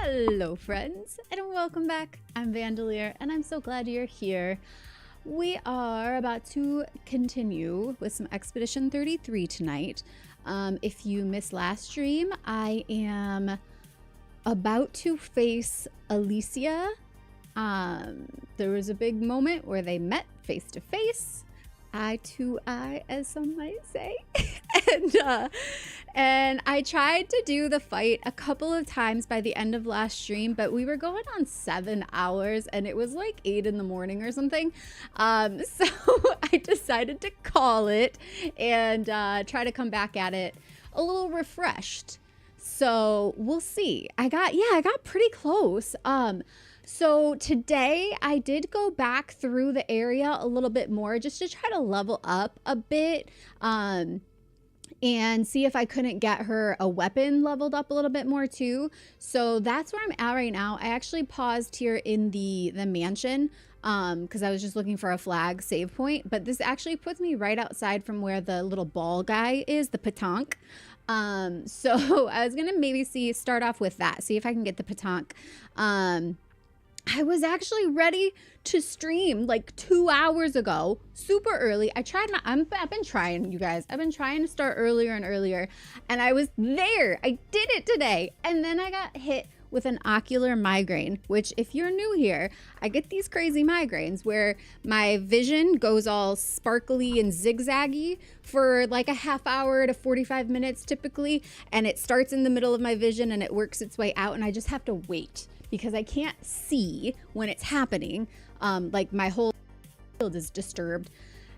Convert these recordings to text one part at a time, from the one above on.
Hello friends, and welcome back. I'm Vandalier, and I'm so glad you're here. We are about to continue with some Expedition 33 tonight. If you missed last stream, I am about to face Alicia. There was a big moment where they met face to face, eye to eye, as some might say. And I tried to do the fight a couple of times by the end of last stream, but we were going on 7 hours and it was like 8 in the morning or something. So I decided to call it and try to come back at it a little refreshed. So we'll see. I got pretty close. So today I did go back through the area a little bit more just to try to level up a bit. And see if I couldn't get her a weapon leveled up a little bit more too. So that's where I'm at right now. I actually paused here in the mansion because I was just looking for a flag save point. But this actually puts me right outside from where the little ball guy is, the petanque. So I was gonna maybe start off with that, see if I can get the petanque. I was actually ready to stream like 2 hours ago, super early. I've been trying, you guys. I've been trying to start earlier and earlier, and I was there. I did it today. And then I got hit with an ocular migraine, which if you're new here, I get these crazy migraines where my vision goes all sparkly and zigzaggy for like a half hour to 45 minutes typically. And it starts in the middle of my vision and it works its way out, and I just have to wait because I can't see when it's happening. Like my whole field is disturbed.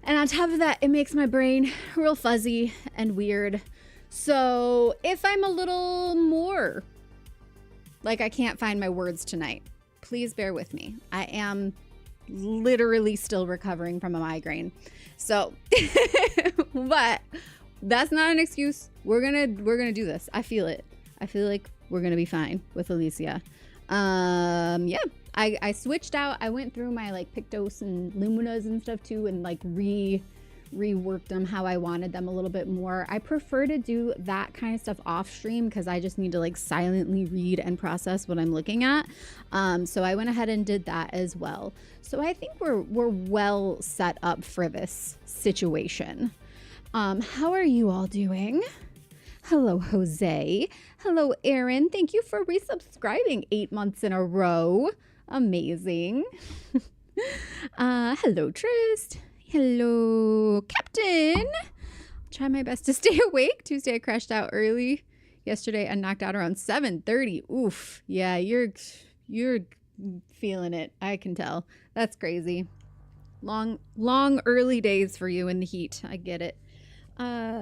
And on top of that, it makes my brain real fuzzy and weird. So if I'm a little more like I can't find my words tonight, please bear with me. I am literally still recovering from a migraine. So, but that's not an excuse. We're gonna do this. I feel it. I feel like we're gonna be fine with Alicia. Yeah, I switched out. I went through my like Pictos and Luminas and stuff too, and like reworked them how I wanted them a little bit more. I prefer to do that kind of stuff off stream because I just need to like silently read and process what I'm looking at. So I went ahead and did that as well. So I think we're well set up for this situation. How are you all doing? Hello, Jose. Hello, Aaron. Thank you for resubscribing 8 months in a row. Amazing. Hello, Trist. Hello, Captain. I'll try my best to stay awake. Tuesday, I crashed out early. Yesterday, I knocked out around 7:30. Oof. Yeah, you're feeling it. I can tell. That's crazy. Long early days for you in the heat. I get it.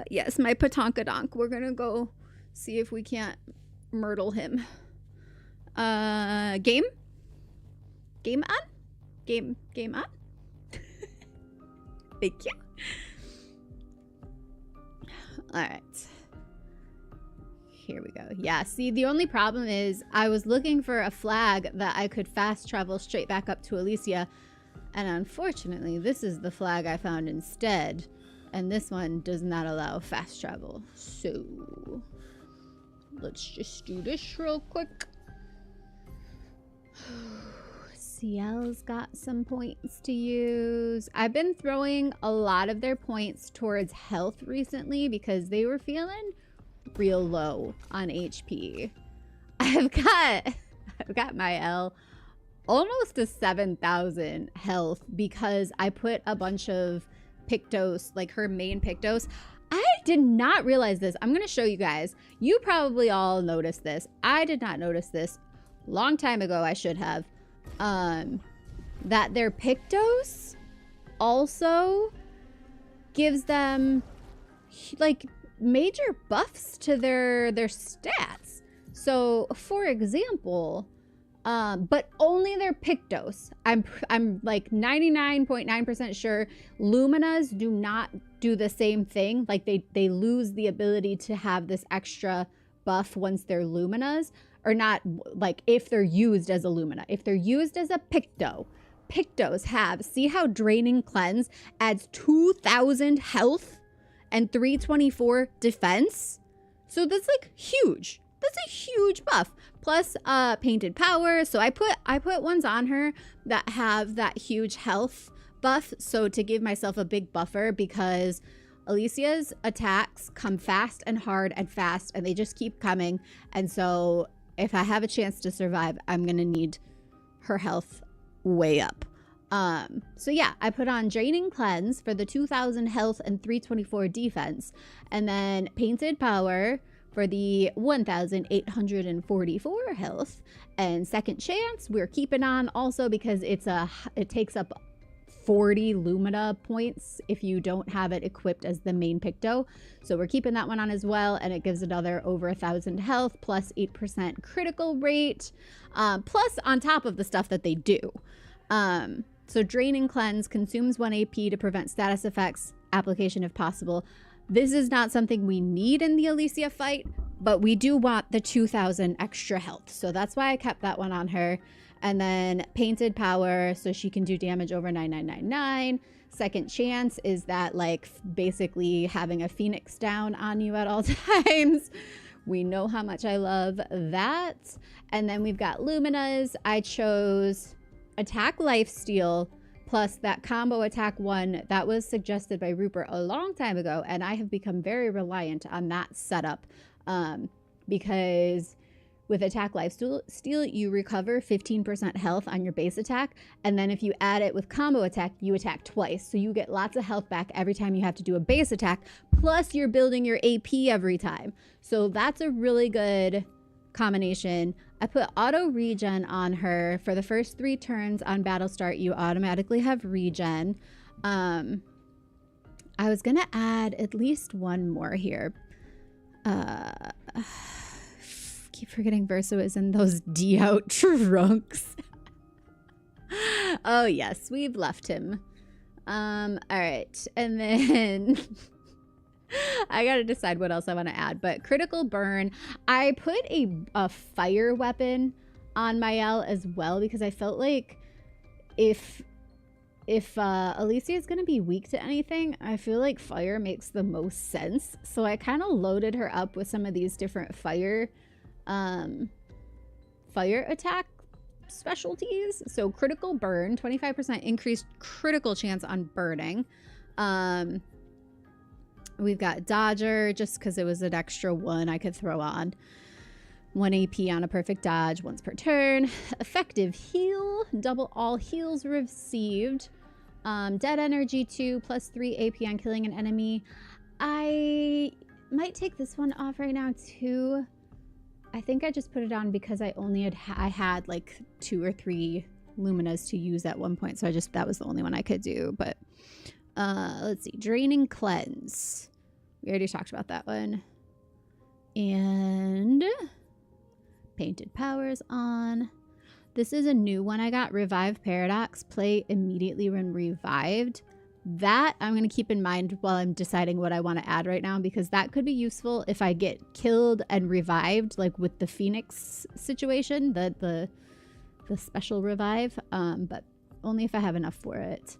Yes, my patankadonk. We're gonna go see if we can't myrtle him. Game on? Game on? Thank you. All right. Here we go. Yeah, see, the only problem is I was looking for a flag that I could fast travel straight back up to Alicia. And unfortunately, this is the flag I found instead. And this one does not allow fast travel. So let's just do this real quick. CL's got some points to use. I've been throwing a lot of their points towards health recently because they were feeling real low on HP. I've got my L almost to 7,000 health because I put a bunch of Pictos, like her main Pictos. I did not realize this. I'm gonna show you guys. You probably all noticed this. I did not notice this. Long time ago, I should have. That their Pictos also gives them like major buffs to their stats. So for example, but only their Pictos. I'm like 99.9% sure Luminas do not do the same thing. Like they lose the ability to have this extra buff once they're Luminas, or not, like if they're used as a Lumina. If they're used as a Picto, Pictos have, see how Draining Cleanse adds 2,000 health and 324 defense? So that's like huge. that's a huge buff. Plus painted power. So I put ones on her that have that huge health buff, so to give myself a big buffer, because Alicia's attacks come fast and hard and fast, and they just keep coming. And so if I have a chance to survive, I'm gonna need her health way up. So yeah, I put on Draining Cleanse for the 2000 health and 324 defense, and then Painted Power for the 1844 health, and Second Chance we're keeping on also because it takes up 40 Lumina points if you don't have it equipped as the main Picto. So we're keeping that one on as well, and it gives another over 1000 health plus 8% critical rate, plus on top of the stuff that they do. So Draining Cleanse consumes 1 AP to prevent status effects application if possible. This is not something we need in the Alicia fight, but we do want the 2000 extra health. So that's why I kept that one on her. And then Painted Power, so she can do damage over 9999. Second Chance is that, like, basically having a Phoenix down on you at all times. We know how much I love that. And then we've got Luminas. I chose Attack Lifesteal plus that combo attack 1 that was suggested by Rupert a long time ago, and I have become very reliant on that setup, because with Attack Lifesteal you recover 15% health on your base attack, and then if you add it with combo attack, you attack twice, so you get lots of health back every time you have to do a base attack, plus you're building your AP every time. So that's a really good combination. I put auto regen on her for the first 3 turns on battle start. You automatically have regen. I was gonna add at least one more here. Keep forgetting Verso is in those D-out trunks. Oh yes, we've left him. All right, and then I gotta decide what else I want to add, but critical burn. I put a fire weapon on Mael as well, because I felt like if Alicia is gonna be weak to anything, I feel like fire makes the most sense. So I kind of loaded her up with some of these different fire attack specialties. So critical burn, 25% increased critical chance on burning. We've got Dodger, just because it was an extra 1 I could throw on. 1 AP on a perfect dodge once per turn. Effective heal, double all heals received. Dead energy 2 plus 3 AP on killing an enemy. I might take this one off right now too. I think I just put it on because I only had like 2 or 3 Luminas to use at one point, so that was the only one I could do. But let's see, Draining Cleanse. We already talked about that one. And Painted Powers on. This is a new one I got, Revive Paradox. Play immediately when revived. That I'm going to keep in mind while I'm deciding what I want to add right now, because that could be useful if I get killed and revived, like with the Phoenix situation, the special revive, but only if I have enough for it.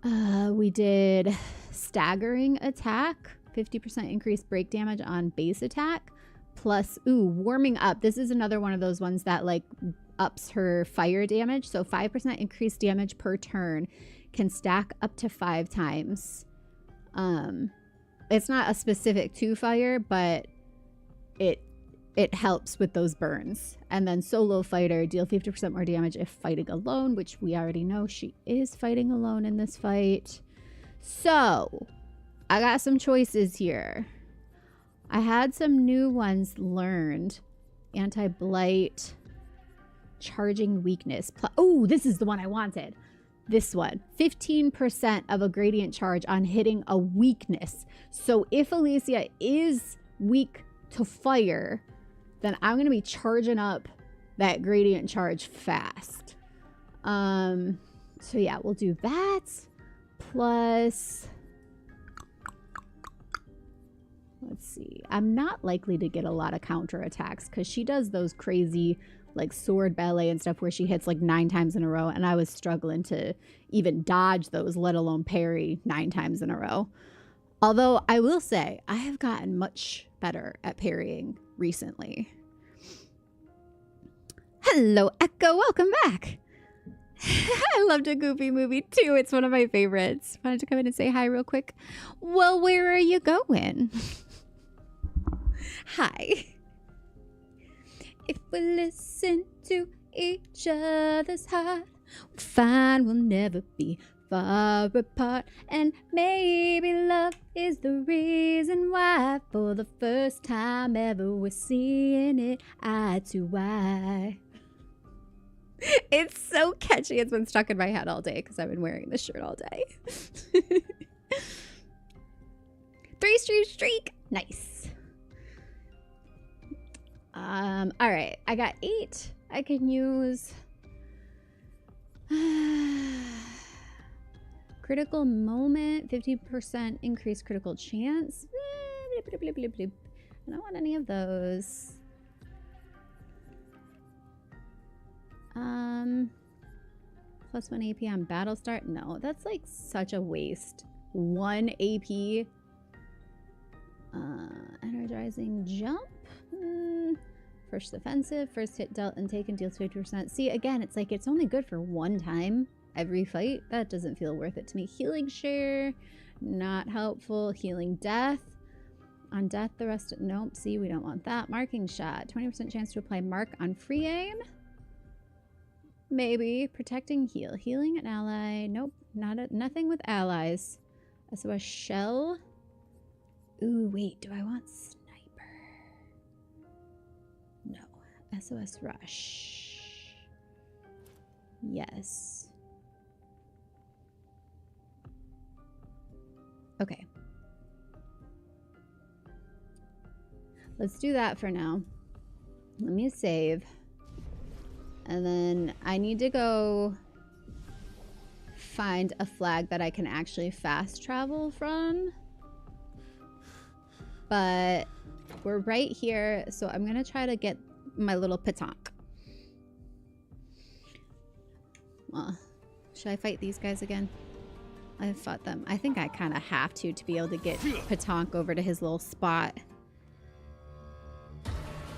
We did Staggering Attack, 50% increased break damage on base attack, plus, Warming Up. This is another one of those ones that like ups her fire damage. So 5% increased damage per turn, can stack up to 5 times. It's not a specific to fire, but it helps with those burns. And then Solo Fighter, deal 50% more damage if fighting alone, which we already know she is fighting alone in this fight. So I got some choices here. I had some new ones learned. Anti-blight, charging weakness. Oh, this is the one I wanted. This one, 15% of a gradient charge on hitting a weakness. So if Alicia is weak to fire, then I'm going to be charging up that gradient charge fast. So yeah, we'll do that. Plus, let's see. I'm not likely to get a lot of counter attacks because she does those crazy like sword ballet and stuff where she hits like 9 times in a row, and I was struggling to even dodge those, let alone parry 9 times in a row. Although I will say, I have gotten much better at parrying recently. Hello, Echo. Welcome back. I loved a Goofy movie too. It's one of my favorites. Wanted to come in and say hi real quick. Well, where are you going? Hi. If we listen to each other's heart, we'll find we'll never be far apart. And maybe love is the reason why, for the first time ever, we're seeing it eye to eye. It's so catchy. It's been stuck in my head all day because I've been wearing this shirt all day. 3-stream streak. Nice. All right. I got 8. I can use critical moment, 50% increased critical chance. I don't want any of those. Plus 1 AP on battle start. No, that's like such a waste. 1 AP. Energizing jump. First offensive, first hit dealt and taken deals 50%. See, again, it's like it's only good for one time every fight. That doesn't feel worth it to me. Healing share, not helpful. Healing death. On death, the rest. Nope. See, we don't want that. Marking shot. 20% chance to apply mark on free aim. Maybe. Protecting heal. Healing an ally. Nope. Nothing with allies. SOS shell. Ooh, wait. Do I want sniper? No. SOS rush. Yes. Okay. Let's do that for now. Let me save. And then I need to go find a flag that I can actually fast travel from. But we're right here, so I'm gonna try to get my little petanque. Well, should I fight these guys again? I've fought them. I think I kind of have to be able to get petanque over to his little spot.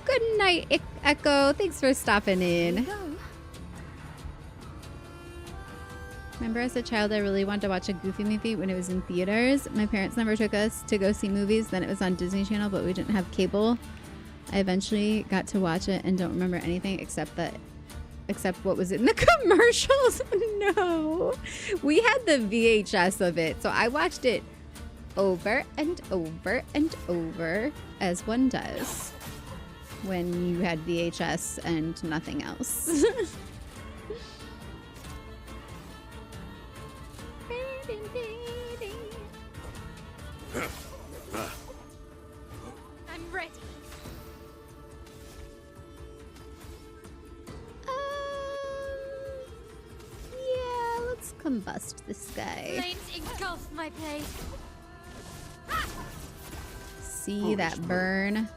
Good night, Echo. Thanks for stopping in. Remember as a child, I really wanted to watch a Goofy movie when it was in theaters. My parents never took us to go see movies. Then it was on Disney Channel, but we didn't have cable. I eventually got to watch it and don't remember anything except what was in the commercials. No. We had the VHS of it, so I watched it over and over and over, as one does when you had VHS and nothing else. I'm ready. Yeah, let's combust this guy. Flames engulf my blade. See that burn?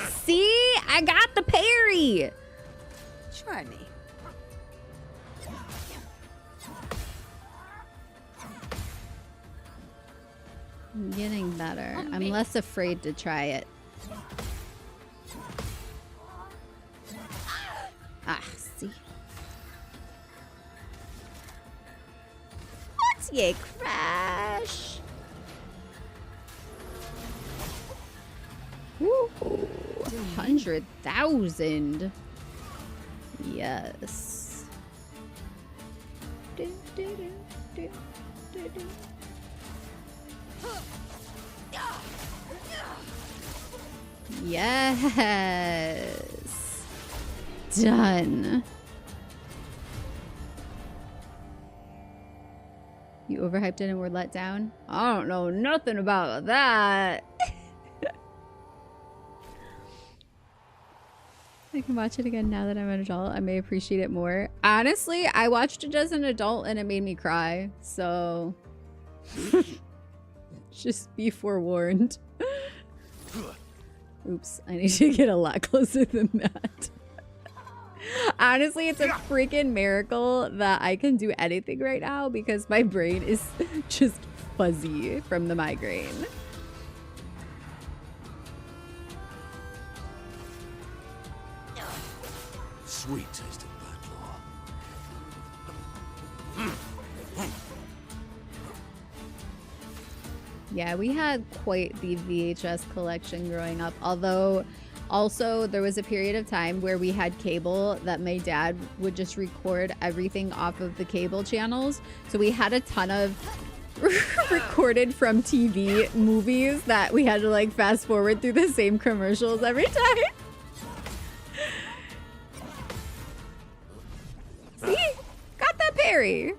See? I got the parry! Try me. I'm getting better. I'm less afraid to try it. Ah, see? What's ye crash? Woo! 100,000. Yes. Yes. Done. You overhyped it and were let down? I don't know nothing about that. I can watch it again now that I'm an adult. I may appreciate it more. Honestly, I watched it as an adult and it made me cry. So just be forewarned. Oops, I need to get a lot closer than that. Honestly, it's a freaking miracle that I can do anything right now because my brain is just fuzzy from the migraine. Sweet taste of blood law. Yeah, we had quite the VHS collection growing up, although also there was a period of time where we had cable that my dad would just record everything off of the cable channels. So we had a ton of recorded from TV movies that we had to like fast forward through the same commercials every time. See? Got that parry.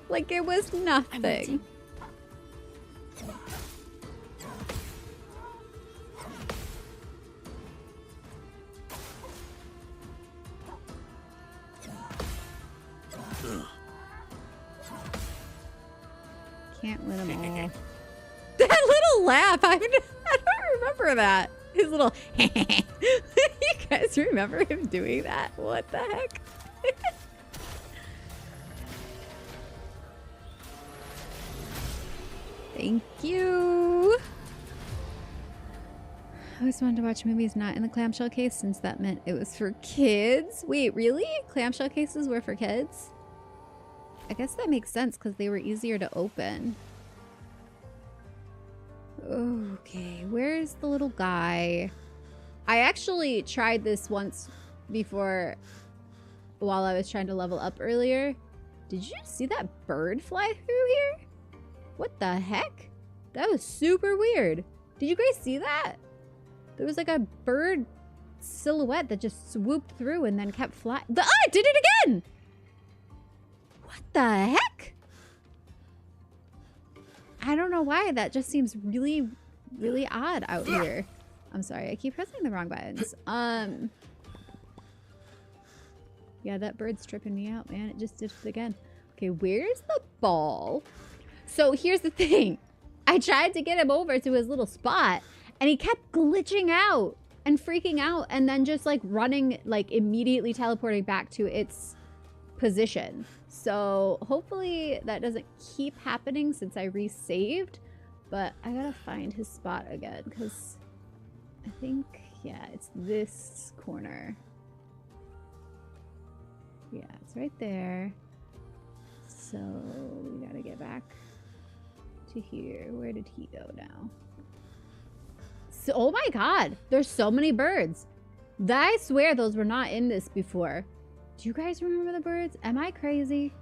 Like it was nothing. Can't win them all. That little laugh, I don't remember that. His little you guys remember him doing that? What the heck? Thank you. I always wanted to watch movies not in the clamshell case since that meant it was for kids. Wait, really? Clamshell cases were for kids? I guess that makes sense because they were easier to open. Okay, where's the little guy? I actually tried this once before while I was trying to level up earlier. Did you see that bird fly through here? What the heck? That was super weird. Did you guys see that? There was like a bird silhouette that just swooped through and then kept flying. Ah, it did it again! What the heck? I don't know why. That just seems really, really odd out here. I'm sorry. I keep pressing the wrong buttons. Yeah, that bird's tripping me out, man. It just did it again. Okay, where's the ball? So here's the thing. I tried to get him over to his little spot, and he kept glitching out and freaking out, and then just like running, like immediately teleporting back to its position. So hopefully that doesn't keep happening since I resaved, but I gotta find his spot again because I think, yeah, it's this corner. Yeah, it's right there. So we gotta get back to here. Where did he go now? So, oh my god, there's so many birds. I swear those were not in this before. Do you guys remember the birds? Am I crazy?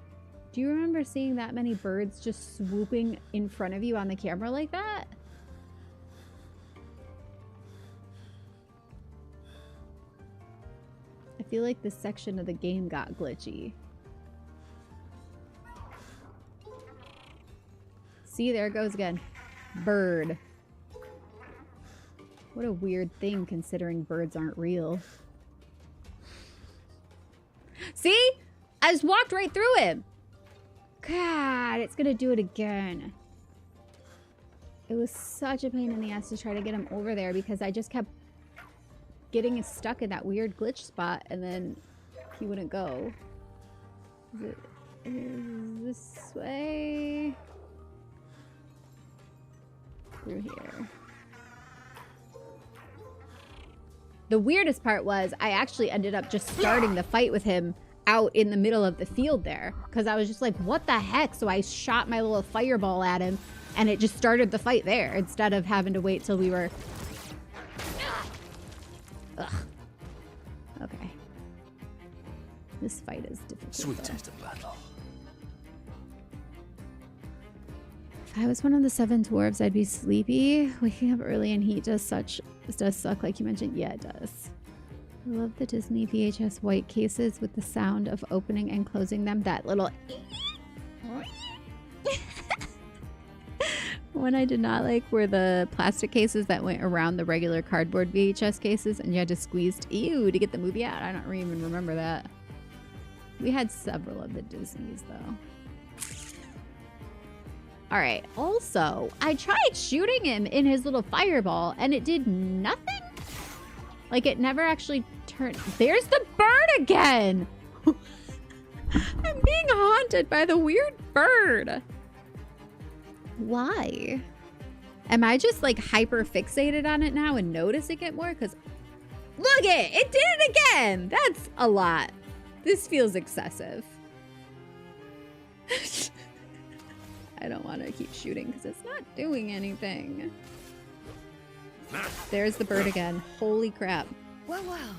Do you remember seeing that many birds just swooping in front of you on the camera like that? I feel like this section of the game got glitchy. See, there it goes again. Bird. What a weird thing considering birds aren't real. See? I just walked right through him. God, it's gonna do it again. It was such a pain in the ass to try to get him over there because I just kept getting stuck in that weird glitch spot and then he wouldn't go. Is this way? Through here. The weirdest part was I actually ended up just starting the fight with him out in the middle of the field there because I was just like, what the heck? So I shot my little fireball at him and it just started the fight there instead of having to wait till we were... Ugh. Okay. This fight is difficult. Sweet taste of blood law. If I was one of the 7 dwarves, I'd be sleepy. Waking up early in heat does suck, like you mentioned. Yeah, it does. I love the Disney VHS white cases with the sound of opening and closing them. That little... One I did not like were the plastic cases that went around the regular cardboard VHS cases and you had to squeeze to get the movie out. I don't even remember that. We had several of the Disneys though. All right. Also, I tried shooting him in his little fireball and it did nothing. Like it never actually turned. There's the bird again. I'm being haunted by the weird bird. Why? Am I just like hyper fixated on it now and noticing it more? Because look it did it again. That's a lot. This feels excessive. I don't want to keep shooting because it's not doing anything. There's the bird again. Holy crap. Well, well.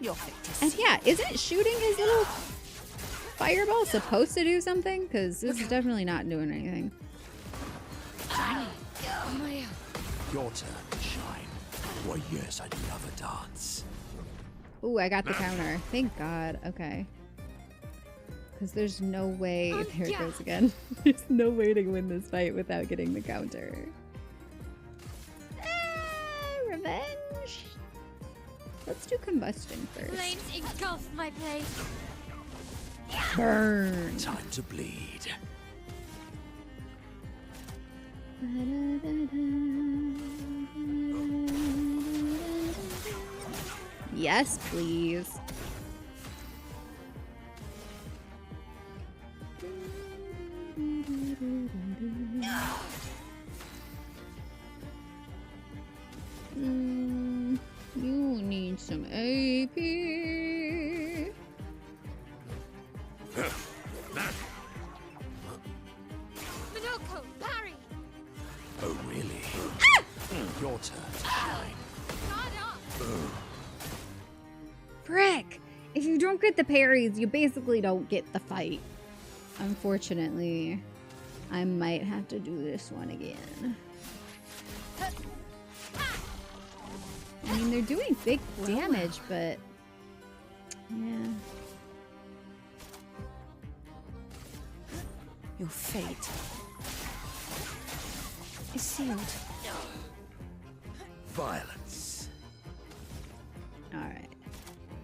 Your fate And is yeah, isn't shooting his little fireball supposed to do something? Because this is definitely not doing anything. shiny. Oh my. Your turn to shine. Why, yes, I'd love a dance. Ooh, I got the counter. Thank God. Okay. Because there's no way. There it goes again. There's no way to win this fight without getting the counter. Revenge. Let's do combustion first. Flames engulf my blade. Burn. Time to bleed. Yes, please. You need some AP. Minoko, parry. Oh, really? Your turn to shine. Guard up. Frick! If you don't get the parries, you basically don't get the fight. Unfortunately, I might have to do this one again. I mean, they're doing big damage, but yeah. Your fate is sealed. Violence. Alright.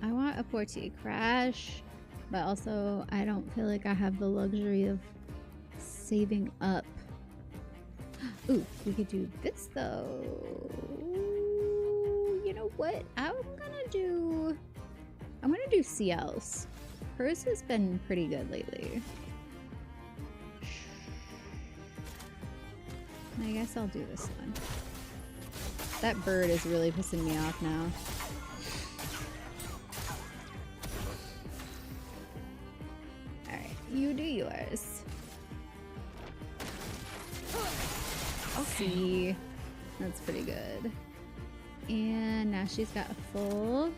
I want a Portier Crash, but also I don't feel like I have the luxury of saving up. Ooh, we could do this though. You know what? I'm gonna do CL's. Hers has been pretty good lately. I guess I'll do this one. That bird is really pissing me off now. Alright, you do yours. Okay. That's pretty good. And now she's got a full.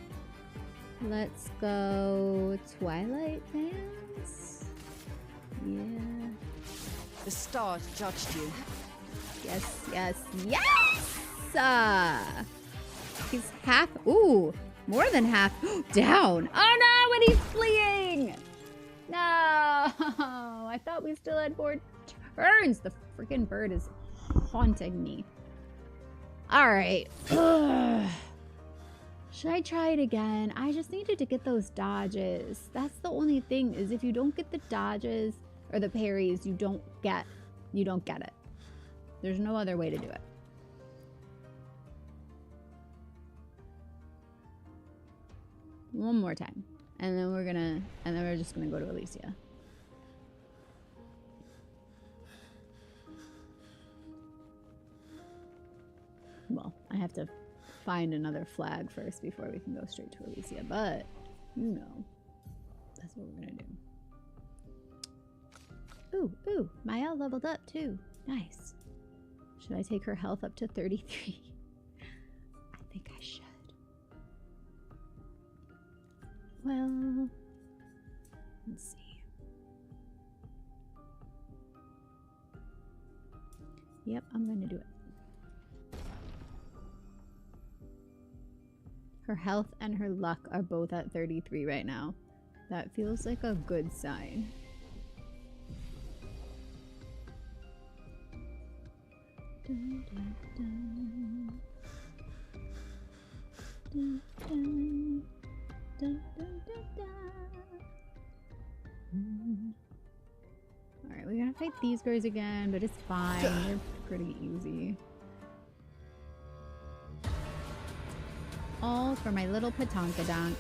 Let's go Twilight Dance. Yeah. The stars judged you. Yes, yes, yes! He's half. Ooh, more than half down. Oh no, when he's fleeing! No! I thought we still had 4 turns. The freaking bird is haunting me. Alright. Should I try it again? I just needed to get those dodges. That's the only thing, is if you don't get the dodges or the parries, you don't get it. There's no other way to do it. One more time. And then we're just gonna go to Alicia. Well, I have to find another flag first before we can go straight to Alicia, but you know, that's what we're gonna do. Ooh, ooh, Maya leveled up too. Nice. Should I take her health up to 33? I think I should. Well, let's see. Yep, I'm gonna do it. Her health and her luck are both at 33 right now. That feels like a good sign. Dun, dun, dun. Dun, dun. Dun, dun, dun, dun. Alright, we're gonna fight these guys again, but it's fine. They're pretty easy. All for my little Patankadonk.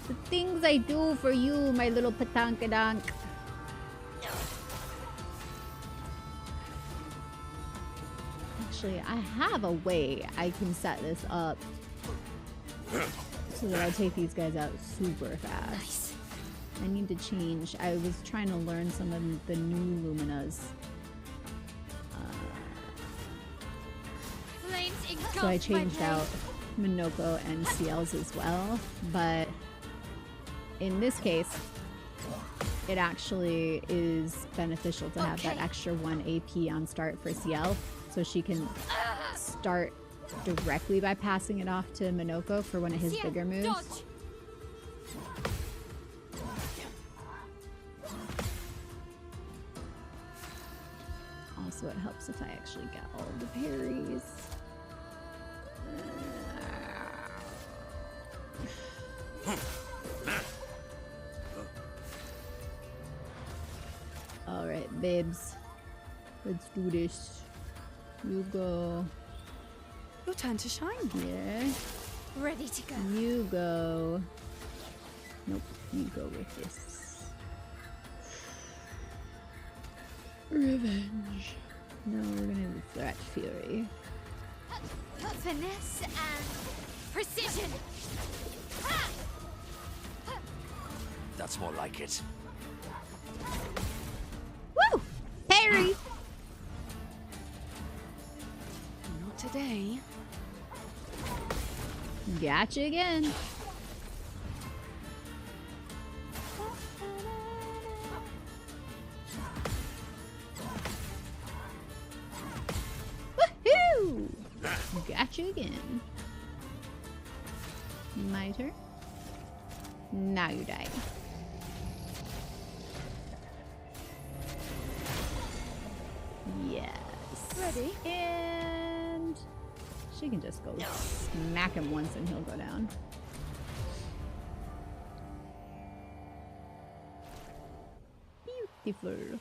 The things I do for you, my little Patankadonk. Actually, I have a way I can set this up so that I take these guys out super fast. Nice. I need to change. I was trying to learn some of the new Luminas. So I changed out Minoko and CL's as well. But in this case, it actually is beneficial to have that extra 1 AP on start for CL. So she can start directly by passing it off to Minoko for one of his bigger moves. Also, it helps if I actually get all the parries. Alright, babes. Let's do this. You go. Your turn to shine. Yeah. Ready to go. You go. Nope, you go with this. Revenge. No, we're gonna do Threat Fury. Finesse and precision. That's more like it. Woo! Parry! Not today. Gotcha again. Woohoo! Gotcha again. My turn. Now you die. Yes. Ready? And she can just go smack him once and he'll go down. Beautiful.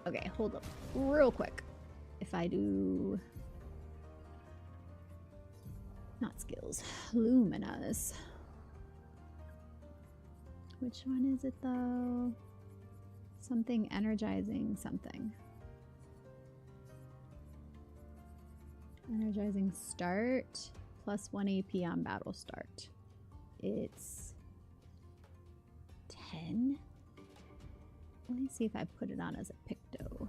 Okay, hold up real quick. If I do... Not skills. Luminas. Which one is it though? Something energizing something. Energizing start plus 1 AP on battle start. It's 10. Let me see if I put it on as a Picto.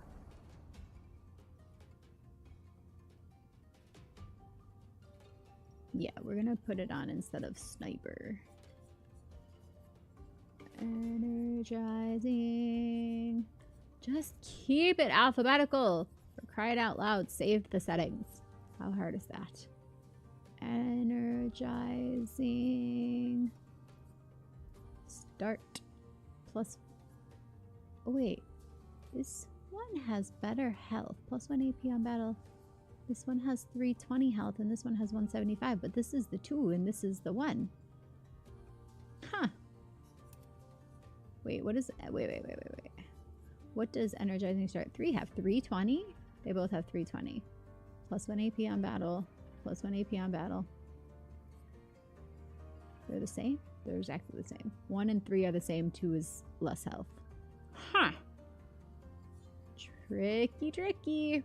Yeah, we're gonna put it on instead of Sniper. Energizing. Just keep it alphabetical. For crying out loud, save the settings. How hard is that? Energizing. Start. Plus. Oh, wait. This one has better health. Plus 1 AP on battle. This one has 320 health and this one has 175. But this is the 2 and this is the 1. Huh. Wait, what is... Wait. What does Energizing Start 3 have? 320? They both have 320. Plus 1 AP on battle. Plus 1 AP on battle. They're the same? They're exactly the same. 1 and 3 are the same. 2 is less health. Huh. Tricky.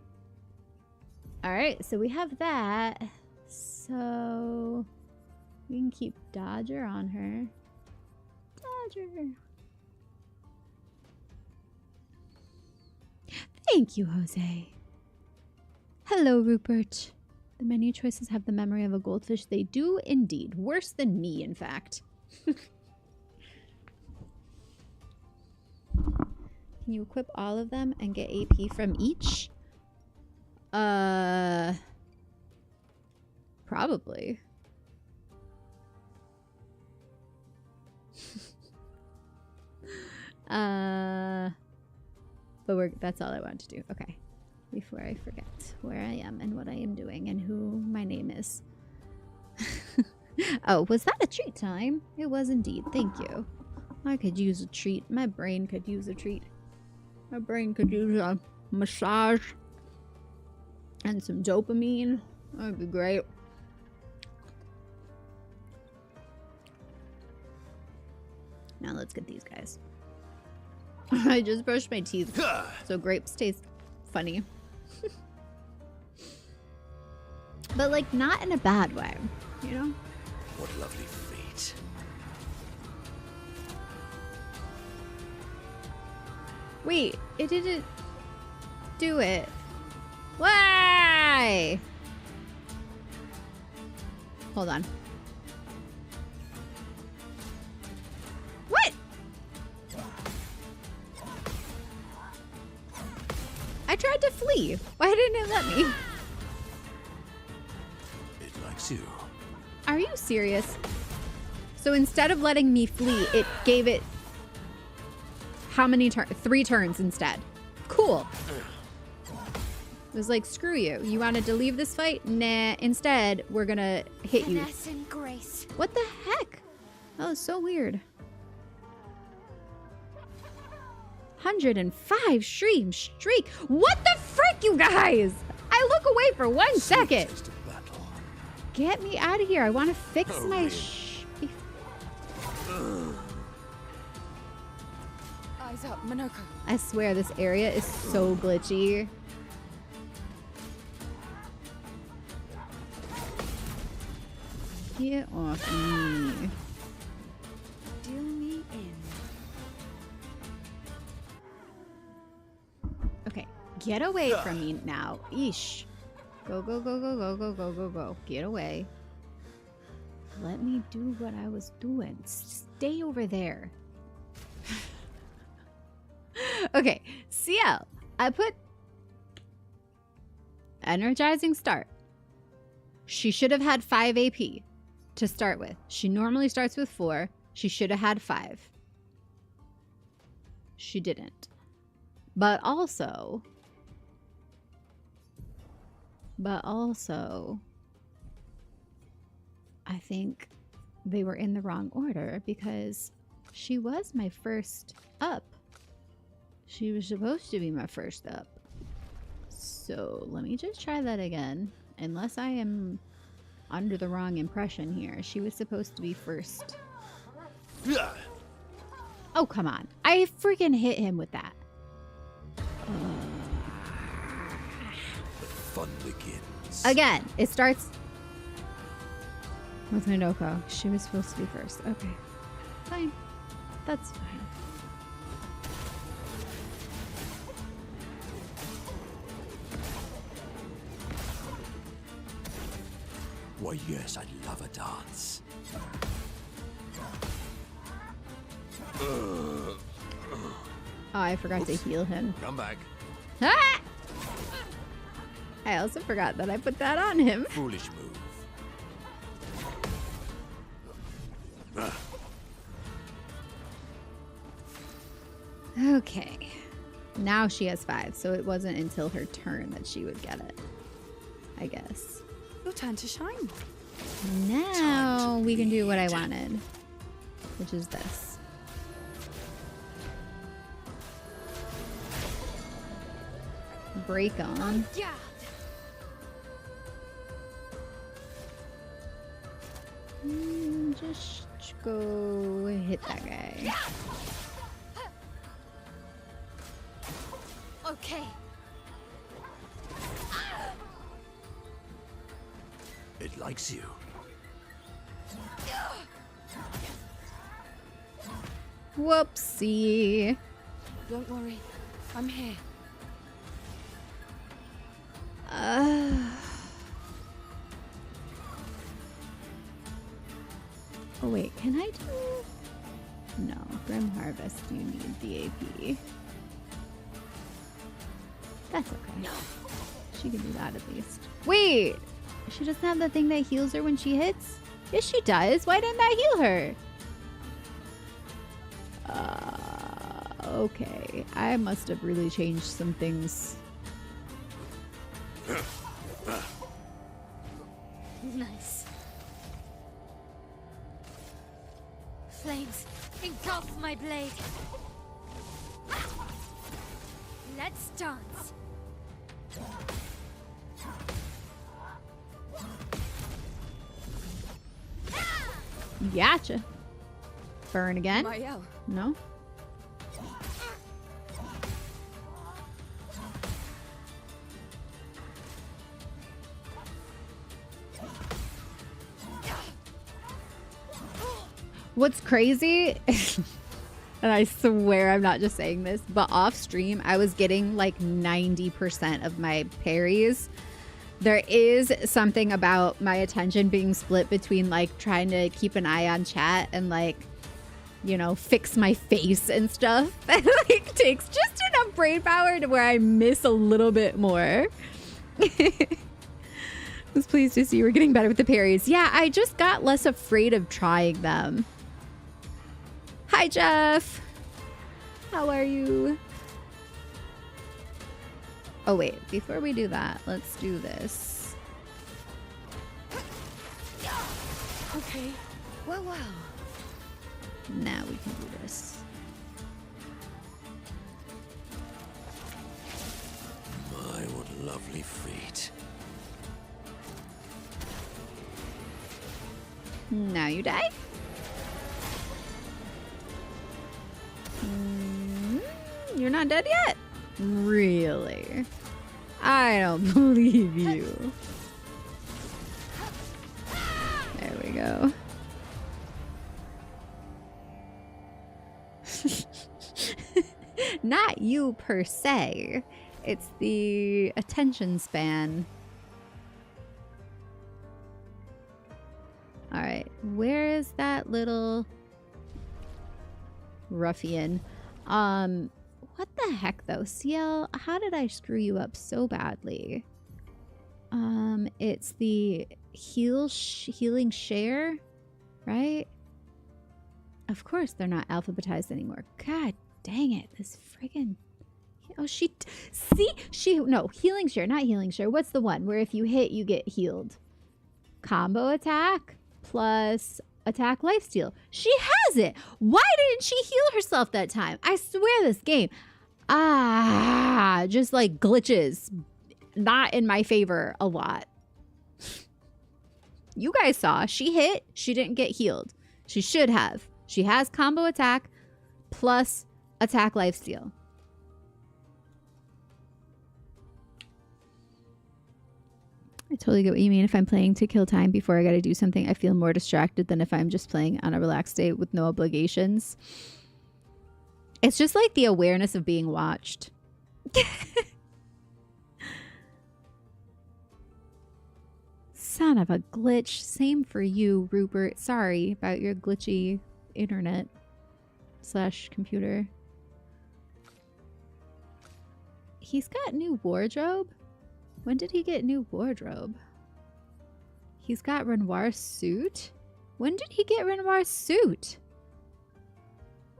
Alright, so we have that. So... we can keep Dodger on her. Dodger. Thank you, Jose. Hello, Rupert. The menu choices have the memory of a goldfish. They do indeed. Worse than me, in fact. Can you equip all of them and get AP from each? Probably. But that's all I want to do. Okay. Before I forget where I am and what I am doing and who my name is. Oh, was that a treat time? It was indeed. Thank you. I could use a treat. My brain could use a treat. My brain could use a massage. And some dopamine. That would be great. Now let's get these guys. I just brushed my teeth, so grapes taste funny. But like not in a bad way, you know? What lovely feet. Wait, it didn't do it. Why? Hold on. What? I tried to flee. Why didn't it let me? It likes you. Are you serious? So instead of letting me flee, it gave it how many turns? 3 turns instead. Cool. It was like, screw you. You wanted to leave this fight? Nah. Instead, we're gonna hit you. Finesse and grace. What the heck? That was so weird. 105 stream streak. What the frick, you guys? I look away for 1 second. Just a battle. Get me out of here. I want to fix Oh, my really? Eyes up, Minoko. I swear this area is so glitchy. Get off me. Do me in. Okay, get away from me now. Eesh. Go, go, go, go, go, go, go, go, go. Get away. Let me do what I was doing. Stay over there. Okay, CL. I put energizing start. She should have had 5 AP to start with. She normally starts with 4. She should have had 5. She didn't. But also, I think they were in the wrong order because she was my first up. She was supposed to be my first up. So let me just try that again. Unless I am under the wrong impression here. She was supposed to be first. Oh, come on. I freaking hit him with that. The fun begins. Again, it starts with Minoko. She was supposed to be first. Okay. Fine. That's fine. Why, yes, I'd love a dance. Oh, I forgot to heal him. Come back. Ah! I also forgot that I put that on him. Foolish move. Okay. Now she has 5, so it wasn't until her turn that she would get it. I guess. Your turn to shine. Now we can do what I wanted, which is this. Break on. Yeah. Just go hit that guy. Okay. It likes you. Whoopsie. Don't worry. I'm here. Oh wait, can I do? No, Grim Harvest. You need the AP. That's okay. No. She can do that at least. Wait, she doesn't have the thing that heals her when she hits? Yes, she does. Why didn't that heal her? Okay. I must have really changed some things. Nice. Flames, engulf my blade. Let's dance. Gotcha. Burn again? Mario. No? What's crazy, and I swear I'm not just saying this, but off stream, I was getting like 90% of my parries. There is something about my attention being split between like trying to keep an eye on chat and like, you know, fix my face and stuff. That like takes just enough brain power to where I miss a little bit more. I was pleased to see you were getting better with the parries. Yeah, I just got less afraid of trying them. Hi, Jeff. How are you? Oh, wait. Before we do that, let's do this. Okay. Well, well. Now we can do this. My, what lovely feet. Now you die. You're not dead yet? Really? I don't believe you. There we go. Not you per se. It's the attention span. All right, where is that little ruffian? What the heck though, CL? How did I screw you up so badly? It's the healing share, right? Of course they're not alphabetized anymore. God dang it, this friggin'. Oh, no, healing share, not healing share. What's the one where if you hit, you get healed? Combo attack plus attack lifesteal. She has it. Why didn't she heal herself that time? I swear this game. Just like glitches. Not in my favor a lot. You guys saw. She hit. She didn't get healed. She should have. She has combo attack plus attack lifesteal. I totally get what you mean. If I'm playing to kill time before I gotta do something, I feel more distracted than if I'm just playing on a relaxed day with no obligations. It's just like the awareness of being watched. Son of a glitch. Same for you, Rupert. Sorry about your glitchy internet / computer. He's got new wardrobe? When did he get new wardrobe? He's got Renoir's suit? When did he get Renoir's suit?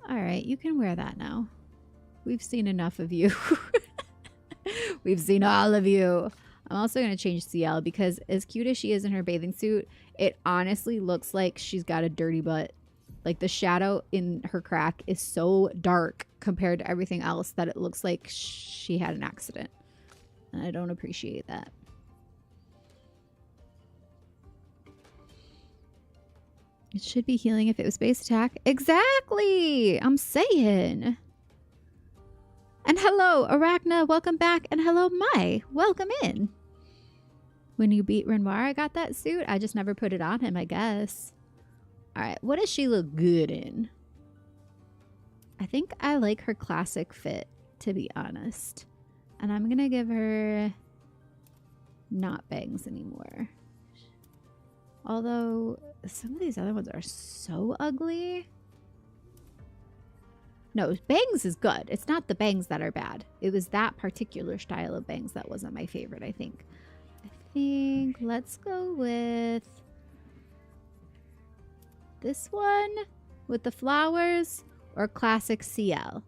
Alright, you can wear that now. We've seen enough of you. We've seen all of you. I'm also going to change CL because as cute as she is in her bathing suit, it honestly looks like she's got a dirty butt. Like the shadow in her crack is so dark compared to everything else that it looks like she had an accident. And I don't appreciate that. It should be healing if it was base attack. Exactly! I'm saying. And hello, Arachna. Welcome back. And hello, Mai. Welcome in. When you beat Renoir, I got that suit. I just never put it on him, I guess. Alright, what does she look good in? I think I like her classic fit, to be honest. And I'm gonna give her not bangs anymore. Although some of these other ones are so ugly. No, bangs is good. It's not the bangs that are bad. It was that particular style of bangs that wasn't my favorite, I think. Let's go with this one with the flowers or classic CL.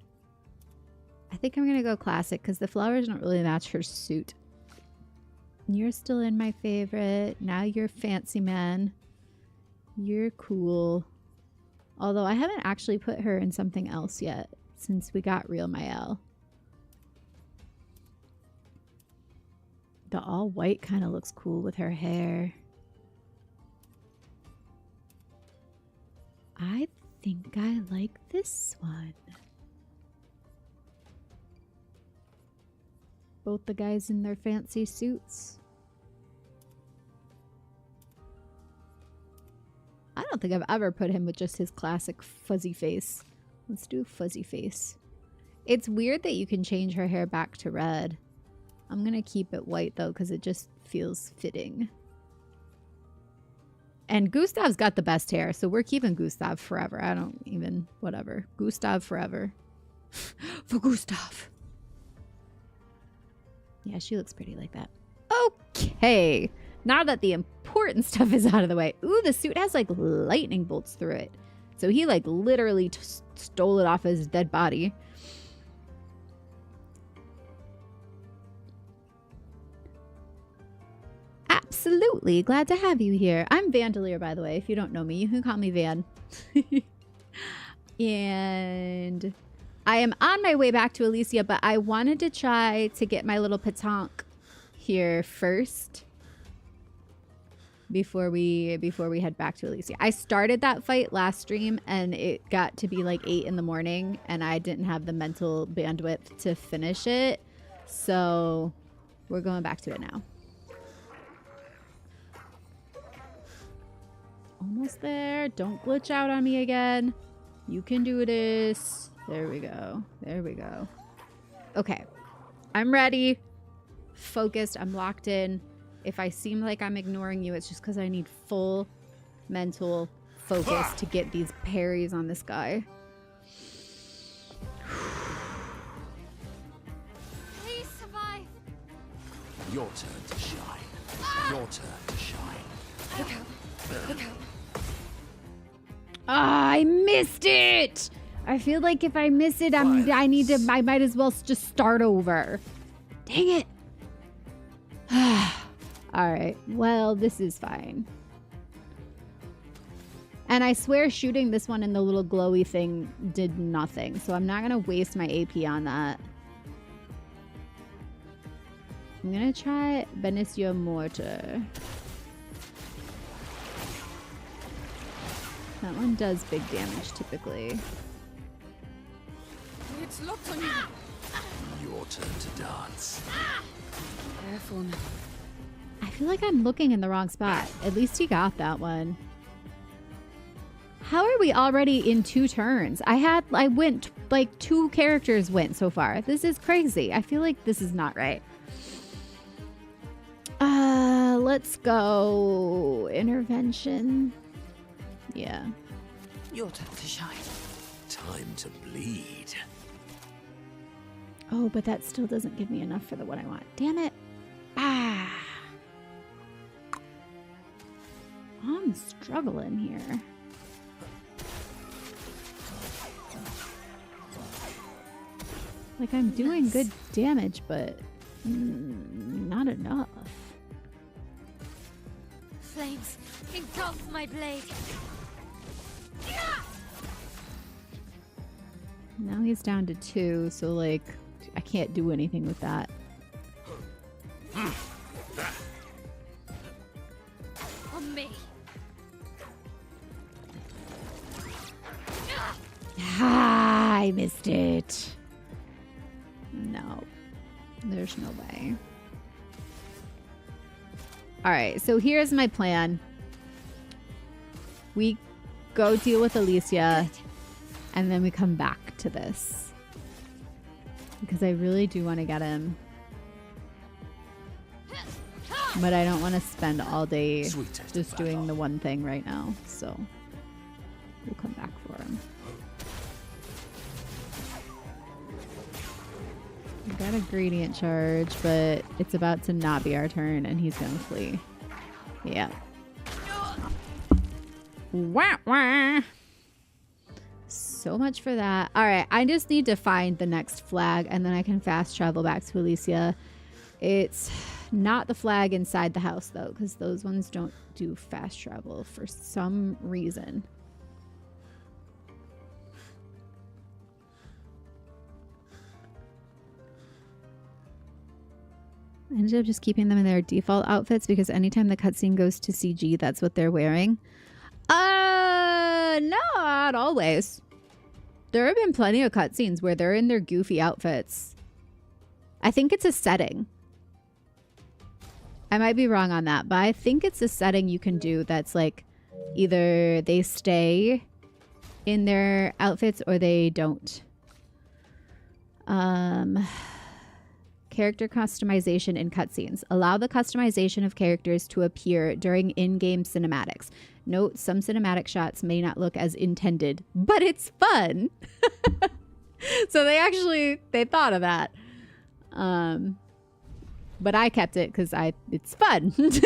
I think I'm gonna go classic because the flowers don't really match her suit. You're still in my favorite. Now you're fancy man. You're cool. Although I haven't actually put her in something else yet since we got Real Mael. The all white kind of looks cool with her hair. I think I like this one. Both the guys in their fancy suits. I don't think I've ever put him with just his classic fuzzy face. Let's do fuzzy face. It's weird that you can change her hair back to red. I'm gonna keep it white though because it just feels fitting. And Gustav's got the best hair, so we're keeping Gustav forever. I don't even, whatever. Gustav forever. For Gustav. Yeah, she looks pretty like that. Okay. Now that the important stuff is out of the way. Ooh, the suit has like lightning bolts through it. So he like literally stole it off his dead body. Absolutely. Glad to have you here. I'm Vandalier, by the way. If you don't know me, you can call me Van. And I am on my way back to Alicia, but I wanted to try to get my little petanque here first before we head back to Alicia. I started that fight last stream and it got to be like 8 in the morning and I didn't have the mental bandwidth to finish it. So we're going back to it now. Almost there. Don't glitch out on me again. You can do this. There we go. There we go. Okay. I'm ready. Focused. I'm locked in. If I seem like I'm ignoring you, it's just because I need full mental focus to get these parries on this guy. Please survive. Your turn to shine. Your turn to shine. Look out. Look out. Ah, I missed it. I feel like if I miss it, I might as well just start over. Dang it. All right. Well, this is fine. And I swear shooting this one in the little glowy thing did nothing. So I'm not going to waste my AP on that. I'm going to try Benicio Mortar. That one does big damage typically. It's locked on you. Your turn to dance. Careful now. I feel like I'm looking in the wrong spot. At least he got that one. How are we already in 2 turns? I went, like 2 characters went so far. This is crazy. I feel like this is not right. Let's go intervention. Yeah. Your turn to shine. Time to bleed. Oh, but that still doesn't give me enough for the what I want. Damn it. Ah. I'm struggling here. Like I'm doing good damage, but not enough. Flames, engulf my blade. Now he's down to 2, so like I can't do anything with that. On me. Ah, I missed it. No, there's no way. All right, so here's my plan. We go deal with Alicia, and then we come back to this. Because I really do want to get him. But I don't want to spend all day just doing the one thing right now. So we'll come back for him. We got a gradient charge, but it's about to not be our turn, and he's going to flee. Yeah. Wah, wah. So much for that. All right, I just need to find the next flag, and then I can fast travel back to Alicia. It's not the flag inside the house, though, because those ones don't do fast travel for some reason. I ended up just keeping them in their default outfits because anytime the cutscene goes to CG, that's what they're wearing. No, not always. There have been plenty of cutscenes where they're in their goofy outfits. I think it's a setting. I might be wrong on that, but I think it's a setting you can do that's like either they stay in their outfits or they don't. Character customization in cutscenes. Allow the customization of characters to appear during in-game cinematics. Note, some cinematic shots may not look as intended, but it's fun. So they thought of that. But I kept it because it's fun. It's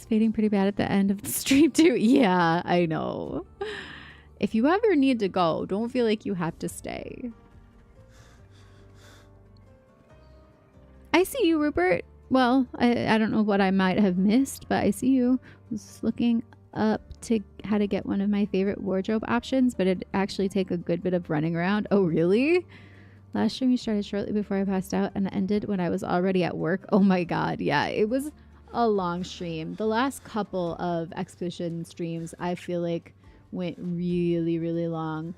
fading pretty bad at the end of the stream too. Yeah, I know. If you ever need to go, don't feel like you have to stay. I see you, Rupert. Well, I don't know what I might have missed, but I see you. I was looking up to how to get one of my favorite wardrobe options, but it'd actually take a good bit of running around. Oh, really? Last stream you started shortly before I passed out and ended when I was already at work. Oh my god, yeah, it was a long stream. The last couple of Expedition streams, I feel like went really, really long.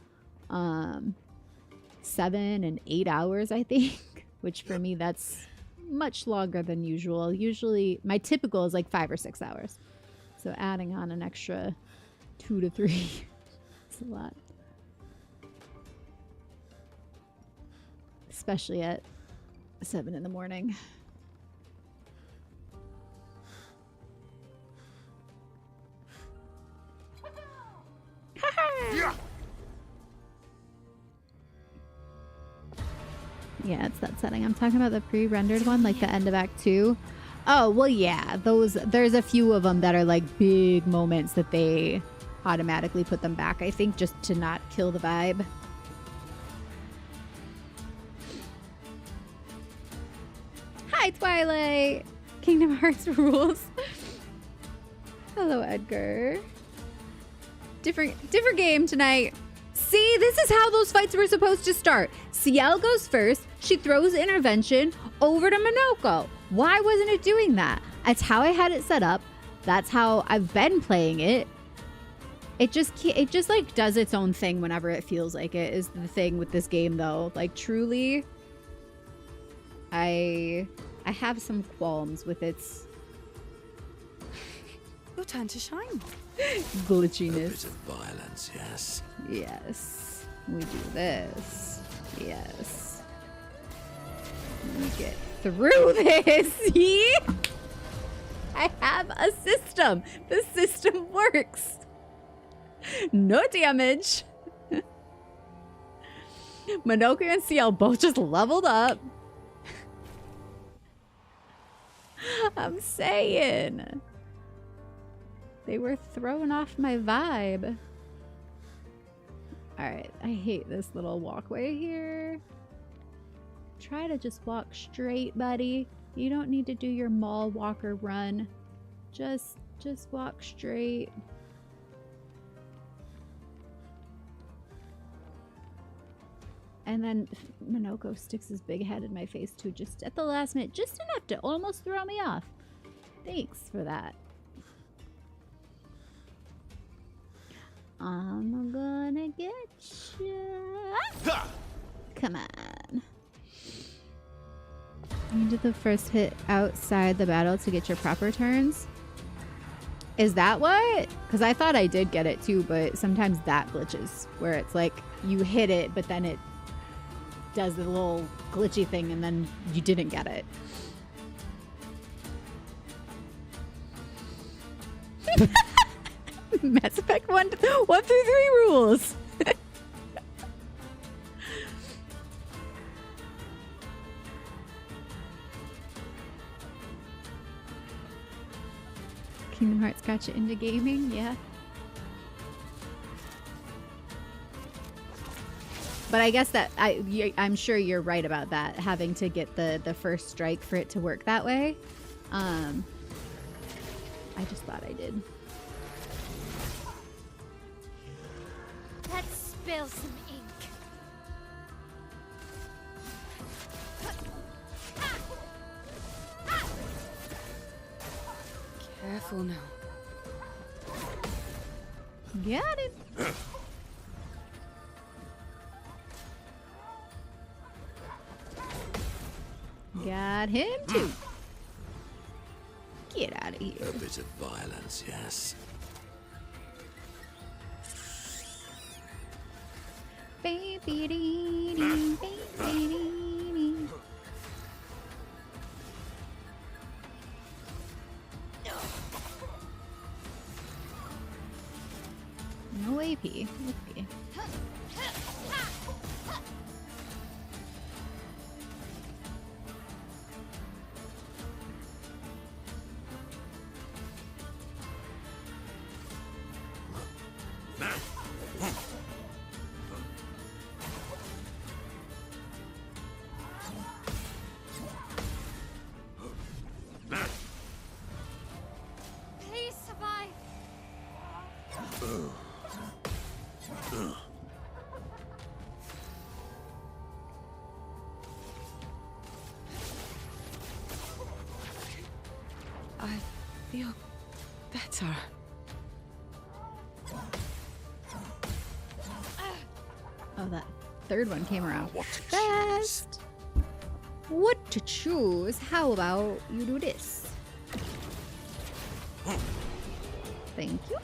7 and 8 hours, I think, which for me, that's much longer than usual. Usually my typical is like 5 or 6 hours. So adding on an extra 2 to 3 is a lot. Especially at 7 in the morning. Yeah, it's that setting. I'm talking about the pre-rendered one, like the end of Act 2. Oh, well, yeah. There's a few of them that are like big moments that they automatically put them back, I think, just to not kill the vibe. Hi, Twilight! Kingdom Hearts rules. Hello, Edgar. Different game tonight. See, this is how those fights were supposed to start. Ciel goes first. She throws intervention over to Minoko. Why wasn't it doing that? That's how I had it set up. That's how I've been playing it. It just like does its own thing whenever it feels like it, is the thing with this game though. Like truly, I have some qualms with its Your turn to shine. glitchiness. A bit of violence, yes. Yes. We do this. Yes. We get through this. See? I have a system. The system works. No damage. Minoko and Ciel both just leveled up. I'm saying. They were throwing off my vibe. Alright, I hate this little walkway here. Try to just walk straight, buddy. You don't need to do your mall walker run. Just walk straight. And then Minoko sticks his big head in my face too, just at the last minute, just enough to almost throw me off. Thanks for that. I'm gonna get you. Come on. You did the first hit outside the battle to get your proper turns. Is that what? Because I thought I did get it too, but sometimes that glitches where it's like you hit it, but then it does the little glitchy thing and then you didn't get it. Mass Effect 1 through 3 rules. Kingdom Hearts got you into gaming, yeah. But I guess that I'm sure you're right about that, having to get the first strike for it to work that way. I just thought I did. Let's spill some ink. Careful now. Got it. Got him too. Get out of here. A bit of violence, yes. No AP. Okay. Please survive. I feel better. Oh, that third one came around What to choose? fast. What to choose? How about you do this? Thank you.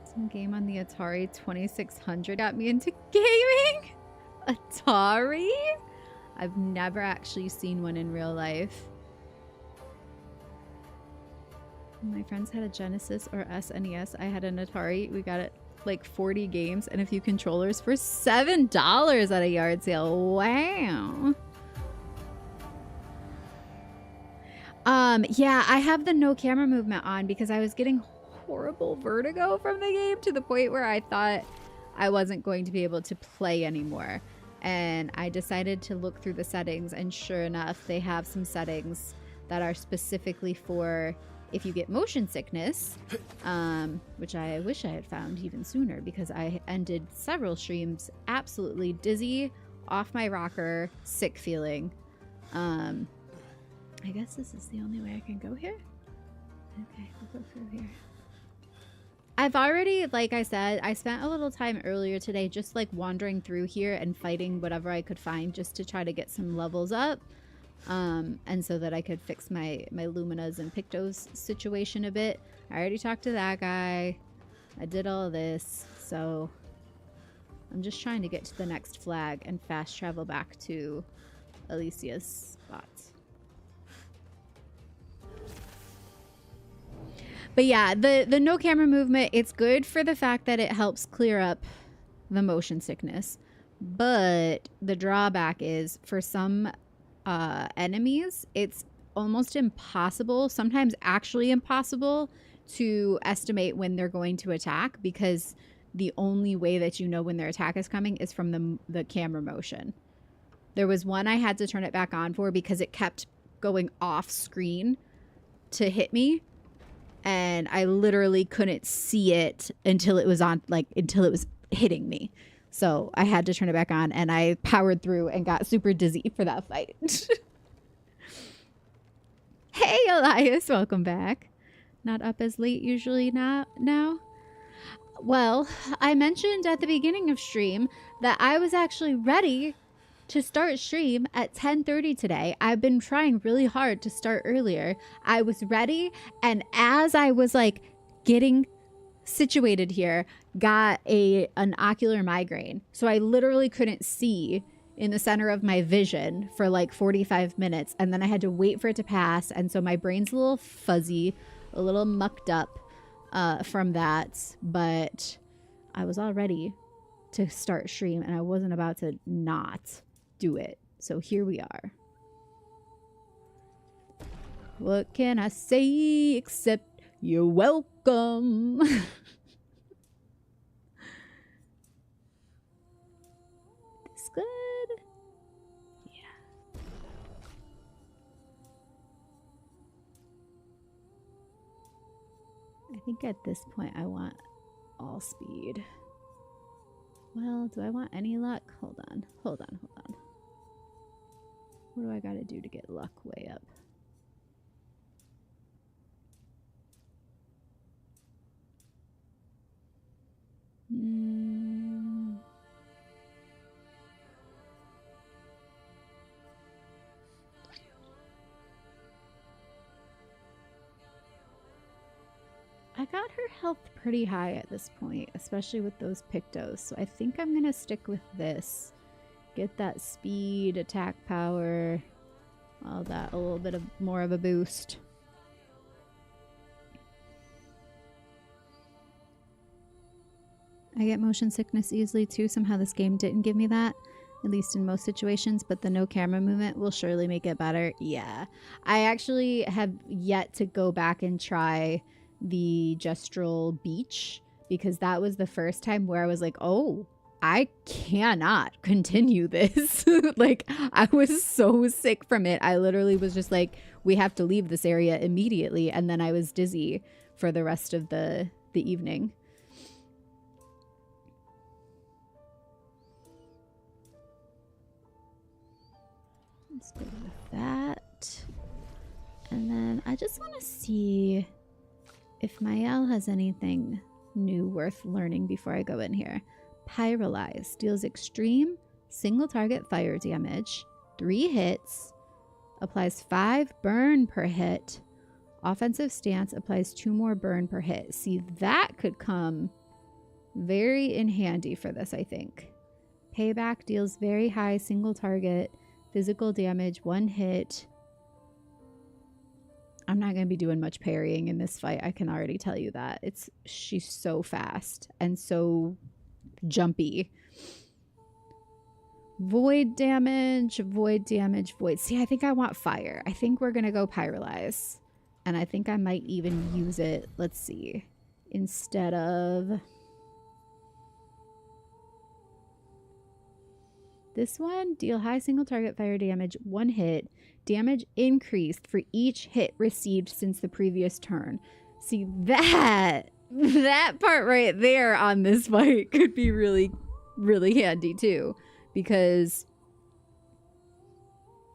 Some game on the Atari 2600 got me into gaming. Atari? I've never actually seen one in real life. My friends had a Genesis or SNES. I had an Atari. We got it like 40 games and a few controllers for $7 at a yard sale. Wow. Yeah, I have the no camera movement on because I was getting horrible vertigo from the game to the point where I thought I wasn't going to be able to play anymore. And I decided to look through the settings, and sure enough, they have some settings that are specifically for if you get motion sickness, which I wish I had found even sooner because I ended several streams absolutely dizzy, off my rocker, sick feeling. I guess this is the only way I can go here. Okay, we'll go through here. I've already, like I said, I spent a little time earlier today just like wandering through here and fighting whatever I could find just to try to get some levels up. And so that I could fix my Luminas and Pictos situation a bit. I already talked to that guy. I did all of this. So I'm just trying to get to the next flag and fast travel back to Alicia's spots. But yeah, the no camera movement, it's good for the fact that it helps clear up the motion sickness. But the drawback is for some enemies, it's almost impossible, sometimes actually impossible, to estimate when they're going to attack because the only way that you know when their attack is coming is from the camera motion. There was one I had to turn it back on for because it kept going off screen to hit me. And I literally couldn't see it until it was on, like, until it was hitting me. So I had to turn it back on, and I powered through and got super dizzy for that fight. Hey, Elias, welcome back. Not up as late usually now? Well, I mentioned at the beginning of stream that I was actually ready to start stream at 10:30 today. I've been trying really hard to start earlier. I was ready, and as I was like getting situated here, got an ocular migraine. So I literally couldn't see in the center of my vision for like 45 minutes, and then I had to wait for it to pass, and so my brain's a little fuzzy, a little mucked up from that, but I was all ready to start stream, and I wasn't about to not do it. So here we are. What can I say except you're welcome? This good? Yeah. I think at this point I want all speed. Well, do I want any luck? Hold on. What do I gotta do to get luck way up? I got her health pretty high at this point, especially with those Pictos. So I think I'm going to stick with this. Get that speed, attack power, all that, a little bit of more of a boost. I get motion sickness easily too. Somehow this game didn't give me that, at least in most situations, but the no camera movement will surely make it better. Yeah. I actually have yet to go back and try the gestural beach, because that was the first time where I was like, oh, I cannot continue this. Like, I was so sick from it. I literally was just like, we have to leave this area immediately. And then I was dizzy for the rest of the evening. Let's go with that. And then I just want to see if Mael has anything new worth learning before I go in here. Pyrolyze deals extreme single target fire damage, 3 hits, applies 5 burn per hit. Offensive stance applies 2 more burn per hit. See, that could come very in handy for this, I think. Payback deals very high single target physical damage, 1 hit. I'm not going to be doing much parrying in this fight. I can already tell you that. She's so fast and so jumpy. Void damage, void damage, void. See, I think I want fire. I think we're going to go pyrolyze. And I think I might even use it, let's see, instead of this one. Deal high single target fire damage, 1 hit. Damage increased for each hit received since the previous turn. See, that part right there on this fight could be really, really handy too. Because,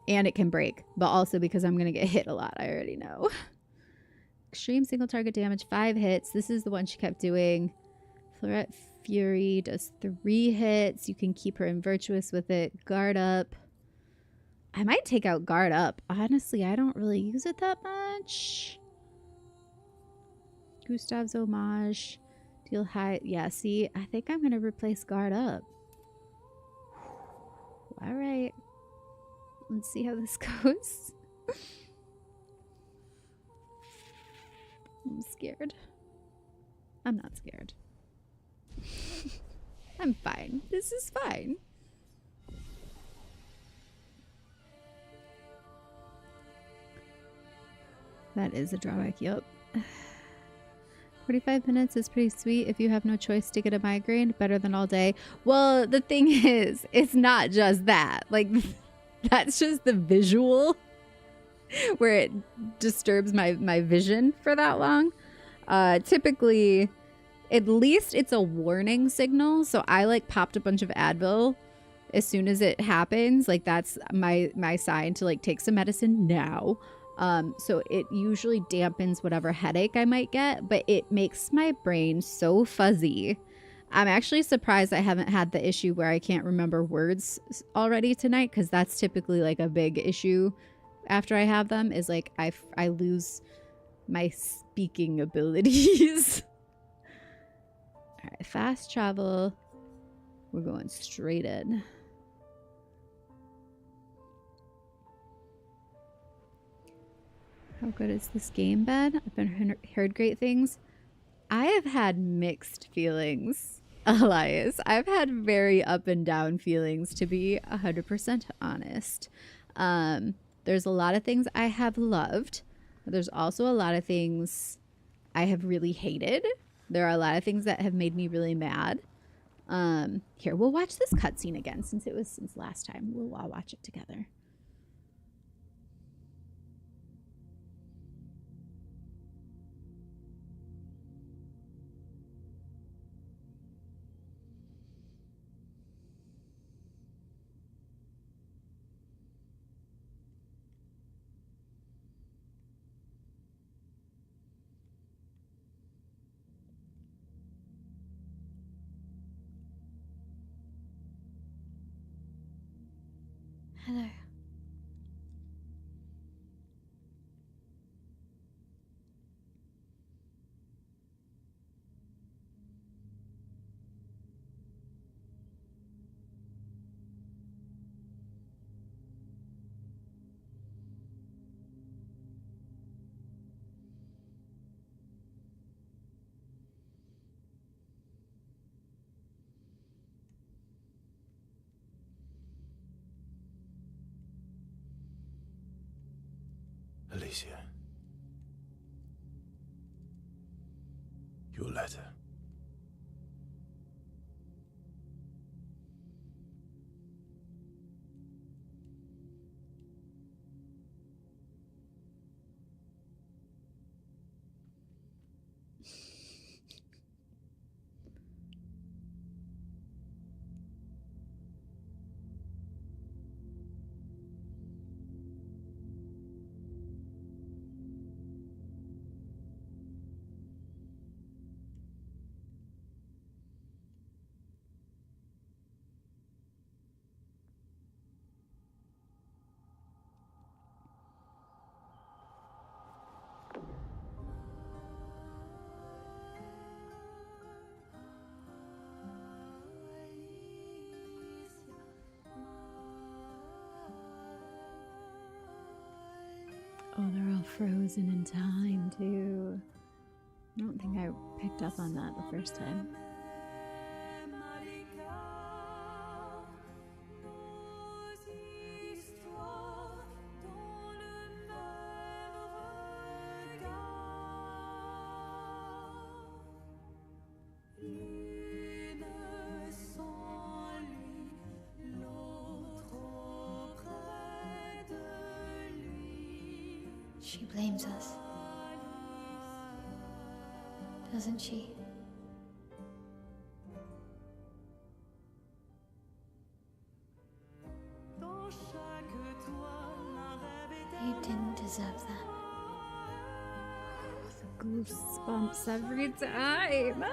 and it can break, but also because I'm going to get hit a lot. I already know. Extreme single target damage, 5 hits. This is the one she kept doing. Florette Fury does 3 hits. You can keep her in Virtuous with it. Guard up. I might take out Guard up. Honestly, I don't really use it that much. Gustav's Homage. Deal high. Yeah, see, I think I'm going to replace Guard up. All right. Let's see how this goes. I'm scared. I'm not scared. I'm fine. This is fine. That is a drawback, yep. 45 minutes is pretty sweet if you have no choice to get a migraine. Better than all day. Well, the thing is, it's not just that. Like, that's just the visual where it disturbs my vision for that long. Typically, at least it's a warning signal. So I like popped a bunch of Advil as soon as it happens. Like, that's my sign to like take some medicine now. So it usually dampens whatever headache I might get, but it makes my brain so fuzzy. I'm actually surprised I haven't had the issue where I can't remember words already tonight, because that's typically like a big issue after I have them, is like I lose my speaking abilities. All right, fast travel. We're going straight in. How good is this game been? I've been heard great things. I have had mixed feelings, Elias. I've had very up and down feelings, to be 100% honest. There's a lot of things I have loved. There's also a lot of things I have really hated. There are a lot of things that have made me really mad. Here, we'll watch this cutscene again since it was since last time. We'll all watch it together. Hello. Alicia. Your letter. Oh, they're all frozen in time, too. I don't think I picked up on that the first time. She blames us, doesn't she? You didn't deserve that. Goosebumps every time.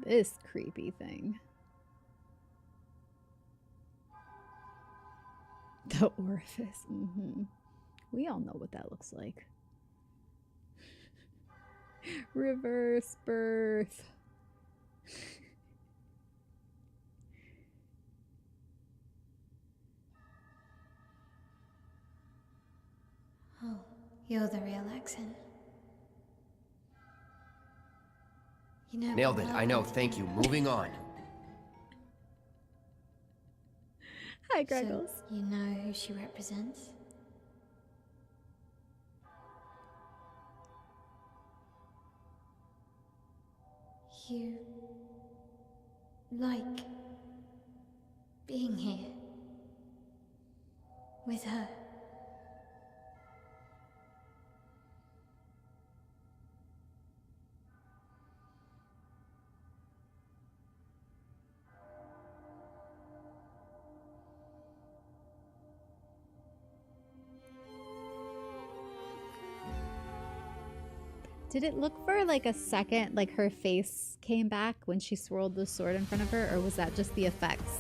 This creepy thing. The orifice. We all know what that looks like. Reverse birth. Oh, you're the real accent. You know, Nailed it. I know. Thank you. Moving on. Hi, Greggles. So, you know who she represents? You like being here with her. Did it look for like a second, like her face came back when she swirled the sword in front of her, or was that just the effects?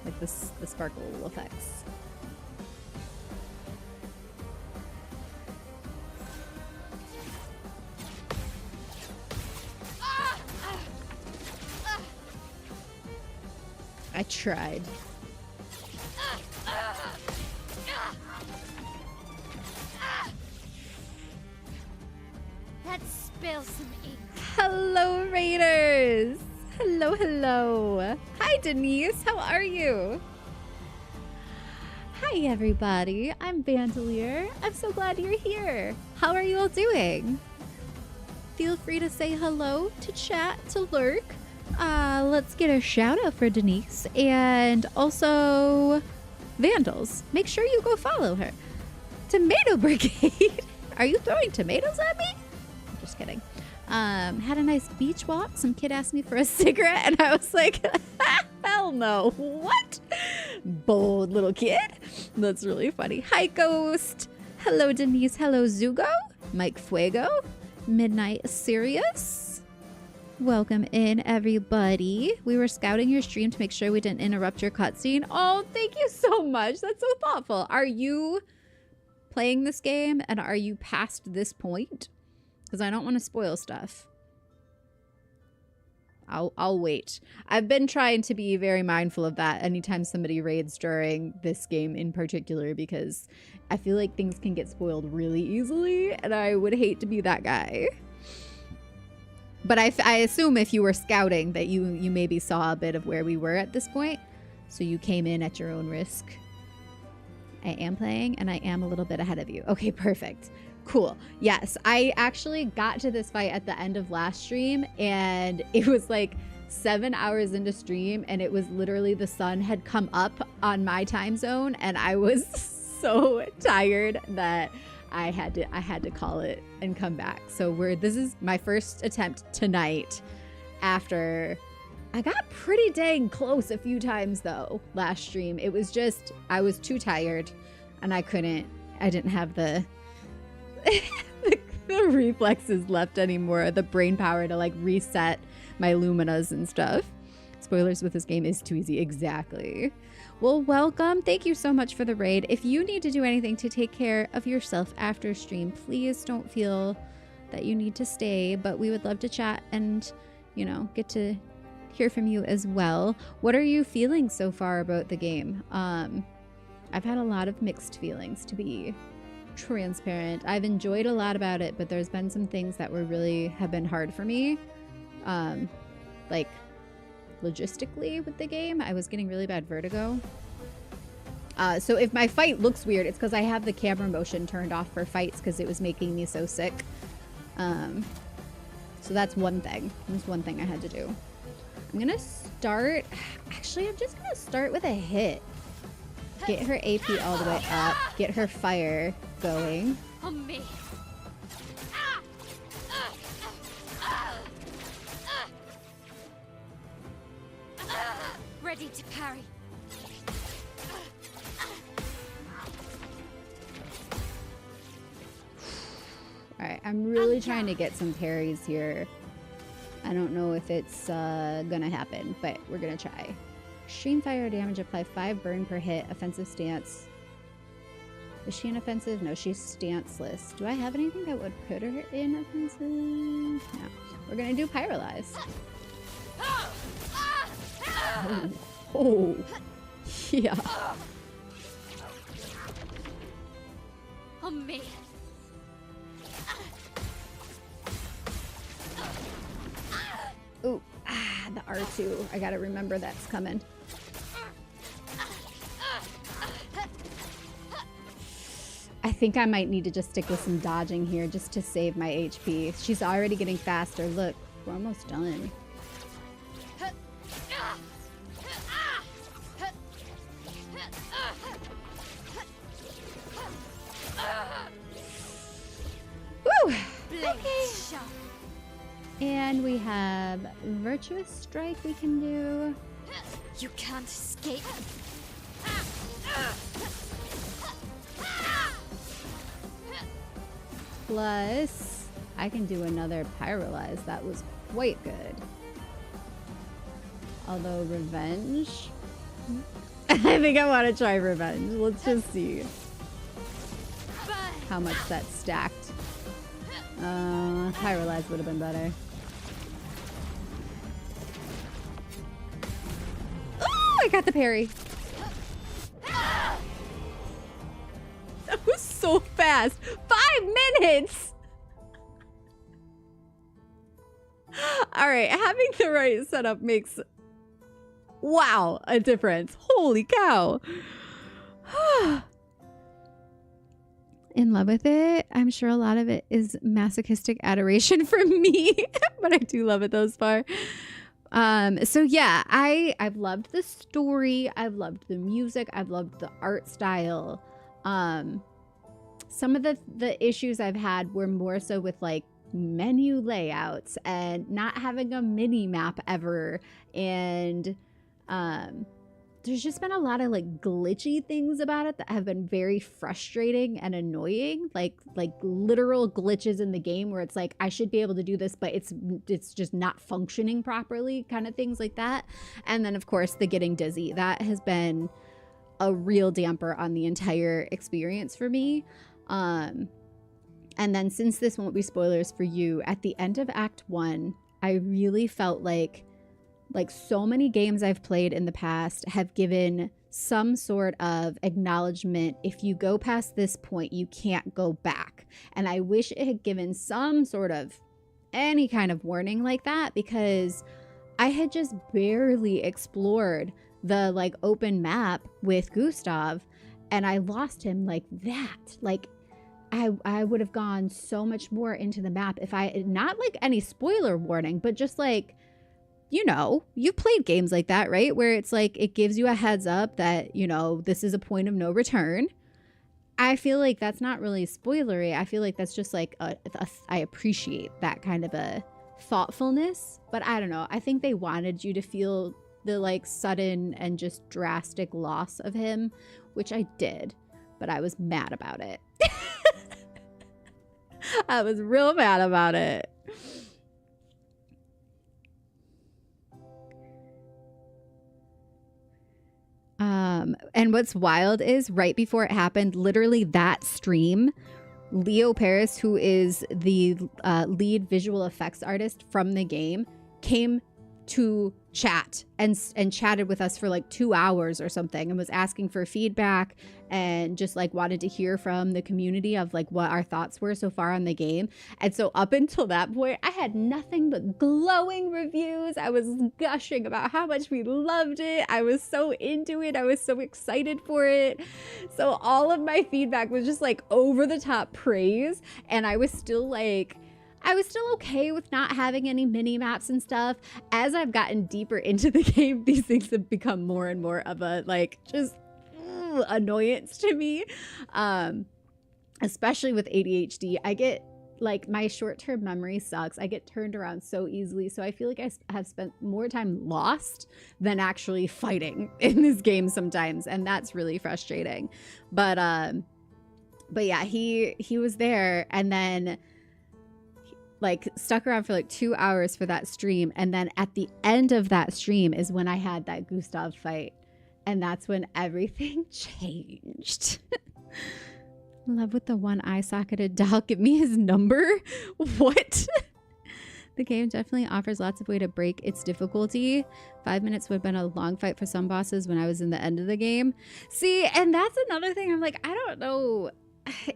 Like the sparkle effects? I tried. Let's spill some ink. Hello, Raiders! Hello, hello. Hi, Denise. How are you? Hi, everybody. I'm Bandolier. I'm so glad you're here. How are you all doing? Feel free to say hello, to chat, to lurk. Let's get a shout out for Denise. And also, Vandals. Make sure you go follow her. Tomato Brigade. Are you throwing tomatoes at me? I'm just kidding. Had a nice beach walk. Some kid asked me for a cigarette and I was like, hell no. What? Bold little kid. That's really funny. Hi, Ghost. Hello, Denise. Hello, Zugo. Mike Fuego. Midnight Sirius. Welcome in, everybody. We were scouting your stream to make sure we didn't interrupt your cutscene. Oh, thank you so much. That's so thoughtful. Are you playing this game and are you past this point? Because I don't want to spoil stuff. I'll wait. I've been trying to be very mindful of that anytime somebody raids during this game in particular, because I feel like things can get spoiled really easily and I would hate to be that guy. But I assume if you were scouting that you maybe saw a bit of where we were at this point, so you came in at your own risk. I am playing and I am a little bit ahead of you. Okay, perfect. Cool. Yes, I actually got to this fight at the end of last stream and it was like 7 hours into stream and it was literally the sun had come up on my time zone and I was so tired that I had to call it and come back. So this is my first attempt tonight after I got pretty dang close a few times though last stream. It was just I was too tired and I didn't have the the reflexes left anymore, the brain power to like reset my luminas and stuff. Spoilers with this game is too easy. Exactly. Well, welcome. Thank you so much for the raid. If you need to do anything to take care of yourself after stream, please don't feel that you need to stay, but we would love to chat and, you know, get to hear from you as well. What are you feeling so far about the game? I've had a lot of mixed feelings, to be transparent. I've enjoyed a lot about it, but there's been some things that have been hard for me. Like logistically with the game, I was getting really bad vertigo. So if my fight looks weird, it's because I have the camera motion turned off for fights because it was making me so sick. So that's one thing. That's one thing I had to do. I'm gonna start. Actually, I'm just gonna start with a hit. Get her AP all the way up. Get her fire going. On me. Ready to parry. Alright, I'm really trying to get some parries here. I don't know if it's gonna happen, but we're gonna try. Extreme fire damage, apply 5 burn per hit, offensive stance. Is she an offensive? No, she's stanceless. Do I have anything that would put her in offensive? No. We're gonna do pyrolyze. Oh. Yeah. On me. Ooh, the R2. I gotta remember that's coming. I think I might need to just stick with some dodging here just to save my HP. She's already getting faster. Look, we're almost done. Woo! Okay. And we have Virtuous Strike we can do. You can't escape. Plus, I can do another Pyrolyze. That was quite good. Although Revenge... I think I want to try Revenge. Let's just see how much that's stacked. Pyrolyze would have been better. Oh, I got the parry. That was so fast. 5 minutes. All right, having the right setup makes, wow, a difference. Holy cow. In love with it. I'm sure a lot of it is masochistic adoration from me, but I do love it thus far. So yeah, I've loved the story, I've loved the music, I've loved the art style. Some of the issues I've had were more so with like menu layouts and not having a mini map ever, and there's just been a lot of like glitchy things about it that have been very frustrating and annoying, like literal glitches in the game where it's like I should be able to do this but it's just not functioning properly, kind of things like that. And then of course the getting dizzy, that has been a real damper on the entire experience for me. And then, since this won't be spoilers for you, at the end of Act 1, I really felt like so many games I've played in the past have given some sort of acknowledgement. If you go past this point, you can't go back. And I wish it had given some sort of any kind of warning like that, because I had just barely explored the like open map with Gustav, and I lost him like that. Like I would have gone so much more into the map if I, not like any spoiler warning, but just like, you know, you've played games like that, right? Where it's like, it gives you a heads up that, you know, this is a point of no return. I feel like that's not really spoilery. I feel like that's just like, I appreciate that kind of a thoughtfulness, but I don't know. I think they wanted you to feel the like sudden and just drastic loss of him, which I did, but I was mad about it. I was real mad about it. And what's wild is right before it happened, literally that stream, Leo Paris, who is the lead visual effects artist from the game, came to chat and chatted with us for like 2 hours or something, and was asking for feedback and just like wanted to hear from the community of like what our thoughts were so far on the game. And so up until that point, I had nothing but glowing reviews. I was gushing about how much we loved it. I was so into it. I was so excited for it. So all of my feedback was just like over the top praise, and I was still okay with not having any mini maps and stuff. As I've gotten deeper into the game, these things have become more and more of a like just annoyance to me. Especially with ADHD, I get like my short-term memory sucks. I get turned around so easily. So I feel like I have spent more time lost than actually fighting in this game sometimes, and that's really frustrating. But yeah, he was there, and then like stuck around for like 2 hours for that stream. And then at the end of that stream is when I had that Gustav fight. And that's when everything changed. Love with the one eye socketed doll. Give me his number. What? The game definitely offers lots of way to break its difficulty. 5 minutes would have been a long fight for some bosses when I was in the end of the game. See, and that's another thing. I'm like, I don't know.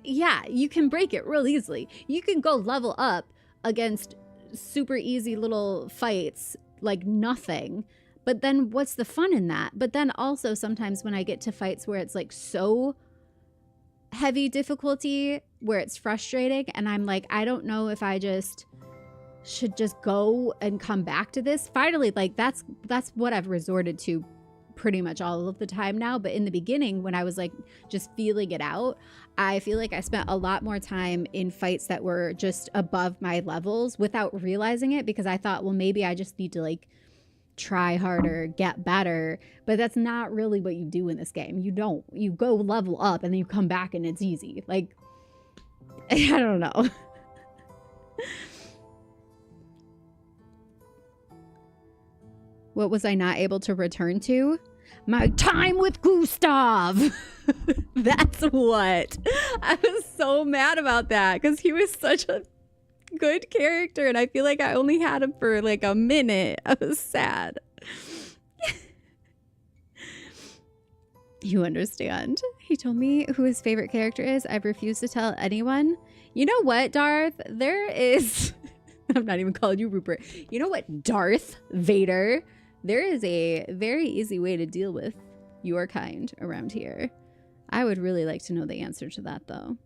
Yeah, you can break it real easily. You can go level up against super easy little fights like nothing, but then what's the fun in that? But then also sometimes when I get to fights where it's like so heavy difficulty where it's frustrating, and I'm like, I don't know if I just should just go and come back to this. Finally, like that's what I've resorted to pretty much all of the time now. But in the beginning, when I was like just feeling it out, I feel like I spent a lot more time in fights that were just above my levels without realizing it, because I thought, well, maybe I just need to like try harder, get better. But that's not really what you do in this game. You go level up and then you come back and it's easy. Like, I don't know. What was I not able to return to? My time with Gustav. That's what. I was so mad about that because he was such a good character, and I feel like I only had him for like a minute. I was sad. You understand. He told me who his favorite character is. I've refused to tell anyone. You know what, Darth? There is... I'm not even calling you Rupert. You know what, Darth Vader? There is a very easy way to deal with your kind around here. I would really like to know the answer to that, though.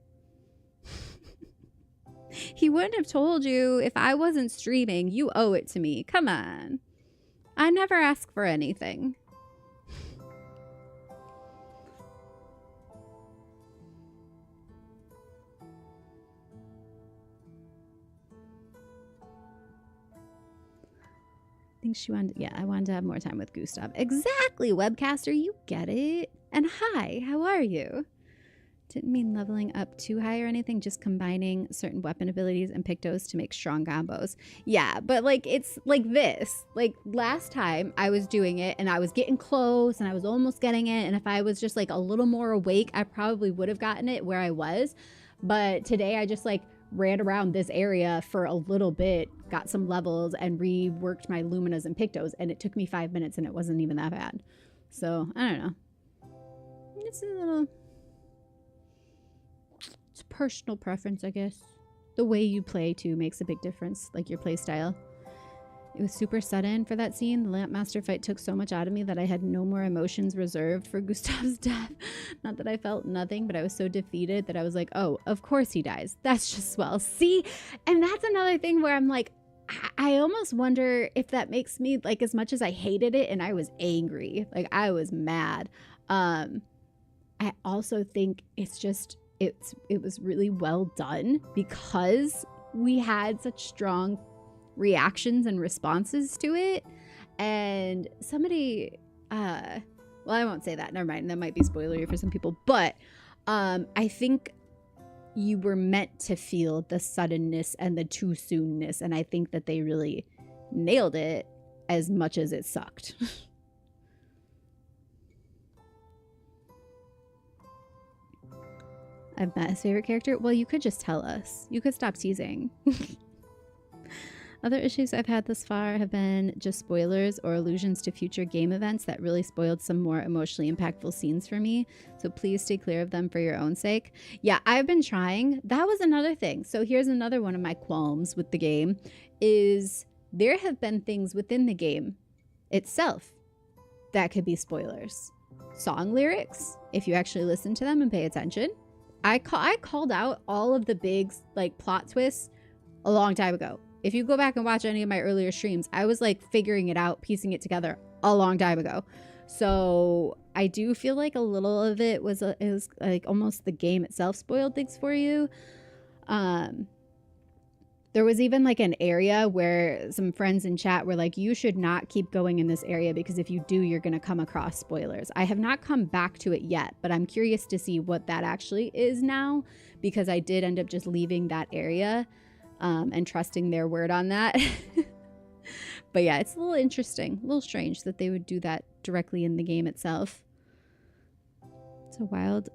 He wouldn't have told you if I wasn't streaming. You owe it to me. Come on. I never ask for anything. I think she wanted, yeah, I wanted to have more time with Gustav. Exactly, webcaster, you get it. And hi, how are you? Didn't mean leveling up too high or anything, just combining certain weapon abilities and Pictos to make strong combos. Yeah, but like it's like this. Like last time I was doing it and I was getting close and I was almost getting it. And if I was just like a little more awake, I probably would have gotten it where I was. But today I just like ran around this area for a little bit, got some levels and reworked my Luminas and Pictos. And it took me 5 minutes and it wasn't even that bad. So I don't know. It's a little... It's personal preference, I guess. The way you play, too, makes a big difference, like your play style. It was super sudden for that scene. The Lampmaster fight took so much out of me that I had no more emotions reserved for Gustav's death. Not that I felt nothing, but I was so defeated that I was like, oh, of course he dies. That's just swell. See? And that's another thing where I'm like, I almost wonder if that makes me, like, as much as I hated it and I was angry, like, I was mad. I also think it's just... It was really well done because we had such strong reactions and responses to it. And somebody, well, I won't say that. Never mind. That might be spoilery for some people. But I think you were meant to feel the suddenness and the too soonness. And I think that they really nailed it as much as it sucked. I've met his favorite character. Well, you could just tell us. You could stop teasing. Other issues I've had thus far have been just spoilers or allusions to future game events that really spoiled some more emotionally impactful scenes for me. So please stay clear of them for your own sake. Yeah, I've been trying. That was another thing. So here's another one of my qualms with the game is there have been things within the game itself that could be spoilers. Song lyrics, if you actually listen to them and pay attention. I called out all of the big like plot twists a long time ago. If you go back and watch any of my earlier streams, I was like figuring it out, piecing it together a long time ago. So I do feel like a little of it was like almost the game itself spoiled things for you. There was even like an area where some friends in chat were like, you should not keep going in this area because if you do, you're going to come across spoilers. I have not come back to it yet, but I'm curious to see what that actually is now because I did end up just leaving that area and trusting their word on that. But yeah, it's a little interesting, a little strange that they would do that directly in the game itself. It's a wild...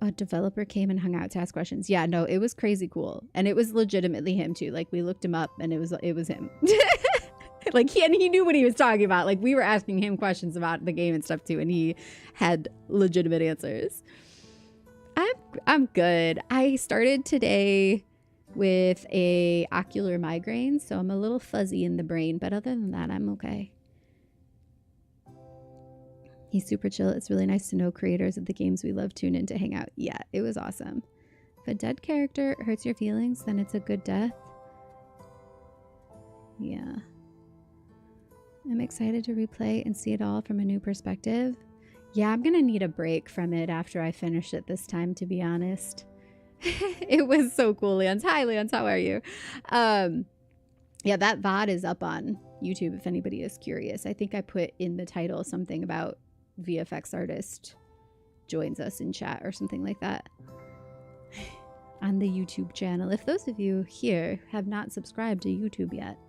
A developer came and hung out to ask questions. Yeah, no, it was crazy cool. And it was legitimately him too. Like we looked him up and it was him. Like he knew what he was talking about. Like we were asking him questions about the game and stuff too. And he had legitimate answers. I'm good. I started today with a ocular migraine. So I'm a little fuzzy in the brain. But other than that, I'm okay. He's super chill. It's really nice to know creators of the games we love tune in to hang out. Yeah, it was awesome. If a dead character hurts your feelings, then it's a good death. Yeah. I'm excited to replay and see it all from a new perspective. Yeah, I'm going to need a break from it after I finish it this time, to be honest. It was so cool, Leons. Hi, Leons. How are you? Yeah, that VOD is up on YouTube if anybody is curious. I think I put in the title something about VFX artist joins us in chat or something like that on the YouTube channel. If those of you here have not subscribed to YouTube yet,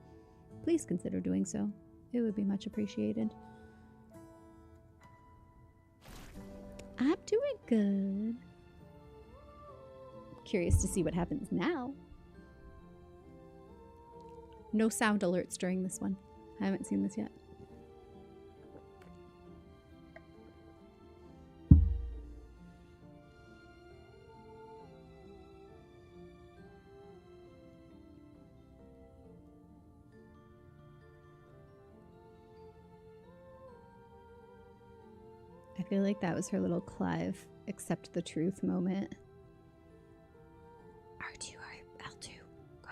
please consider doing so. It would be much appreciated. I'm doing good. Curious to see what happens now. No sound alerts during this one. I haven't seen this yet. I feel like that was her little Clive accept the truth moment. R2, L2, go.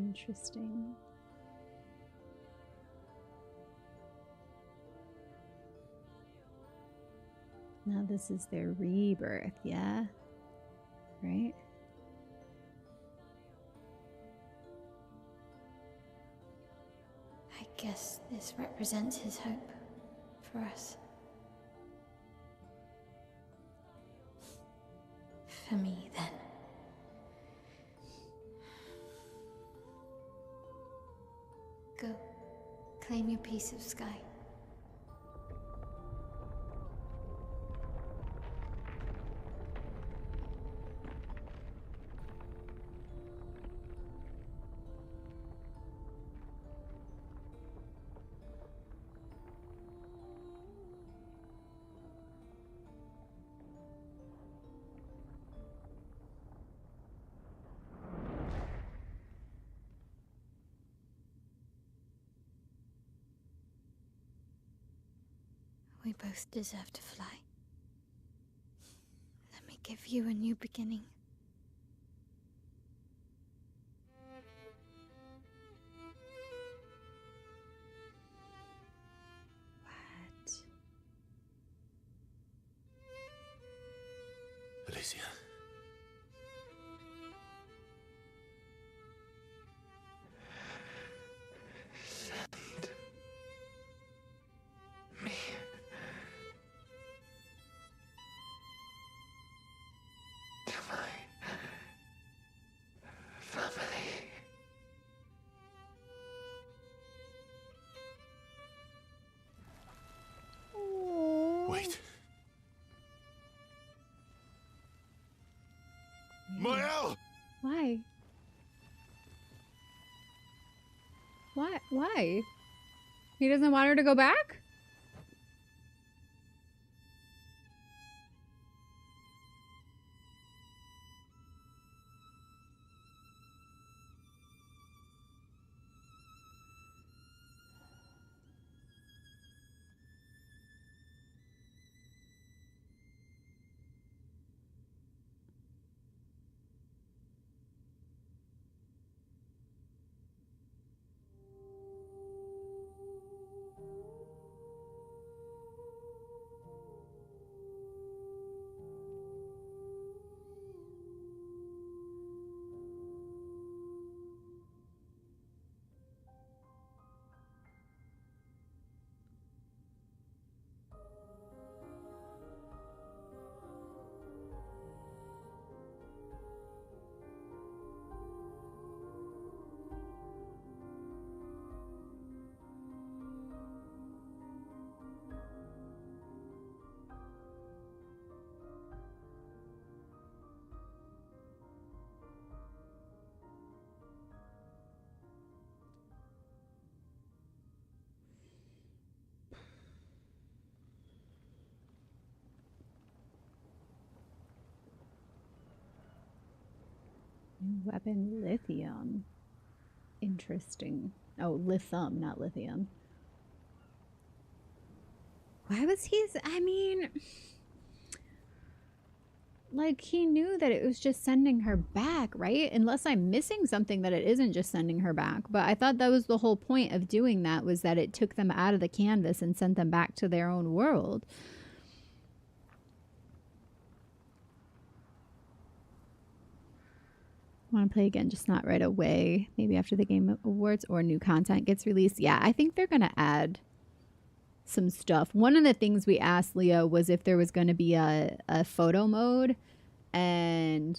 Interesting. Now this is their rebirth, yeah? Right? I guess this represents his hope for us. For me, then. Go. Claim your piece of sky. We both deserve to fly. Let me give you a new beginning. What? Alicia. Send me to my family. Wait. Mael! Why? Why? He doesn't want her to go back? New weapon, lithium. Interesting. Oh, lithium, not lithium. Why was he... I mean... Like, he knew that it was just sending her back, right? Unless I'm missing something that it isn't just sending her back. But I thought that was the whole point of doing that, was that it took them out of the canvas and sent them back to their own world. Want to play again, just not right away. Maybe after the Game Awards or new content gets released. Yeah, I think they're going to add some stuff. One of the things we asked Leo was if there was going to be a photo mode, and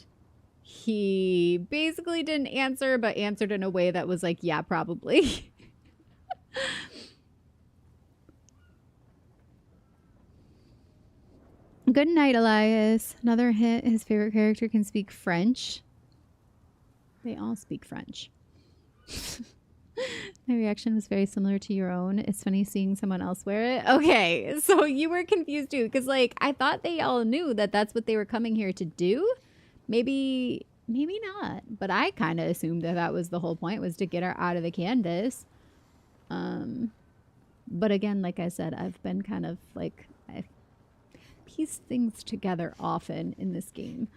he basically didn't answer, but answered in a way that was like, yeah, probably. Good night, Elias. Another hint, his favorite character can speak French. They all speak French. My reaction was very similar to your own. It's funny seeing someone else wear it. Okay, so you were confused too, because like I thought they all knew that that's what they were coming here to do. Maybe not, but I kind of assumed that that was the whole point, was to get her out of the canvas. But again, like I said, I've been kind of like, I've pieced things together often in this game.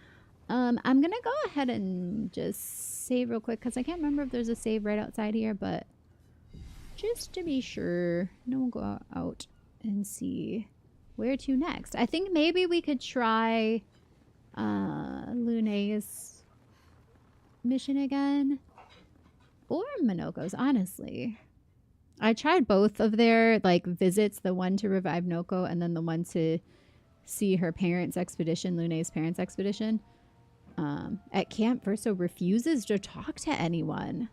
I'm gonna go ahead and just save real quick because I can't remember if there's a save right outside here, but just to be sure, then we'll go out and see where to next. I think maybe we could try Lune's mission again, or Minoko's, honestly. I tried both of their like visits, the one to revive Noko and then the one to see her parents' expedition, Lune's parents' expedition. At Camp Verso refuses to talk to anyone.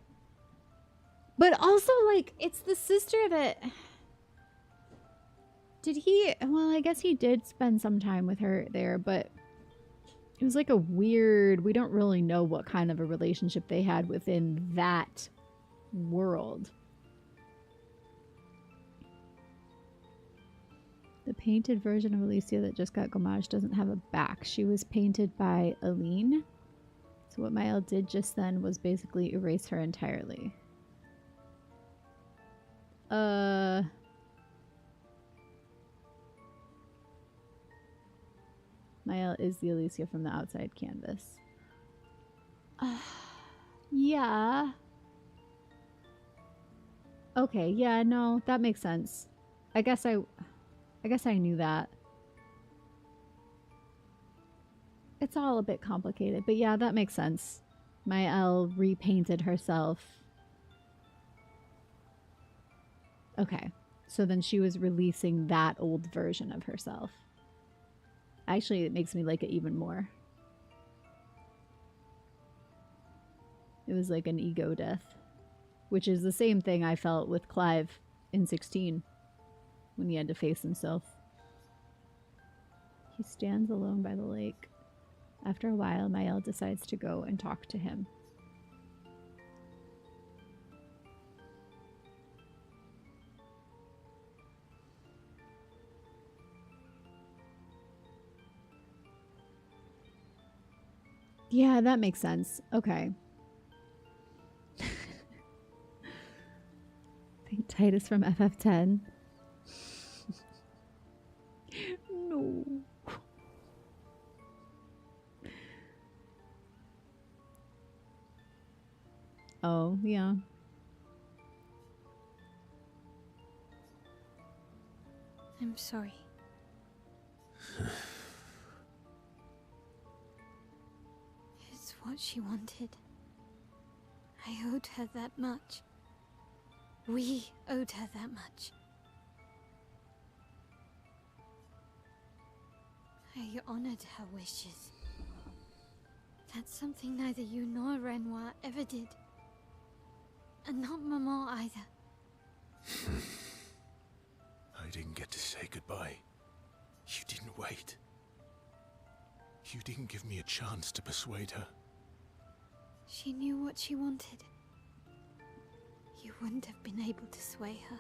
But also, like, it's the sister that... Did he... Well, I guess he did spend some time with her there, but it was like a weird... We don't really know what kind of a relationship they had within that world. The painted version of Alicia that just got gommage doesn't have a back. She was painted by Aline. So what Mael did just then was basically erase her entirely. Mael is the Alicia from the outside canvas. Yeah. Okay, yeah, no, that makes sense. I guess I knew that. It's all a bit complicated, but yeah, that makes sense. Mael repainted herself. Okay, so then she was releasing that old version of herself. Actually, it makes me like it even more. It was like an ego death, which is the same thing I felt with Clive in 16 when he had to face himself. He stands alone by the lake. After a while, Mael decides to go and talk to him. Yeah, that makes sense. Okay. I think Titus from FF10. No. Oh, yeah. I'm sorry. It's what she wanted. I owed her that much. We owed her that much. I honored her wishes. That's something neither you nor Renoir ever did. And not Maman either. I didn't get to say goodbye. You didn't wait. You didn't give me a chance to persuade her. She knew what she wanted. You wouldn't have been able to sway her.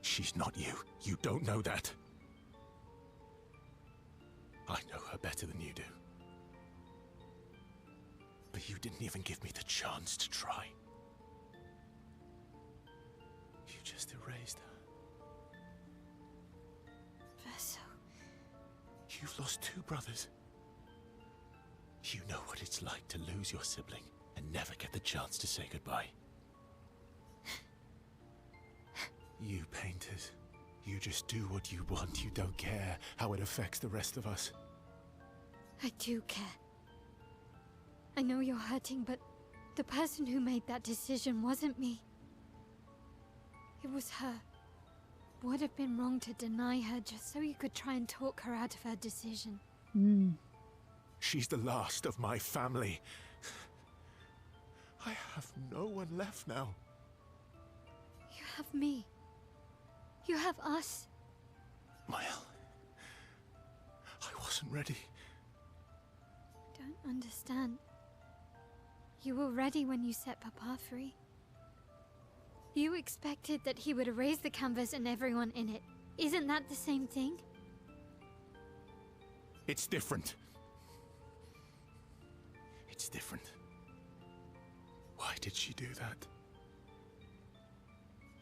She's not you. You don't know that. I know her better than you do. But you didn't even give me the chance to try. You just erased her. Verso. You've lost 2 brothers. You know what it's like to lose your sibling and never get the chance to say goodbye. You painters, you just do what you want. You don't care how it affects the rest of us. I do care. I know you're hurting, but the person who made that decision wasn't me. It was her. Would have been wrong to deny her just so you could try and talk her out of her decision. She's the last of my family. I have no one left now. You have me. You have us. Mael, I wasn't ready. Don't understand. You were ready when you set Papa free. You expected that he would erase the canvas and everyone in it. Isn't that the same thing? It's different. It's different. Why did she do that?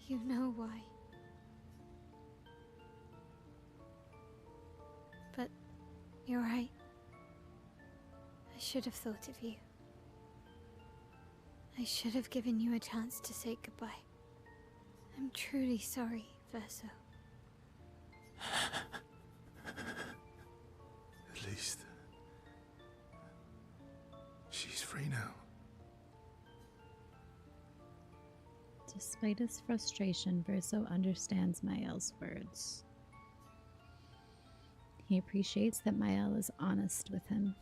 You know why. But you're right. I should have thought of you. I should have given you a chance to say goodbye. I'm truly sorry, Verso. At least she's free now. Despite his frustration, Verso understands Mael's words. He appreciates that Mael is honest with him,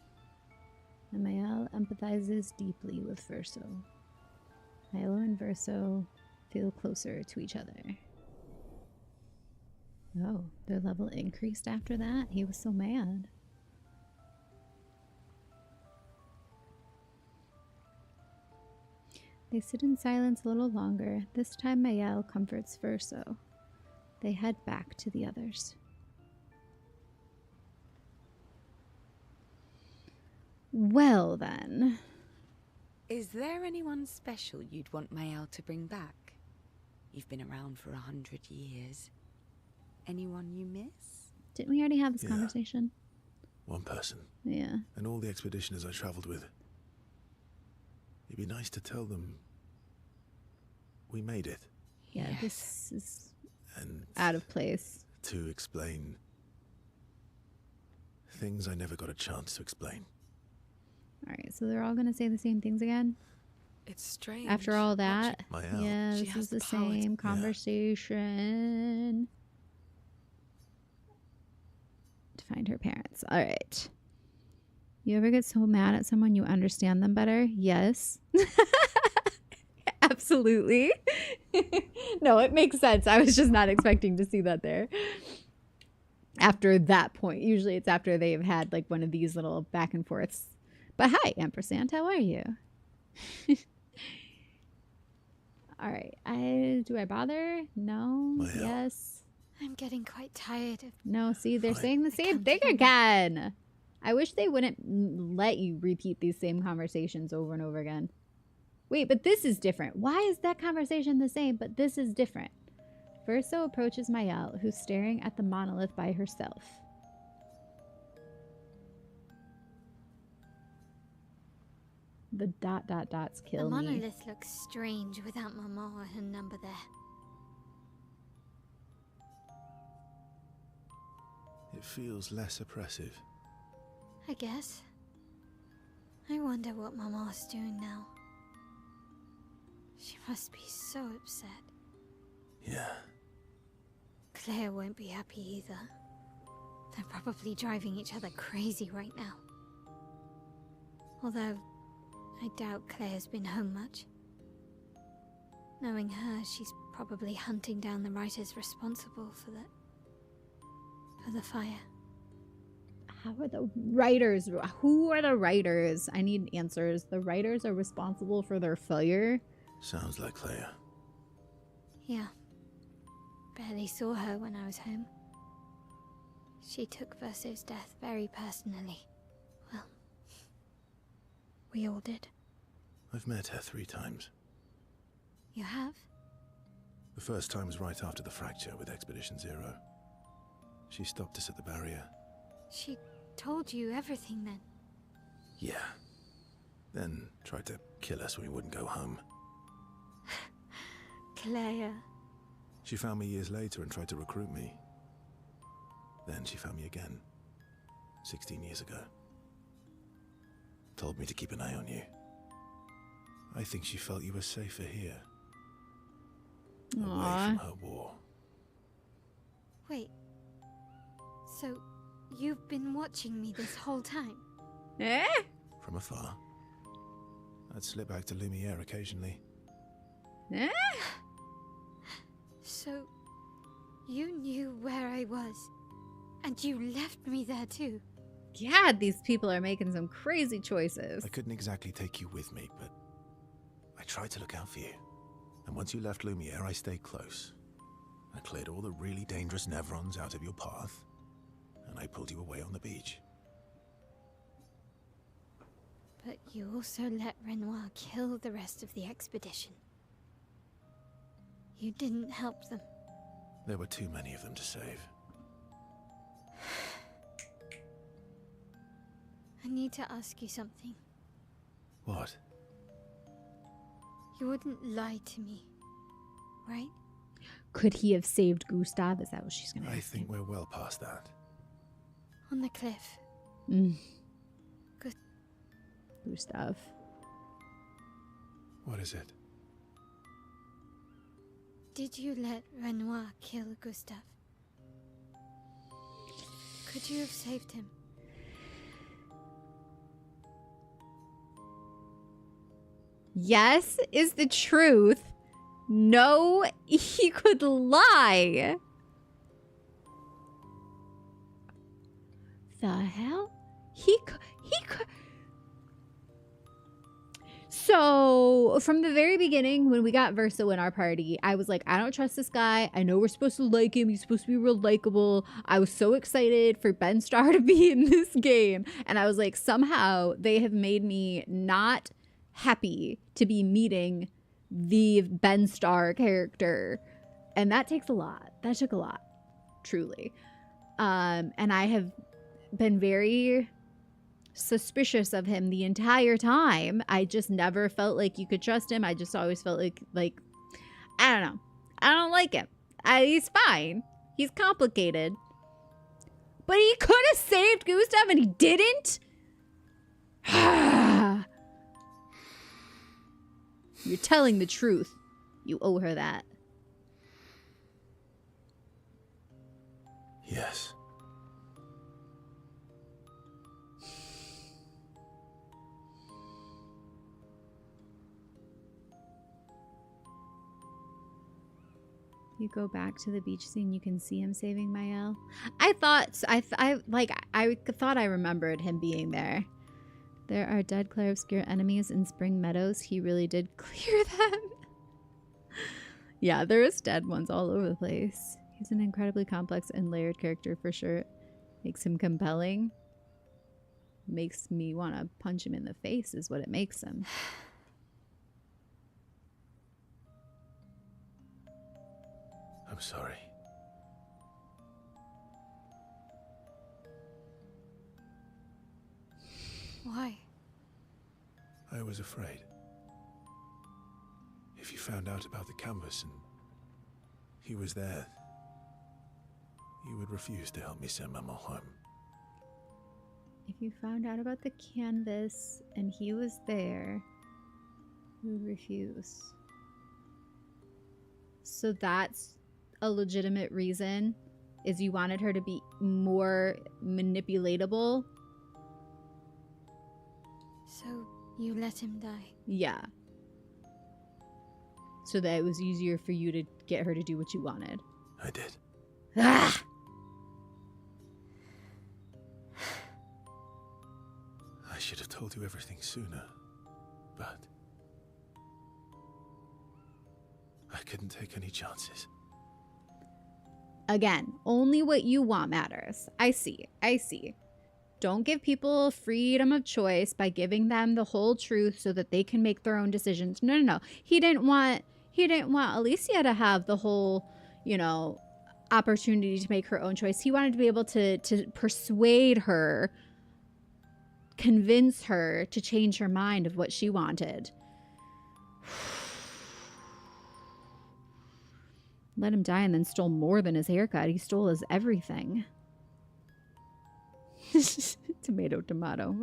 and Mael empathizes deeply with Verso. Milo and Verso feel closer to each other. Oh, their level increased after that? He was so mad. They sit in silence a little longer. This time Mael comforts Verso. They head back to the others. Well then. Is there anyone special you'd want Mael to bring back? You've been around for 100 years. Anyone you miss? Didn't we already have this Yeah. conversation? One person. Yeah. And all the expeditioners I traveled with. It'd be nice to tell them we made it. Yeah, Yes. this is And out of place. to explain things I never got a chance to explain. Alright, so they're all gonna say the same things again? It's strange. After all that? Mael. Yeah, She this has is the the power to- same Yeah. conversation. To find her parents. Alright. You ever get so mad at someone you understand them better? Yes. Absolutely. No, it makes sense. I was just not expecting to see that there. After that point. Usually it's after they've had like one of these little back and forths. But hi, ampersand, how are you? Alright. Do I bother? No. Well. Yes. I'm getting quite tired of... No, see, they're Fine. saying the I same can't thing hear you. again. I wish they wouldn't let you repeat these same conversations over and over again. Wait, but this is different. Why is that conversation the same, but this is different? Verso approaches Mael, who's staring at the monolith by herself. The ... dots kill the me. monolith looks strange without Mama or her number there. It feels less oppressive. I guess. I wonder what Mama's doing now. She must be so upset. Yeah. Claire won't be happy either. They're probably driving each other crazy right now. Although, I doubt Claire's been home much. Knowing her, she's probably hunting down the writers responsible for the fire. How are the writers? Who are the writers? I need answers. The writers are responsible for their failure. Sounds like Claire. Yeah. Barely saw her when I was home. She took Verso's death very personally. Well, we all did. I've met her 3 times. You have? The first time was right after the fracture with Expedition Zero. She stopped us at the barrier. She told you everything then? Yeah. Then tried to kill us when we wouldn't go home. Claire. She found me years later and tried to recruit me. Then she found me again, 16 years ago. Told me to keep an eye on you. I think she felt you were safer here. Away from her war. Wait. So, you've been watching me this whole time? Eh? From afar. I'd slip back to Lumiere occasionally. Eh? So, you knew where I was, and you left me there too? God, these people are making some crazy choices. I couldn't exactly take you with me, but I tried to look out for you. And once you left Lumiere, I stayed close. I cleared all the really dangerous Nevrons out of your path, and I pulled you away on the beach. But you also let Renoir kill the rest of the expedition. You didn't help them. There were too many of them to save. I need to ask you something. What? You wouldn't lie to me, right? Could he have saved Gustav? Is that what she's gonna I ask think him? we're well past that. On the cliff. Mm. Good. Gustav. What is it? Did you let Renoir kill Gustav? Could you have saved him? Yes is the truth. No, he could lie. The hell? He could. So, from the very beginning, when we got Verso in our party, I was like, I don't trust this guy. I know we're supposed to like him. He's supposed to be real likable. I was so excited for Ben Starr to be in this game. And I was like, somehow they have made me not happy to be meeting the Ben Starr character. And that takes a lot. That took a lot, truly. And I have been very suspicious of him the entire time. I just never felt like you could trust him. I just always felt like I don't know. I don't like him. He's fine. He's complicated. But he could have saved Gustav and he didn't? You're telling the truth. You owe her that. Yes. You go back to the beach scene, you can see him saving Mael. I thought I remembered him being there. There are dead Clair Obscur enemies in Spring Meadows. He really did clear them. Yeah, there is dead ones all over the place. He's an incredibly complex and layered character for sure. Makes him compelling. Makes me want to punch him in the face is what it makes him. I'm sorry. Why? I was afraid. If you found out about the canvas and he was there, you would refuse to help me send Maman home. If you found out about the canvas and he was there, you would refuse. So that's a legitimate reason, is you wanted her to be more manipulatable? So you let him die? Yeah. So that it was easier for you to get her to do what you wanted. I did. Ah! I should have told you everything sooner, but I couldn't take any chances. Again, only what you want matters. I see. Don't give people freedom of choice by giving them the whole truth so that they can make their own decisions. No. He didn't want Alicia to have the whole, opportunity to make her own choice. He wanted to be able to persuade her, convince her to change her mind of what she wanted. Let him die and then stole more than his haircut. He stole his everything. Tomato.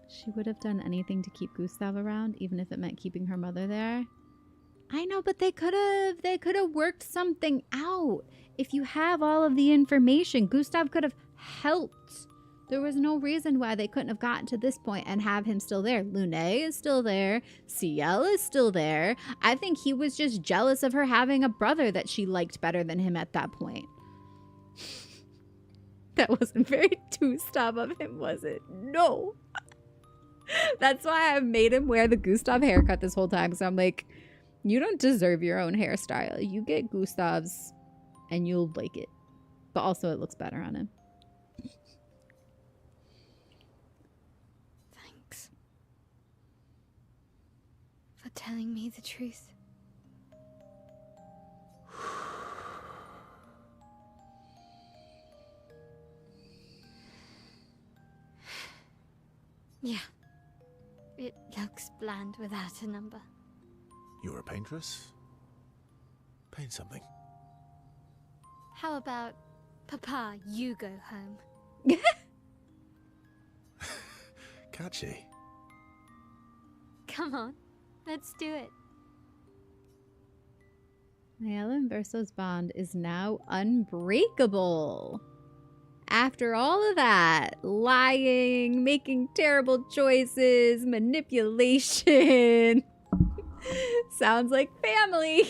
She would have done anything to keep Gustav around, even if it meant keeping her mother there. I know, but they could have worked something out. If you have all of the information, Gustav could have helped. There was no reason why they couldn't have gotten to this point and have him still there. Lune is still there. Ciel is still there. I think he was just jealous of her having a brother that she liked better than him at that point. That wasn't very two-stop of him, was it? No. That's why I've made him wear the Gustav haircut this whole time. Because I'm like, you don't deserve your own hairstyle. You get Gustav's and you'll like it. But also it looks better on him. Thanks for telling me the truth. Yeah. It looks bland without a number. You're a paintress? Paint something. How about, Papa, you go home? Catchy. Come on, let's do it. Mayel and Verso's bond is now unbreakable. After all of that, lying, making terrible choices, manipulation. Sounds like family.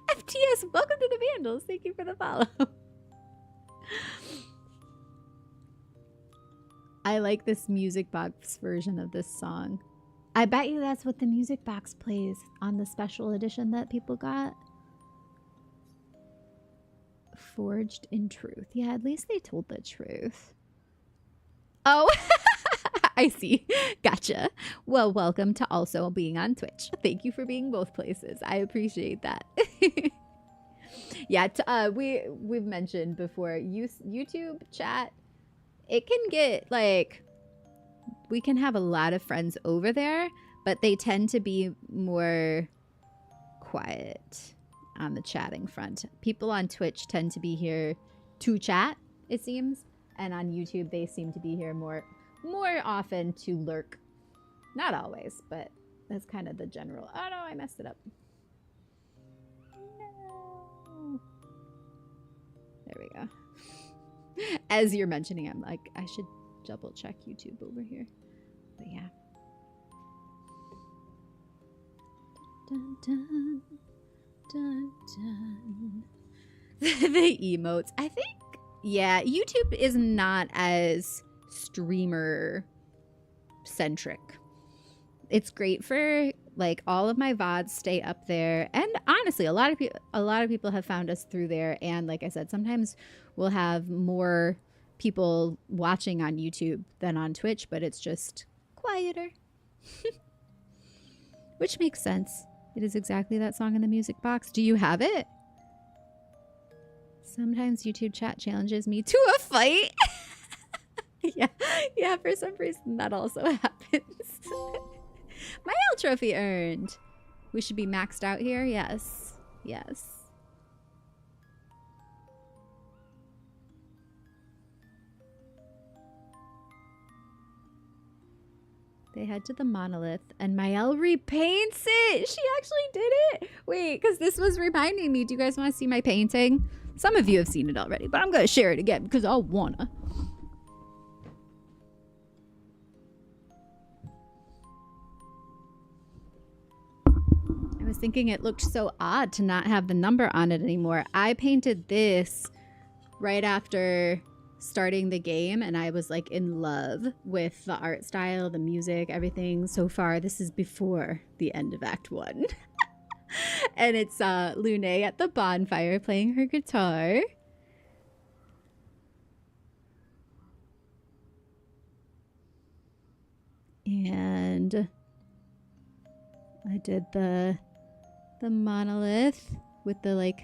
FTS, welcome to the Vandals. Thank you for the follow. I like this music box version of this song. I bet you that's what the music box plays on the special edition that people got. Forged in truth. Yeah, at least they told the truth. Oh, I see. Gotcha. Well, welcome to also being on Twitch. Thank you for being both places. I appreciate that. Yeah, we've mentioned before, YouTube chat, it can get like, we can have a lot of friends over there, but they tend to be more quiet on the chatting front. People on Twitch tend to be here to chat, it seems, and on YouTube they seem to be here more often to lurk. Not always, but that's kind of the general. Oh no, I messed it up. No. There we go. As you're mentioning, I'm like, I should double check YouTube over here. But yeah. Dun, dun, dun, dun. The emotes. I think, yeah, YouTube is not as streamer centric. It's great for like all of my VODs stay up there, and honestly, a lot of people have found us through there. And like I said, sometimes we'll have more people watching on YouTube than on Twitch, but it's just quieter. Which makes sense. It is exactly that song in the music box. Do you have it? Sometimes YouTube chat challenges me to a fight. Yeah, for some reason that also happens. My L trophy earned. We should be maxed out here. Yes. They head to the monolith, and Mayel repaints it. She actually did it. Wait, because this was reminding me. Do you guys want to see my painting? Some of you have seen it already, but I'm going to share it again because I wanna. I was thinking it looked so odd to not have the number on it anymore. I painted this right after starting the game, and I was like in love with the art style, the music, everything. So far, this is before the end of Act 1. And it's Lune at the bonfire playing her guitar. And I did the monolith with the like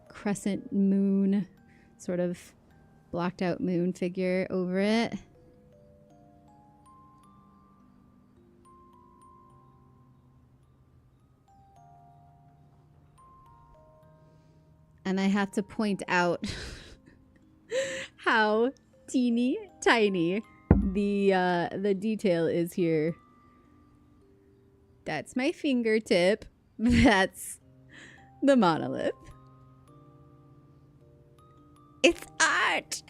crescent moon, sort of blocked out moon figure over it. And I have to point out how teeny tiny the detail is here. That's my fingertip. That's the monolith. It's art.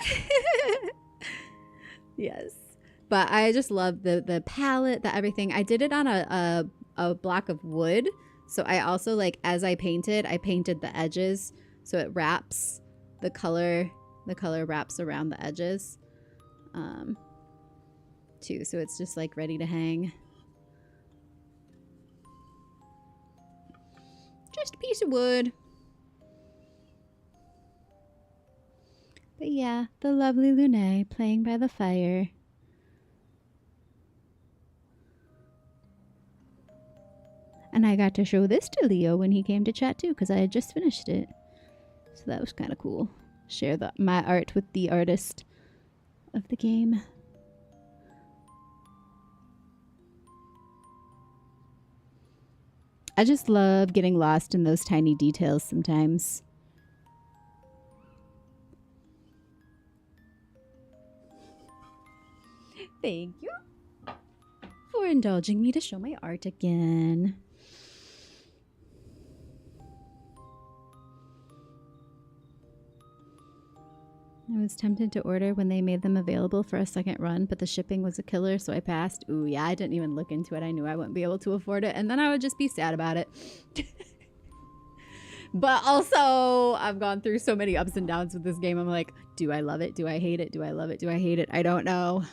Yes. But I just love the palette, the everything. I did it on a block of wood. So I also, like, as I painted the edges. So it wraps the color wraps around the edges. Too. So it's just like ready to hang. Just a piece of wood. But yeah, the lovely Lune playing by the fire. And I got to show this to Leo when he came to chat too, because I had just finished it. So that was kind of cool. Share my art with the artist of the game. I just love getting lost in those tiny details sometimes. Thank you for indulging me to show my art again. I was tempted to order when they made them available for a second run, but the shipping was a killer, so I passed. Ooh, yeah, I didn't even look into it. I knew I wouldn't be able to afford it, and then I would just be sad about it. But also, I've gone through so many ups and downs with this game. I'm like, do I love it? Do I hate it? Do I love it? Do I hate it? I don't know.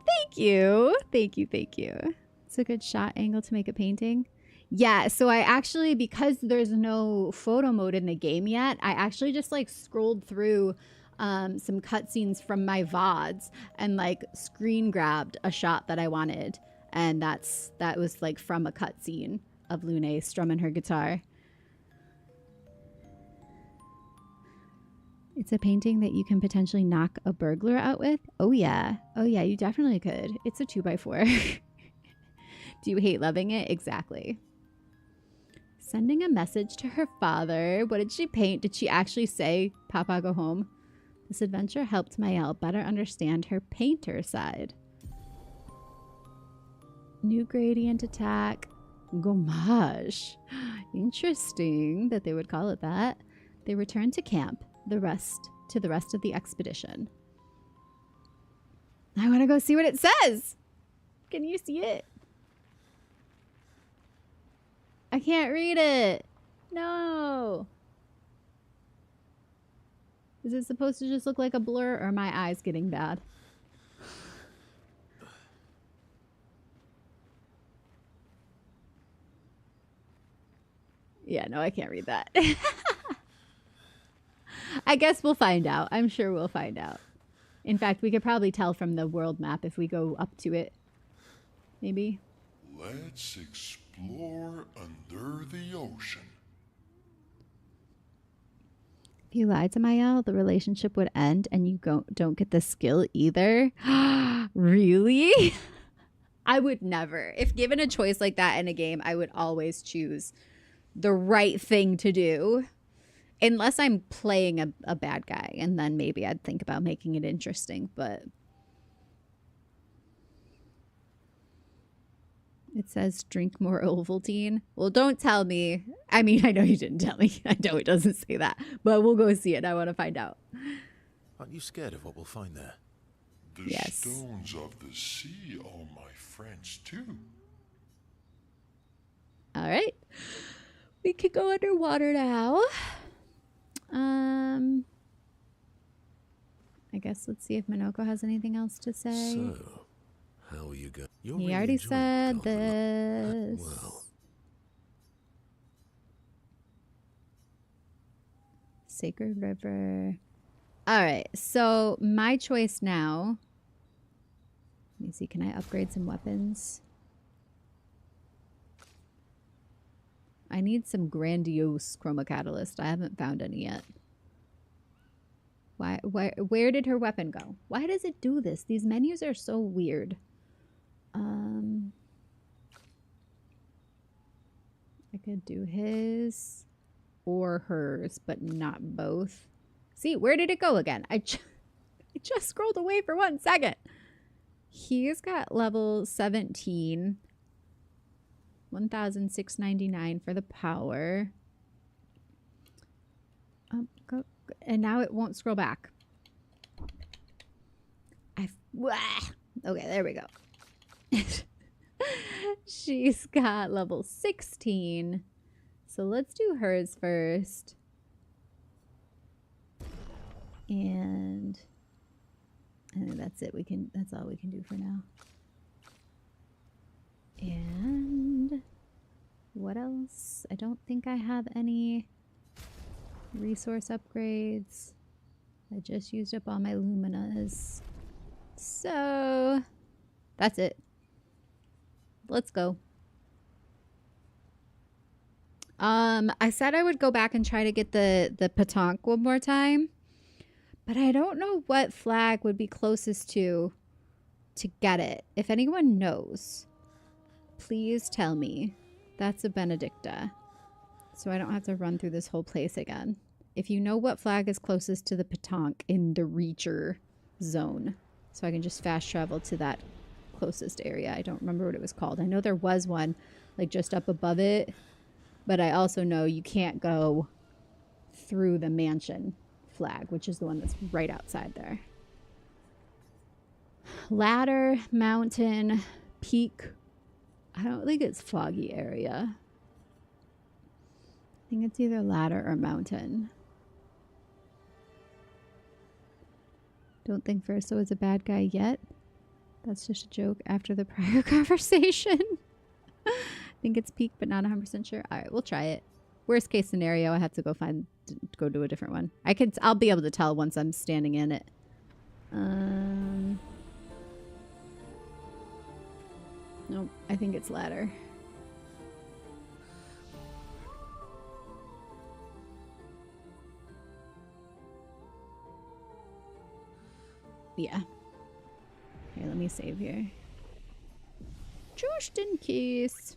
Thank you. Thank you. Thank you. It's a good shot angle to make a painting. Yeah, so I actually, because there's no photo mode in the game yet, I actually just like scrolled through some cutscenes from my VODs and like screen grabbed a shot that I wanted. And that was like from a cutscene of Lune strumming her guitar. It's a painting that you can potentially knock a burglar out with. Oh yeah. Oh yeah, you definitely could. It's a 2x4. Do you hate loving it? Exactly. Sending a message to her father. What did she paint? Did she actually say, Papa, go home? This adventure helped Mael better understand her painter side. New gradient attack. Gommage. Interesting that they would call it that. They returned to camp. The rest of the expedition. I want to go see what it says. Can you see it? I can't read it. No. Is it supposed to just look like a blur, or are my eyes getting bad? Yeah, no, I can't read that. I guess we'll find out. I'm sure we'll find out. In fact, we could probably tell from the world map if we go up to it. Maybe. Let's explore under the ocean. If you lied to Mael, the relationship would end and you don't get the skill either. Really? I would never. If given a choice like that in a game, I would always choose the right thing to do. Unless I'm playing a bad guy, and then maybe I'd think about making it interesting, but it says drink more Ovaltine. Well, don't tell me. I mean, I know you didn't tell me. I know it doesn't say that, but we'll go see it. I want to find out. Aren't you scared of what we'll find there? The Yes. stones of the sea are my friends too. All right. We could go underwater now. I guess let's see if Minoko has anything else to say. So, how are you going? He already said this. Well, Sacred River. All right, so my choice now. Let me see, can I upgrade some weapons? I need some grandiose chroma catalyst. I haven't found any yet. Where did her weapon go? Why does it do this? These menus are so weird. I could do his or hers, but not both. See, where did it go again? I just scrolled away for 1 second. He's got level 17. 1,699 for the power. And now it won't scroll back. Okay, there we go. She's got level 16. So let's do hers first. And I think that's it. That's all we can do for now. And what else? I don't think I have any resource upgrades. I just used up all my luminas. So that's it. Let's go. I said I would go back and try to get the pétanque one more time, But I don't know what flag would be closest to get it. If anyone knows, please tell me. That's a Benedicta. So I don't have to run through this whole place again. If you know what flag is closest to the Petanque in the Reacher zone, so I can just fast travel to that closest area. I don't remember what it was called. I know there was one like just up above it, but I also know you can't go through the mansion flag, which is the one that's right outside there. Ladder, mountain, peak. I don't think it's foggy area. I think it's either ladder or mountain. Don't think Verso is a bad guy yet. That's just a joke after the prior conversation. I think it's peak, but not 100% sure. All right, we'll try it. Worst case scenario, I have to go do a different one. I'll be able to tell once I'm standing in it. Nope, I think it's ladder. Yeah. Here, let me save here. Just in case.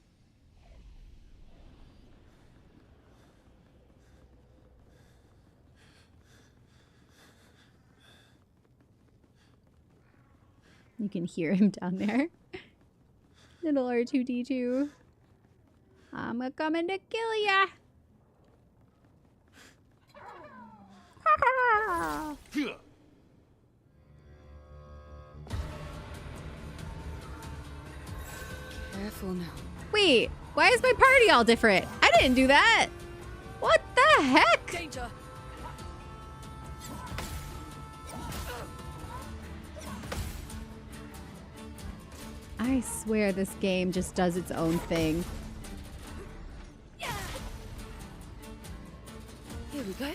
You can hear him down there. Little R2-D2. I'm a-coming to kill ya. Ha ha! Careful now. Wait, why is my party all different? I didn't do that. What the heck? Danger! I swear this game just does its own thing. Here we go.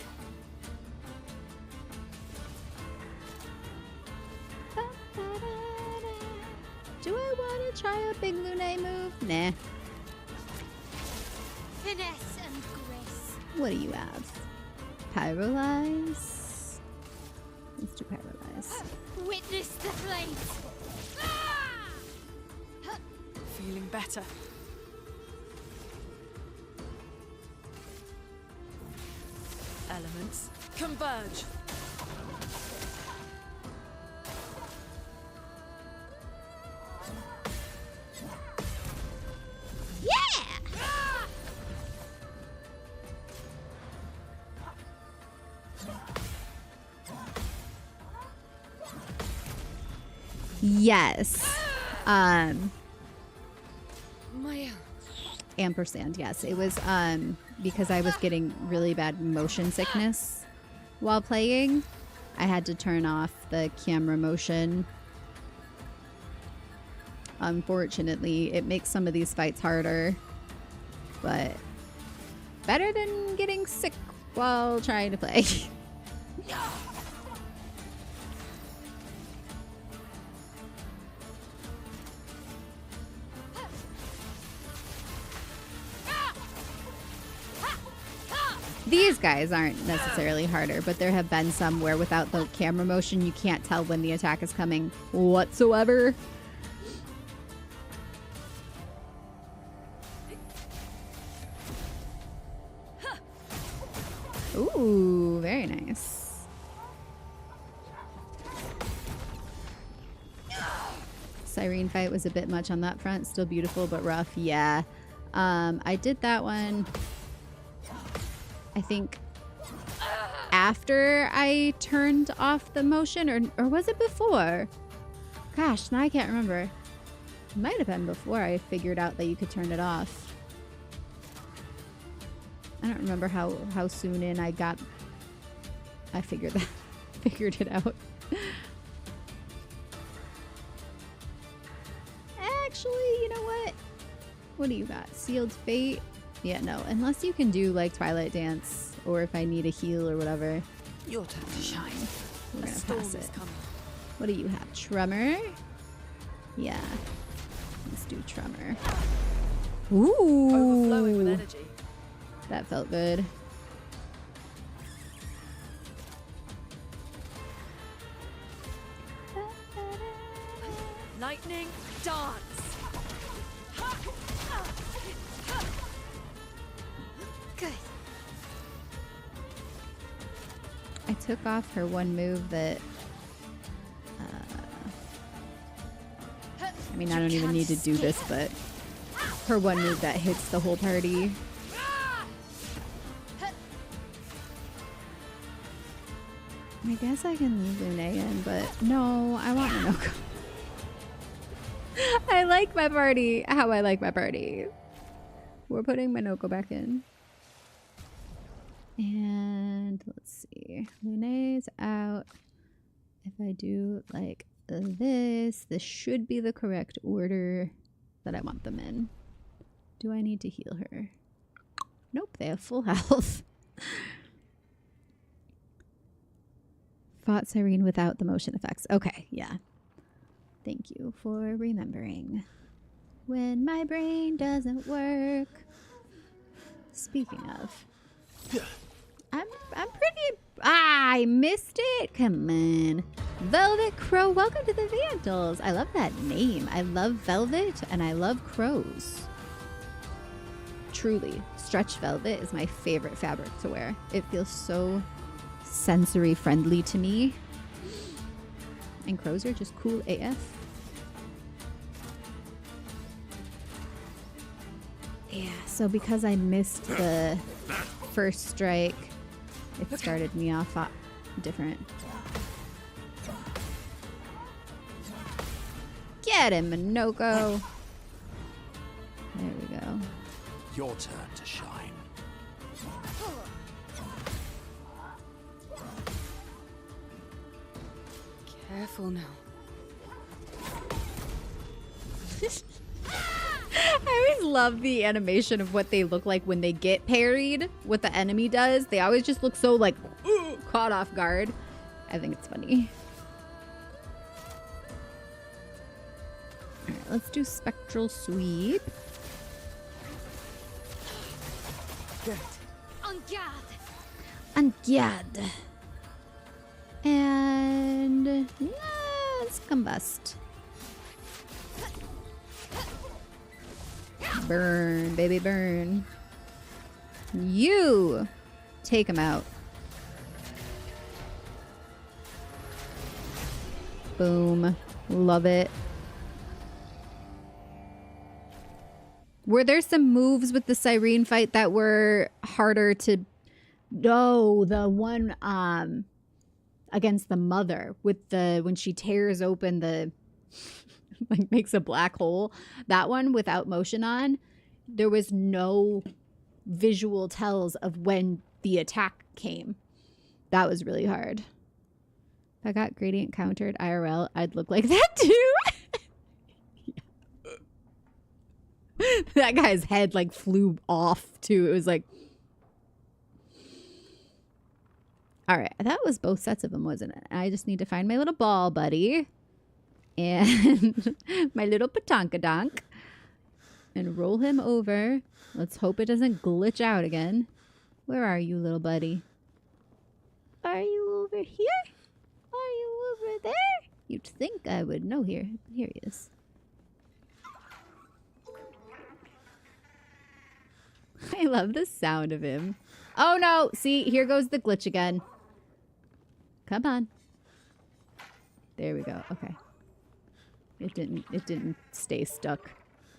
Do I want to try a big Lune move? Nah. Finesse and grace. What do you have? Pyrolyze? Let's do Pyrolyze. Witness the flames. Feeling better. Elements converge. Yes. Maya. Ampersand, yes. It was because I was getting really bad motion sickness while playing. I had to turn off the camera motion. Unfortunately, it makes some of these fights harder, but better than getting sick while trying to play. These guys aren't necessarily harder, but there have been some where without the camera motion, you can't tell when the attack is coming whatsoever. Ooh, very nice. Siren fight was a bit much on that front. Still beautiful, but rough. Yeah. I did that one, I think, after I turned off the motion, or was it before? Gosh, now I can't remember. It might have been before I figured out that you could turn it off. I don't remember how soon in I figured it out. Actually, you know what? What do you got? Sealed Fate? Yeah, no. Unless you can do like Twilight Dance, or if I need a heal or whatever. Your turn to shine. We're gonna pass it. Coming. What do you have? Tremor? Yeah. Let's do Tremor. Ooh. Overflowing with energy. That felt good. Lightning dance. Good. I took off her one move that... I mean, I don't even need to do this, but... Her one move that hits the whole party. I guess I can leave Lune in, but no, I want Minoko. I like my party how I like my party. We're putting Minoko back in. And let's see. Lune's out. If I do like this should be the correct order that I want them in. Do I need to heal her? Nope, they have full health. Fought Cyrene without the motion effects. Okay, yeah. Thank you for remembering. When my brain doesn't work. Speaking of, I'm pretty... I missed it. Come on. Velvet Crow, welcome to the Vandals. I love that name. I love velvet and I love crows. Truly, stretch velvet is my favorite fabric to wear. It feels so sensory friendly to me. And crows are just cool AF. Yeah, so because I missed the first strike, it started me off different. Get him, Minoko. There we go. Your turn to shine. Careful now. I always love the animation of what they look like when they get parried, what the enemy does. They always just look so like caught off guard. I think it's funny. All right, let's do Spectral Sweep. Good. En garde. En garde. And let's combust. Burn, baby, burn. You take him out. Boom. Love it. Were there some moves with the Cyrene fight that were harder to... No, the one against the mother with the... When she tears open the... like makes a black hole. That one without motion on. There was no visual tells of when the attack came. That was really hard. If I got gradient countered IRL, I'd look like that too. That guy's head like flew off too. It was like... All right, that was both sets of them, wasn't it? I just need to find my little ball buddy. And my little patankadonk. And roll him over. Let's hope it doesn't glitch out again. Where are you, little buddy? Are you over here? Are you over there? You'd think I would know here. Here he is. I love the sound of him. Oh no! See, here goes the glitch again. Come on. There we go. Okay. It didn't stay stuck.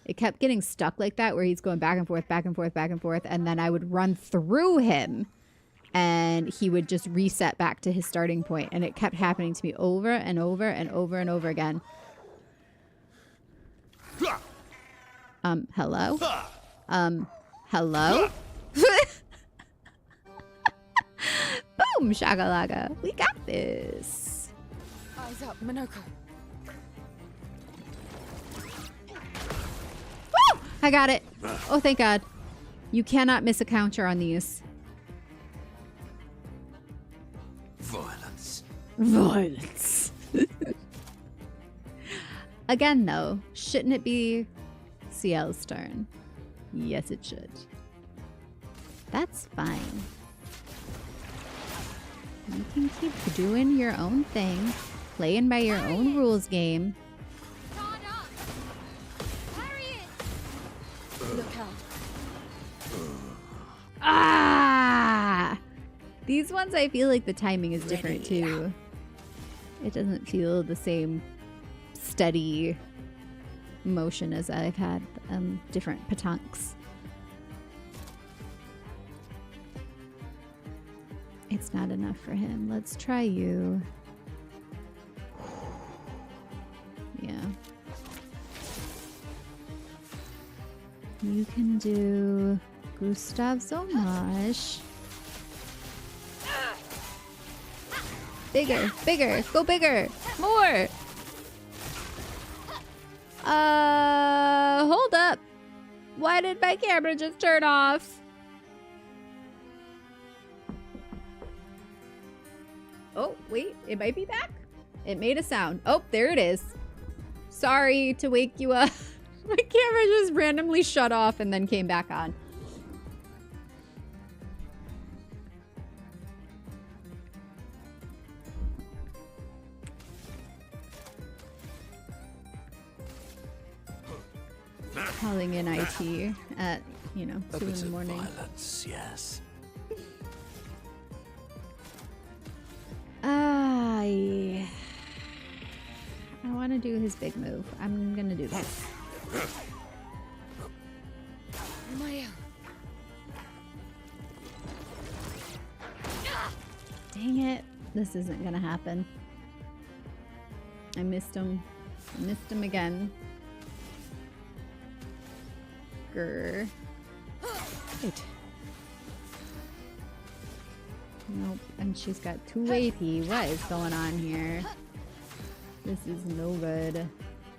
It kept getting stuck like that where he's going back and forth, back and forth, back and forth. And then I would run through him and he would just reset back to his starting point. And it kept happening to me over and over and over and over again. Hello? Hello? Boom, shakalaka. We got this. Eyes up, Minoko. Woo! I got it. Oh, thank God. You cannot miss a counter on these. Violence. Violence. Again, though, shouldn't it be CL's turn? Yes, it should. That's fine. You can keep doing your own thing, playing by your own rules game. Time These ones, I feel like the timing is different too. It doesn't feel the same steady motion as I've had different petanques. It's not enough for him. Let's try you. Yeah. You can do Gustav Zomash. Bigger, bigger, go bigger, more. Hold up. Why did my camera just turn off? Oh, wait, it might be back. It made a sound. Oh, there it is. Sorry to wake you up. My camera just randomly shut off and then came back on. Calling in IT at, you know, 2 in the morning. Violence, yes. I want to do his big move. I'm gonna do this. Dang it. This isn't gonna happen. I missed him. I missed him again. Grr. Good. Nope. And she's got 2 AP. What is going on here? This is no good.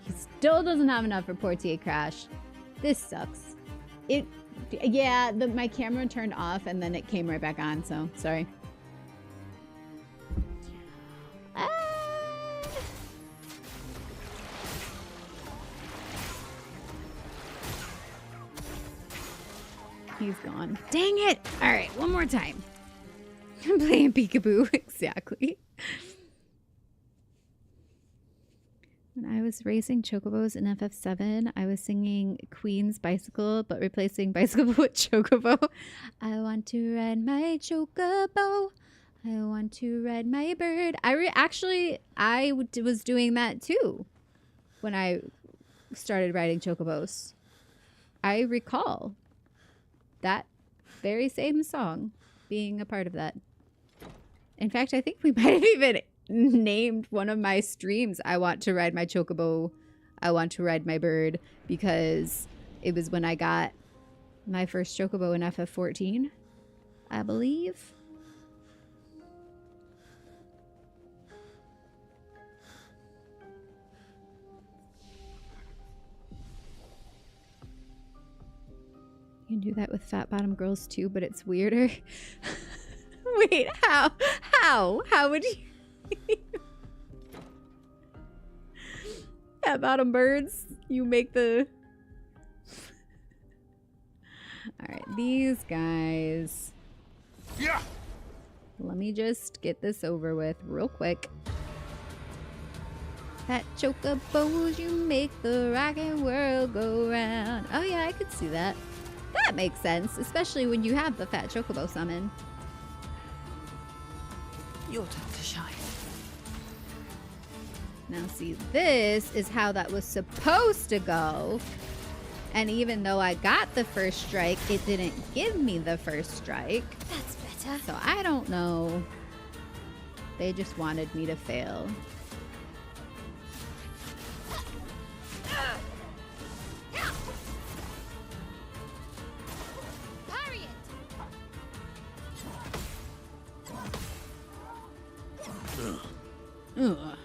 He still doesn't have enough for Portier Crash. This sucks. Yeah, my camera turned off and then it came right back on, so sorry. He's gone. Dang it! Alright, one more time. I'm playing peekaboo. Exactly. When I was racing chocobos in FF7, I was singing Queen's Bicycle, but replacing bicycle with chocobo. I want to ride my chocobo. I want to ride my bird. I was doing that too when I started riding chocobos. I recall that very same song being a part of that. In fact, I think we might have even named one of my streams I want to ride my chocobo, I want to ride my bird, because it was when I got my first chocobo in FF14, I believe. You can do that with fat bottom girls too, but it's weirder. Wait, how? How would you? Fat bottom birds, you make the... Alright, these guys. Yeah. Let me just get this over with real quick. Fat chocobos, you make the rockin' world go round. Oh yeah, I could see that. That makes sense, especially when you have the fat chocobo summon. Your turn to shine. Now see, this is how that was supposed to go. And even though I got the first strike, it didn't give me the first strike. That's better. So I don't know. They just wanted me to fail. Parry it. Ugh.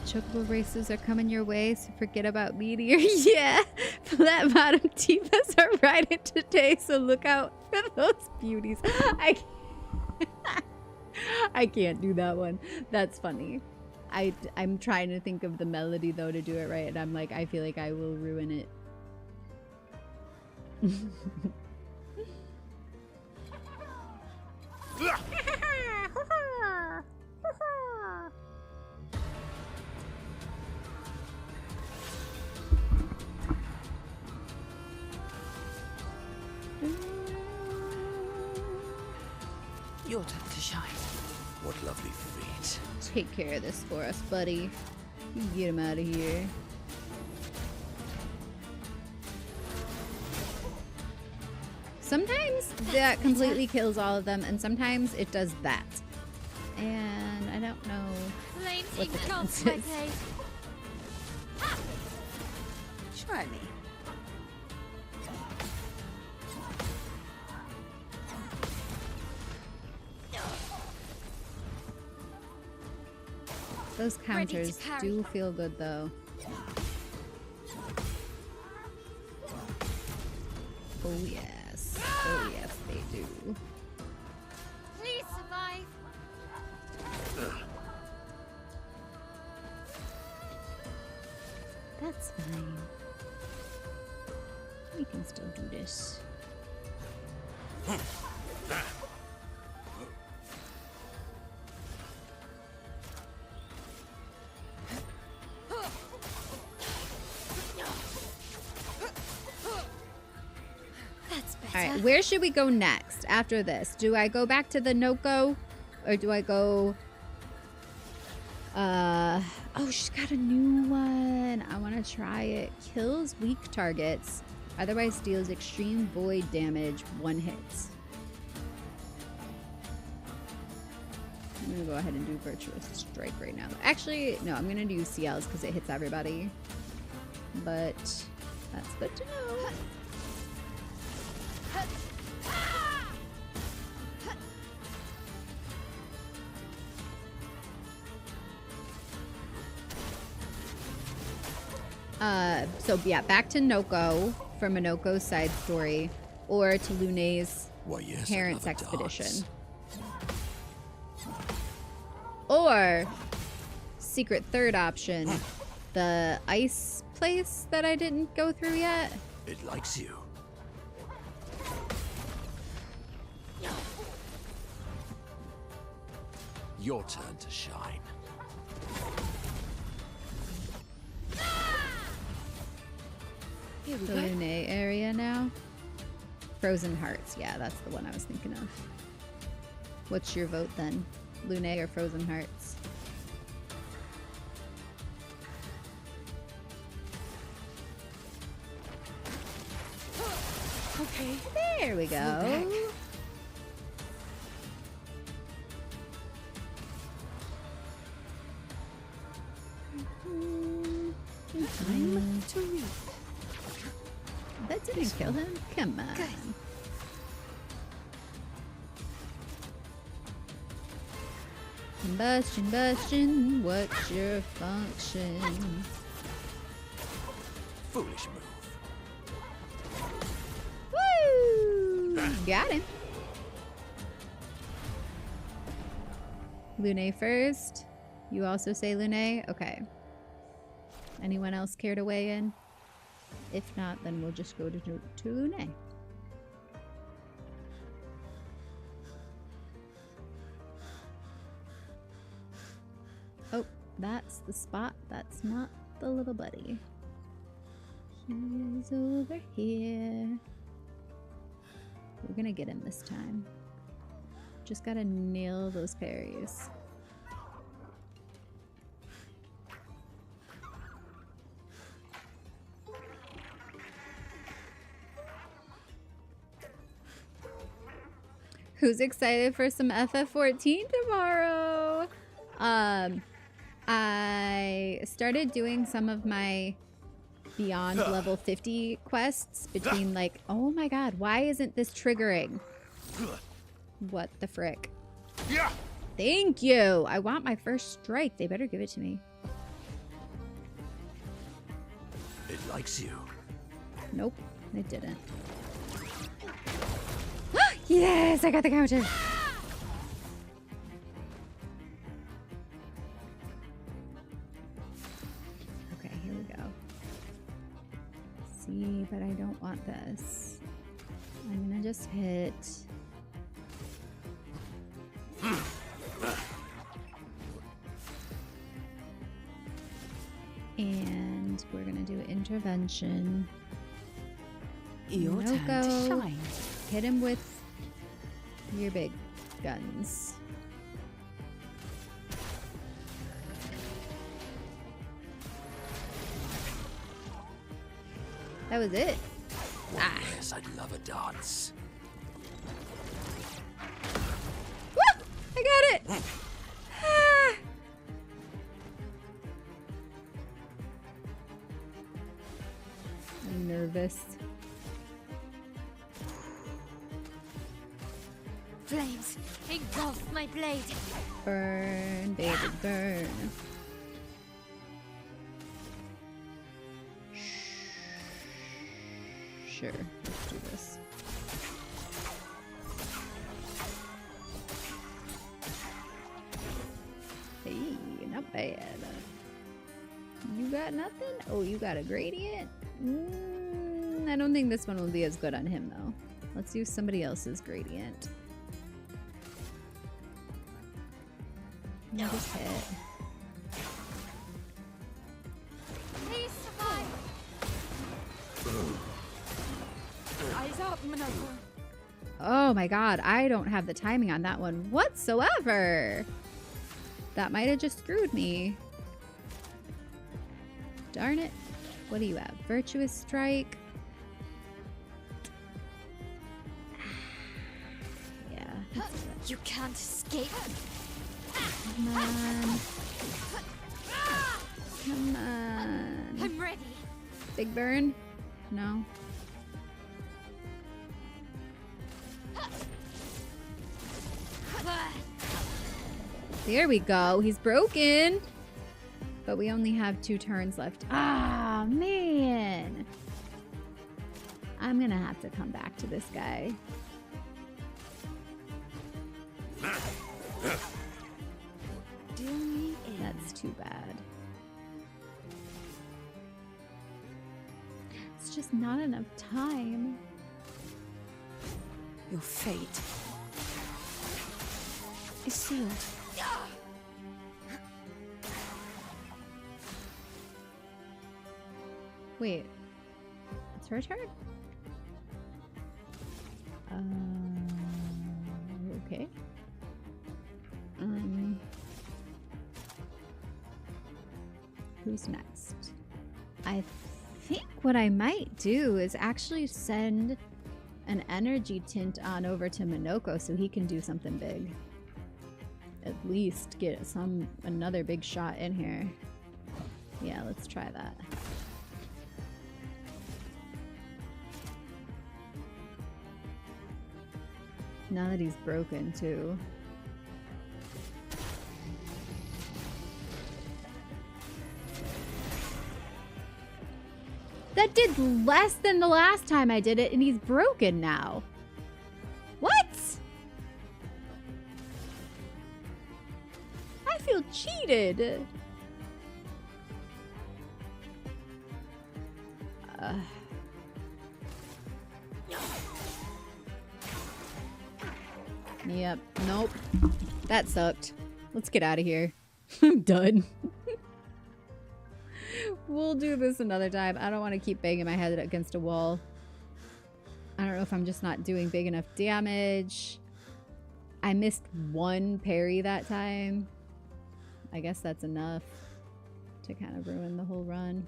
Chocobo races are coming your way, so forget about Meteor. Yeah, flat bottom divas are riding today, so look out for those beauties. I can't do that one. That's funny. I'm trying to think of the melody though to do it right, and I'm like, I feel like I will ruin it. Your turn to shine. What lovely feet. Take care of this for us, buddy. You can get him out of here. Sometimes that completely kills all of them, and sometimes it does that. And I don't know Lane what the seems difference off my is. place. Try me. Those counters parry. do feel good, though. Oh, yes. Oh, yes, they do. Please survive. That's fine. We can still do this. That's better. All right, where should we go next after this? Do I go back to the Noko, or do I go? Oh, she's got a new one. I want to try it. Kills weak targets, otherwise deals extreme void damage. One hit. I'm gonna go ahead and do Virtuous Strike right now. Actually, no, I'm gonna do CLs because it hits everybody. But that's good to know. So yeah, back to Noko from Minoko's side story, or to Lune's Why, yes, parents' another expedition, dance. or secret third option, the ice place that I didn't go through yet. It likes you. Your turn to shine. Here we The go. Lune area now. Frozen Hearts, yeah, that's the one I was thinking of. What's your vote then? Lune or Frozen Hearts? Okay. There we Full go. deck. Time to read. That didn't kill him? Come on. Good. Combustion, bustion, what's your function? Foolish move. Woo! Got him. Lune first. You also say Lune? Okay. Anyone else care to weigh in? If not, then we'll just go to Lune. Oh, that's the spot. That's not the little buddy. He's over here. We're gonna get him this time. Just gotta nail those parries. Who's excited for some FF14 tomorrow? I started doing some of my beyond level 50 quests between like, oh my god, why isn't this triggering? What the frick? Yeah. Thank you. I want my first strike. They better give it to me. It likes you. Nope, it didn't. Yes, I got the counter. Okay, here we go. See, but I don't want this. I'm gonna just hit. And we're gonna do intervention. Your turn to Noko. shine. Hit him with your big guns. That was it. Ah. Yes, I'd love a dance. Woo! I got it! Ah. I'm nervous. Flames, engulf my blade. Burn, baby, burn. Sure, let's do this. Hey, not bad. You got nothing? Oh, you got a gradient? I don't think this one will be as good on him, though. Let's use somebody else's gradient. Just hit. Please survive. Eyes up, Minoko. Oh my god, I don't have the timing on that one whatsoever. That might have just screwed me. Darn it. What do you have? Virtuous Strike? Yeah. You can't escape. Come on. Come on. I'm ready. Big burn? No. There we go. He's broken. But we only have 2 turns left. Ah, man. I'm gonna have to come back to this guy. That's too bad. It's just not enough time. Your fate is sealed. Wait. It's her turn? Okay. Who's next? I think what I might do is actually send an energy tint on over to Minoko so he can do something big. At least get another big shot in here. Yeah, let's try that. Now that he's broken too. That did less than the last time I did it, and he's broken now. What? I feel cheated. Yep. Nope. That sucked. Let's get out of here. I'm done. We'll do this another time. I don't want to keep banging my head against a wall. I don't know if I'm just not doing big enough damage. I missed 1 parry that time. I guess that's enough to kind of ruin the whole run.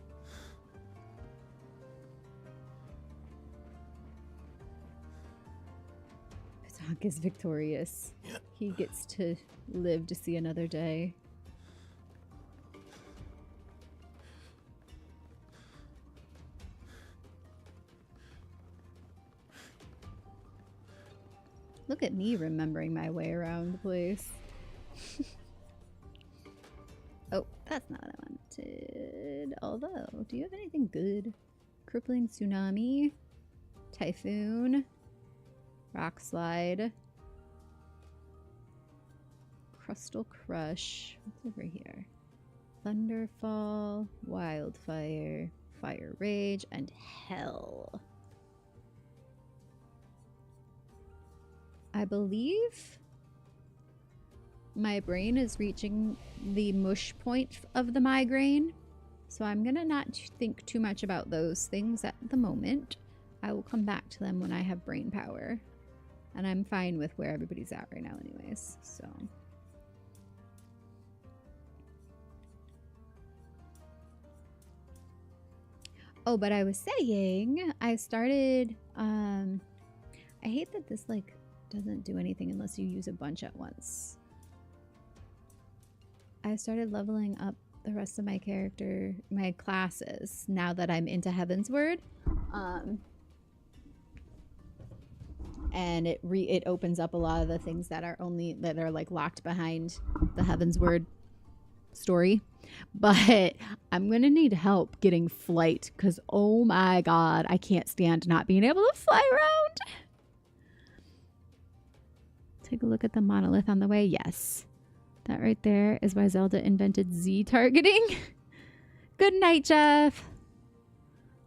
Patak is victorious. He gets to live to see another day. Look at me remembering my way around the place. Oh, that's not what I wanted. Although, do you have anything good? Crippling Tsunami, Typhoon, Rock Slide, Crustal Crush. What's over here? Thunderfall, Wildfire, Fire Rage, and Hell. I believe my brain is reaching the mush point of the migraine, so I'm gonna not think too much about those things at the moment. I will come back to them when I have brain power. And I'm fine with where everybody's at right now anyways, so. Oh, but I was saying, I started, I hate that this, like, doesn't do anything unless you use a bunch at once. I started leveling up the rest of my my classes, now that I'm into Heavensward. And it opens up a lot of the things that are like locked behind the Heavensward story. But I'm gonna need help getting flight, because oh my god, I can't stand not being able to fly around. Take a look at the monolith on the way. Yes, that right there is why Zelda invented Z targeting. Good night, Jeff.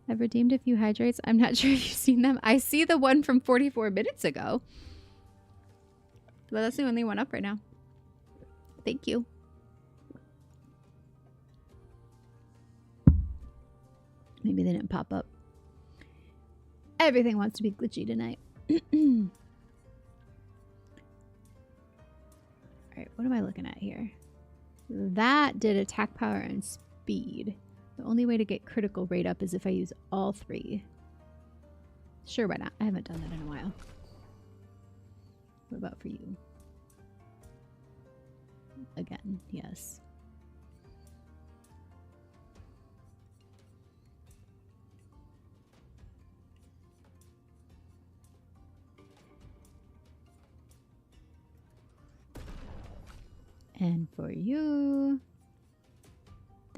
I've redeemed a few hydrates. I'm not sure if you've seen them. I see the one from 44 minutes ago, but that's the only one up right now. Thank you. Maybe they didn't pop up. Everything wants to be glitchy tonight. Alright, what am I looking at here? That did attack power and speed. The only way to get critical rate up is if I use all three. Sure, why not? I haven't done that in a while. What about for you? Again, yes. And for you,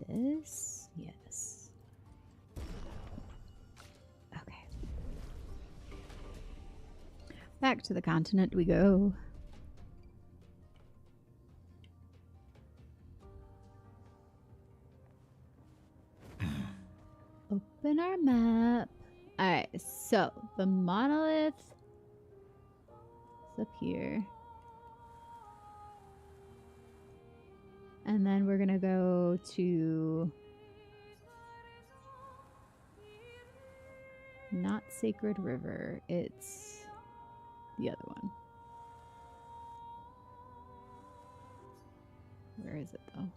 this, yes. Okay. Back to the continent we go. Open our map. Alright, so the monolith is up here. And then we're gonna go to not Sacred River, it's the other one. Where is it though?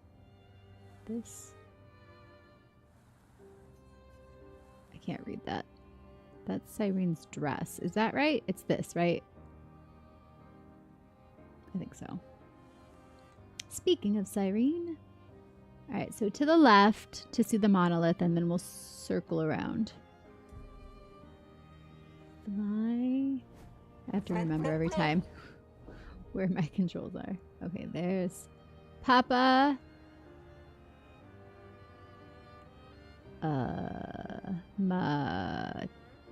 This? I can't read that. That's Cyrene's dress. Is that right? It's this, right? I think so. Speaking of Cyrene. Alright, so to the left to see the monolith, and then we'll circle around. Fly. I have to remember every time where my controls are. Okay, there's Papa.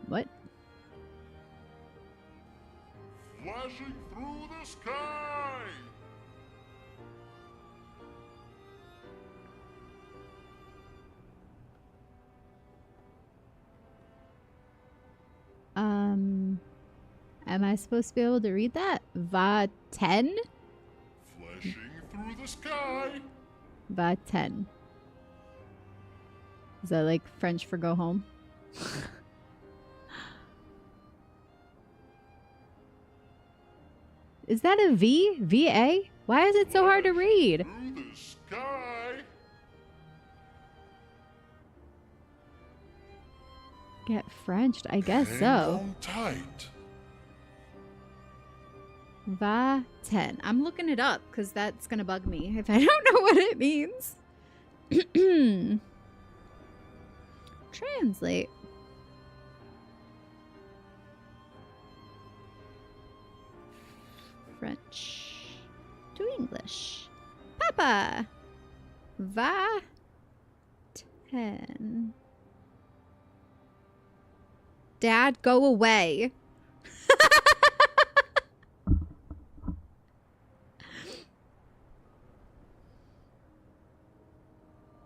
What? Flashing through the sky! Am I supposed to be able to read that? Va 10? Flashing through the sky! Va 10. Is that like French for go home? Is that a V? VA? Why is it so hard to read? Through the sky! Get Frenched? I guess Hang so. on tight. Va 10. I'm looking it up because that's going to bug me if I don't know what it means. Translate. French to English. Papa. Va 10. Dad, go away.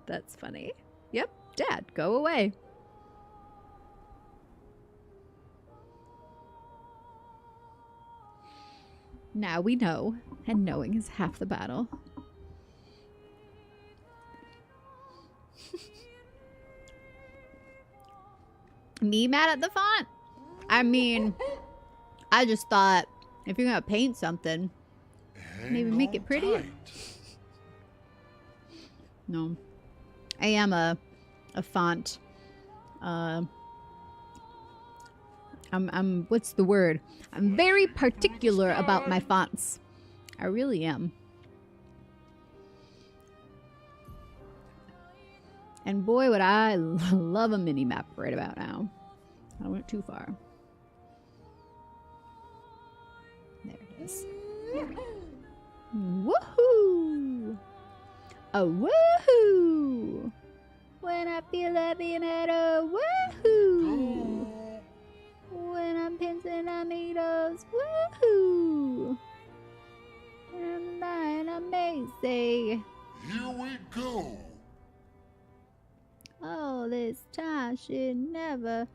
That's funny. Yep, Dad, go away. Now we know, and knowing is half the battle. Me mad at the font? I mean, I just thought If you're gonna paint something, maybe make it pretty. No. I am a font. I'm what's the word? I'm very particular about my fonts. I really am. And boy, would I love a mini map right about now. I went too far. There it is. Woohoo! A woohoo! When I feel like being at a woohoo! When I'm pincing tomatoes, woohoo! And then I may say, Here we go. oh, this time she never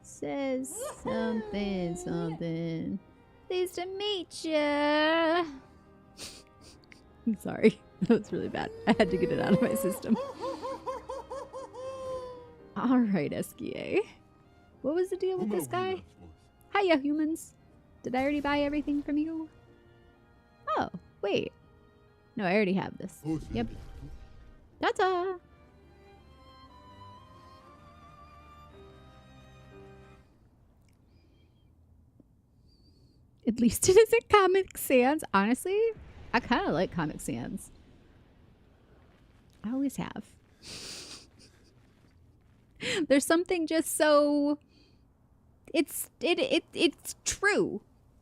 says something, something. Pleased to meet ya. I'm sorry. That was really bad. I had to get it out of my system. Alright, SKA. What was the deal with this guy? Hiya, humans. Did I already buy everything from you? Oh, wait. No, I already have this. Yep. Ta-ta! At least it isn't Comic Sans. Honestly, I kind of like Comic Sans. I always have. There's something just so... It's true.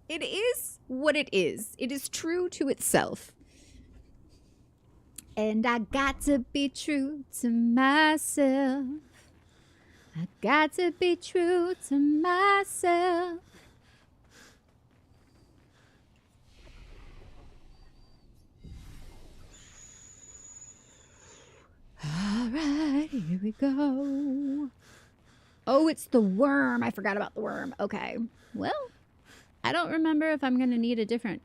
It is what it is. It is true to itself. And I got to be true to myself. I got to be true to myself. All right, here we go. Oh, it's the worm. I forgot about the worm. Okay. Well, I don't remember if I'm going to need a different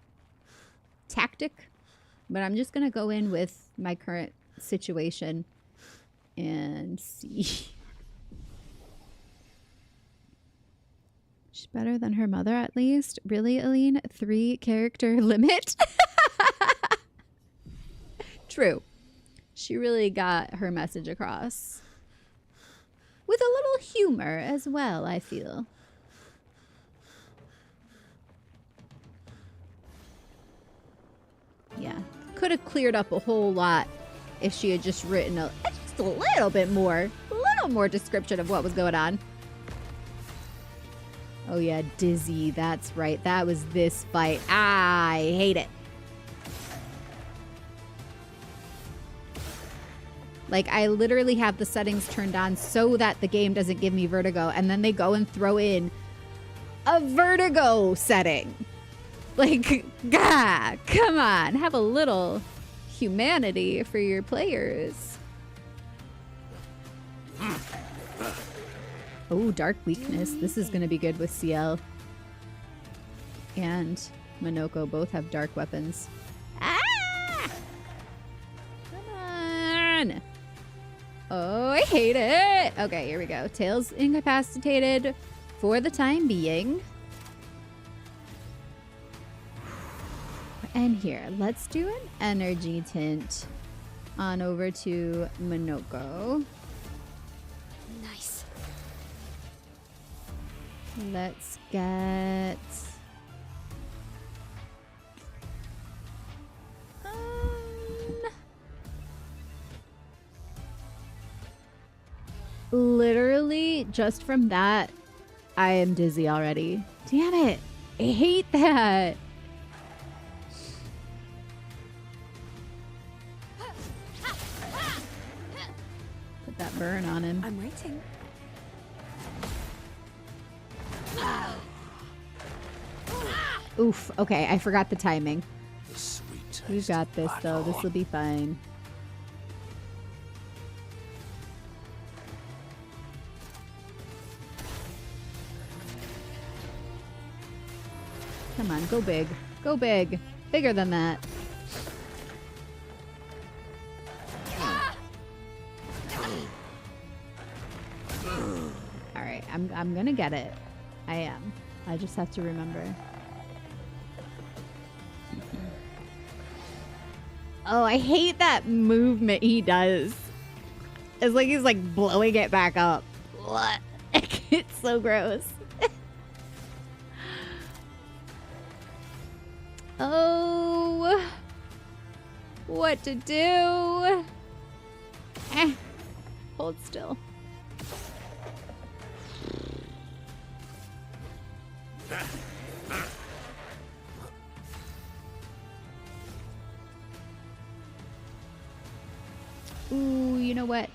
tactic, but I'm just going to go in with my current situation and see. She's better than her mother, at least. Really, Aline? 3 character limit? True. She really got her message across. With a little humor as well, I feel. Yeah. Could have cleared up a whole lot if she had just written just a little bit more. A little more description of what was going on. Oh yeah, Dizzy. That's right. That was this fight. I hate it. Like, I literally have the settings turned on so that the game doesn't give me vertigo. And then they go and throw in a vertigo setting. Like, gah, come on. Have a little humanity for your players. Oh, Dark Weakness. This is going to be good with CL. And Monoko both have dark weapons. Ah! Come on. Oh, I hate it. Okay, here we go. Tails incapacitated for the time being. And here, let's do an energy tint on over to Monoko. Nice. Let's get... Literally, just from that, I am dizzy already. Damn it. I hate that. Put that burn on him. I'm waiting. Oof. Okay, I forgot the timing. The sweet taste We've got of this, though. battle. This will be fine. Come on, go big. Go big. Bigger than that. Alright, I'm gonna get it. I am. I just have to remember. Oh, I hate that movement he does. It's like he's like blowing it back up. What? It's so gross. Oh, what to do? Hold still. Ooh, you know what?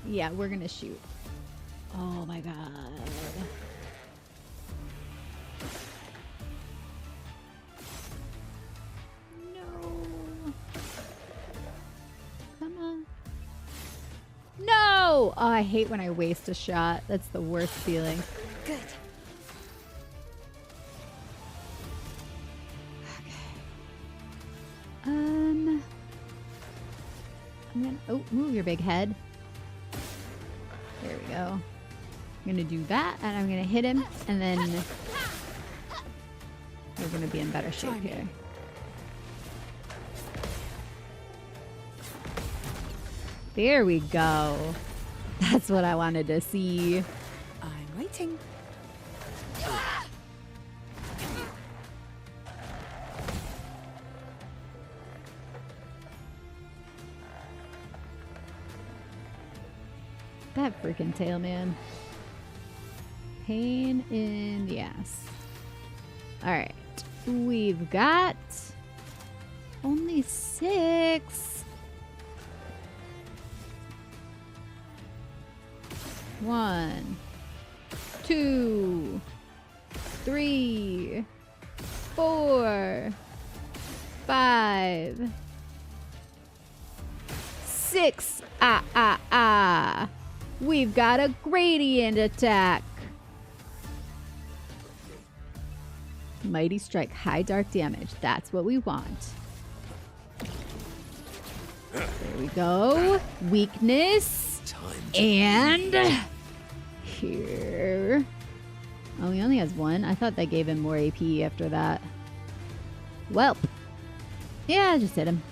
Yeah, we're gonna shoot. Oh my god. No. Come on. No! Oh, I hate when I waste a shot. That's the worst feeling. Good. I'm gonna, oh, move your big head. There we go. I'm gonna do that, and I'm gonna hit him, and then we're gonna be in better shape here. There we go. That's what I wanted to see. I'm waiting. That freaking tail, man. Pain in the ass. Alright. We've got only 6. 1, 2, 3, 4, 5, 6. We've got a gradient attack. Mighty strike, high dark damage. That's what we want. There we go. Weakness. And here. Oh, he only has 1. I thought that gave him more AP after that. Welp. Yeah, just hit him.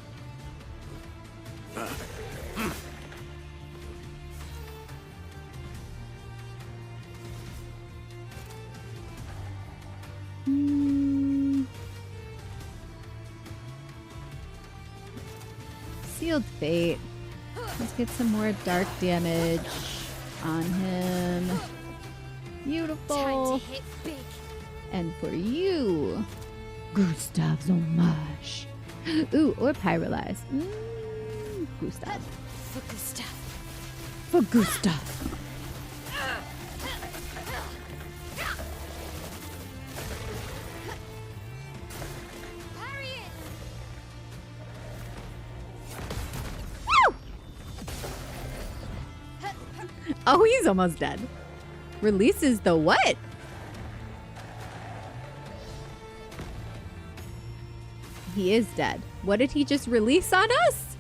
Sealed Fate. Let's get some more dark damage on him. Beautiful. Time to hit big. And for you, Gustav's homage. Ooh, or Pyrolyze. Gustav. For Gustav. For Gustav. Parry it. Oh, he's almost dead. Releases the what? He is dead. What did he just release on us?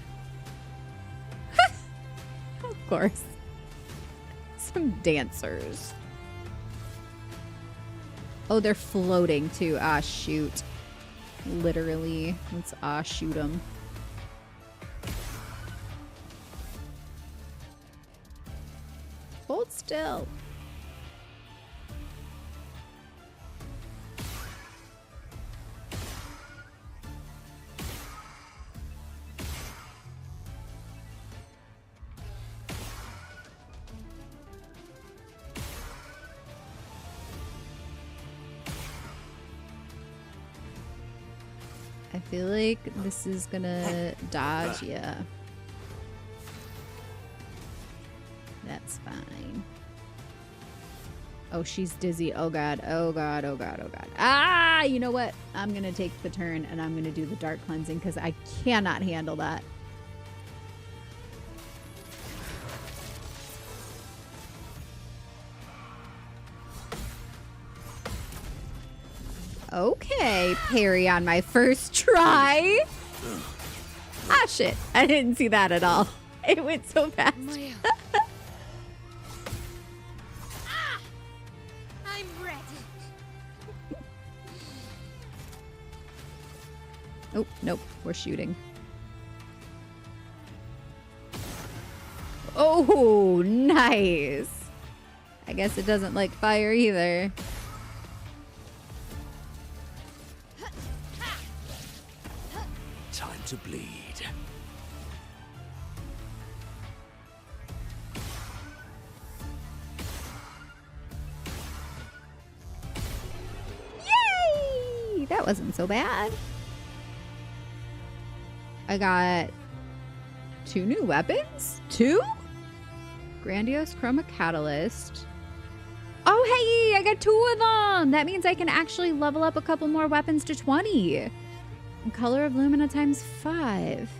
Of course. Some dancers. Oh, they're floating too. Ah, shoot. Literally. Let's shoot them. Hold still. I feel like this is gonna dodge, yeah. That's fine. Oh, she's dizzy. Oh god, oh god, oh god, oh god. Ah, you know what? I'm gonna take the turn and I'm gonna do the dark cleansing because I cannot handle that. Okay, parry on my first try. Ah, shit. I didn't see that at all. It went so fast. I'm ready. Oh, nope. We're shooting. Oh, nice. I guess it doesn't like fire either. Time to bleed. Yay! That wasn't so bad. I got 2 new weapons? 2? Grandiose Chroma Catalyst. Oh, hey, I got 2 of them. That means I can actually level up a couple more weapons to 20. And Color of Lumina times 5.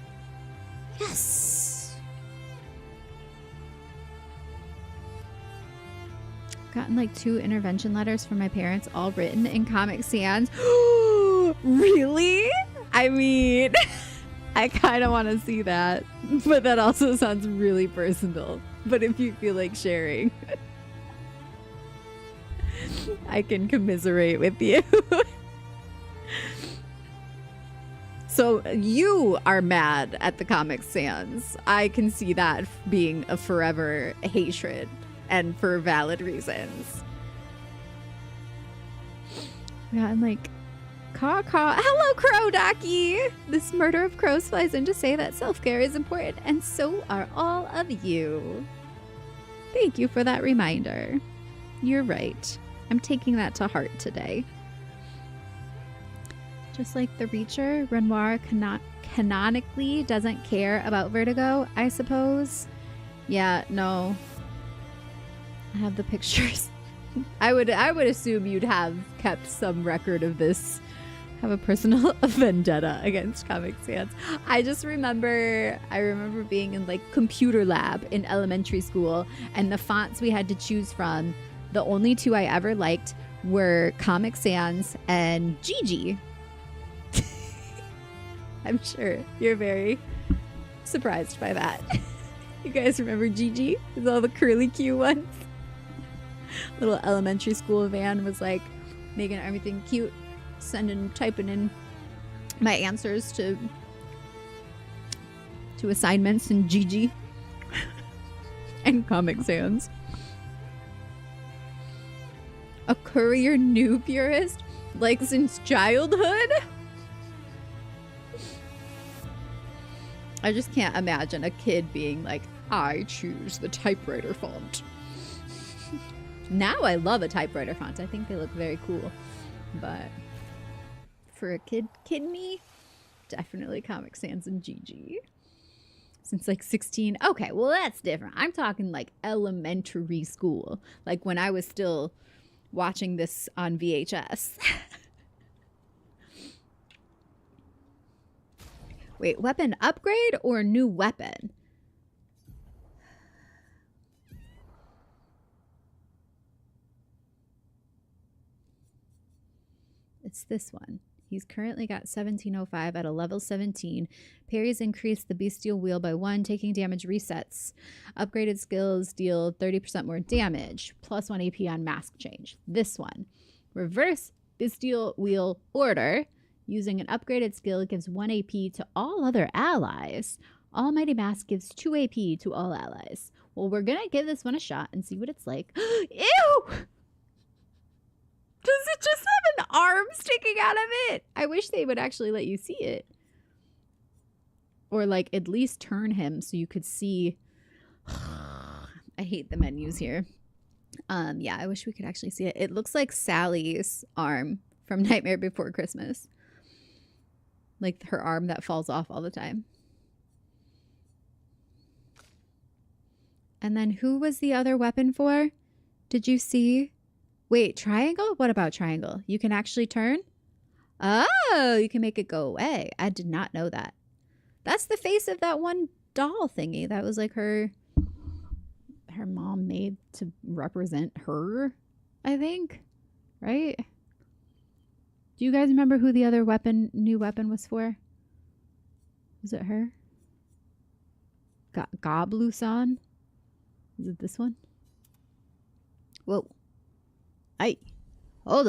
Yes. Gotten like 2 intervention letters from my parents, all written in Comic Sans. Really? I mean, I kind of want to see that, but that also sounds really personal. But if you feel like sharing, I can commiserate with you. So you are mad at the Comic Sans. I can see that being a forever hatred, and for valid reasons. Yeah, and like, caw. Hello, Crow Docky! This murder of crows flies in to say that self-care is important, and so are all of you. Thank you for that reminder. You're right. I'm taking that to heart today. Just like the Reacher, Renoir canonically doesn't care about Vertigo, I suppose. Yeah, no. I have the pictures. I would assume you'd have kept some record of this. Have a personal vendetta against Comic Sans. I remember being in like computer lab in elementary school, and the fonts we had to choose from, the only 2 I ever liked were Comic Sans and Gigi. I'm sure you're very surprised by that. You guys remember Gigi? With all the curly Q ones? Little elementary school van was like making everything cute, typing in my answers to assignments in Gigi and Comic Sans. A courier new purist? Like since childhood? I just can't imagine a kid being like, I choose the typewriter font. Now I love a typewriter font. I think they look very cool. But for a kid me, definitely Comic Sans and Gigi. Since like 16. Okay, well that's different. I'm talking like elementary school. Like when I was still watching this on VHS. Wait, weapon upgrade or new weapon? It's this one. He's currently got 1705 at a level 17. Parries increase the bestial wheel by 1. Taking damage resets. Upgraded skills deal 30% more damage. Plus 1 AP on mask change. This one. Reverse bestial wheel order. Using an upgraded skill gives 1 AP to all other allies. Almighty Mask gives 2 AP to all allies. Well, we're gonna give this one a shot and see what it's like. Ew! Does it just have an arm sticking out of it? I wish they would actually let you see it. Or like at least turn him so you could see. I hate the menus here. Yeah, I wish we could actually see it. It looks like Sally's arm from Nightmare Before Christmas. Like her arm that falls off all the time. And then who was the other weapon for? Did you see? Wait, triangle? What about triangle? You can actually turn? Oh, you can make it go away. I did not know that. That's the face of that one doll thingy. That was like her mom made to represent her, I think. Right? Do you guys remember who the other new weapon was for? Was it her? Goblusan? Is it this one? Whoa. Hold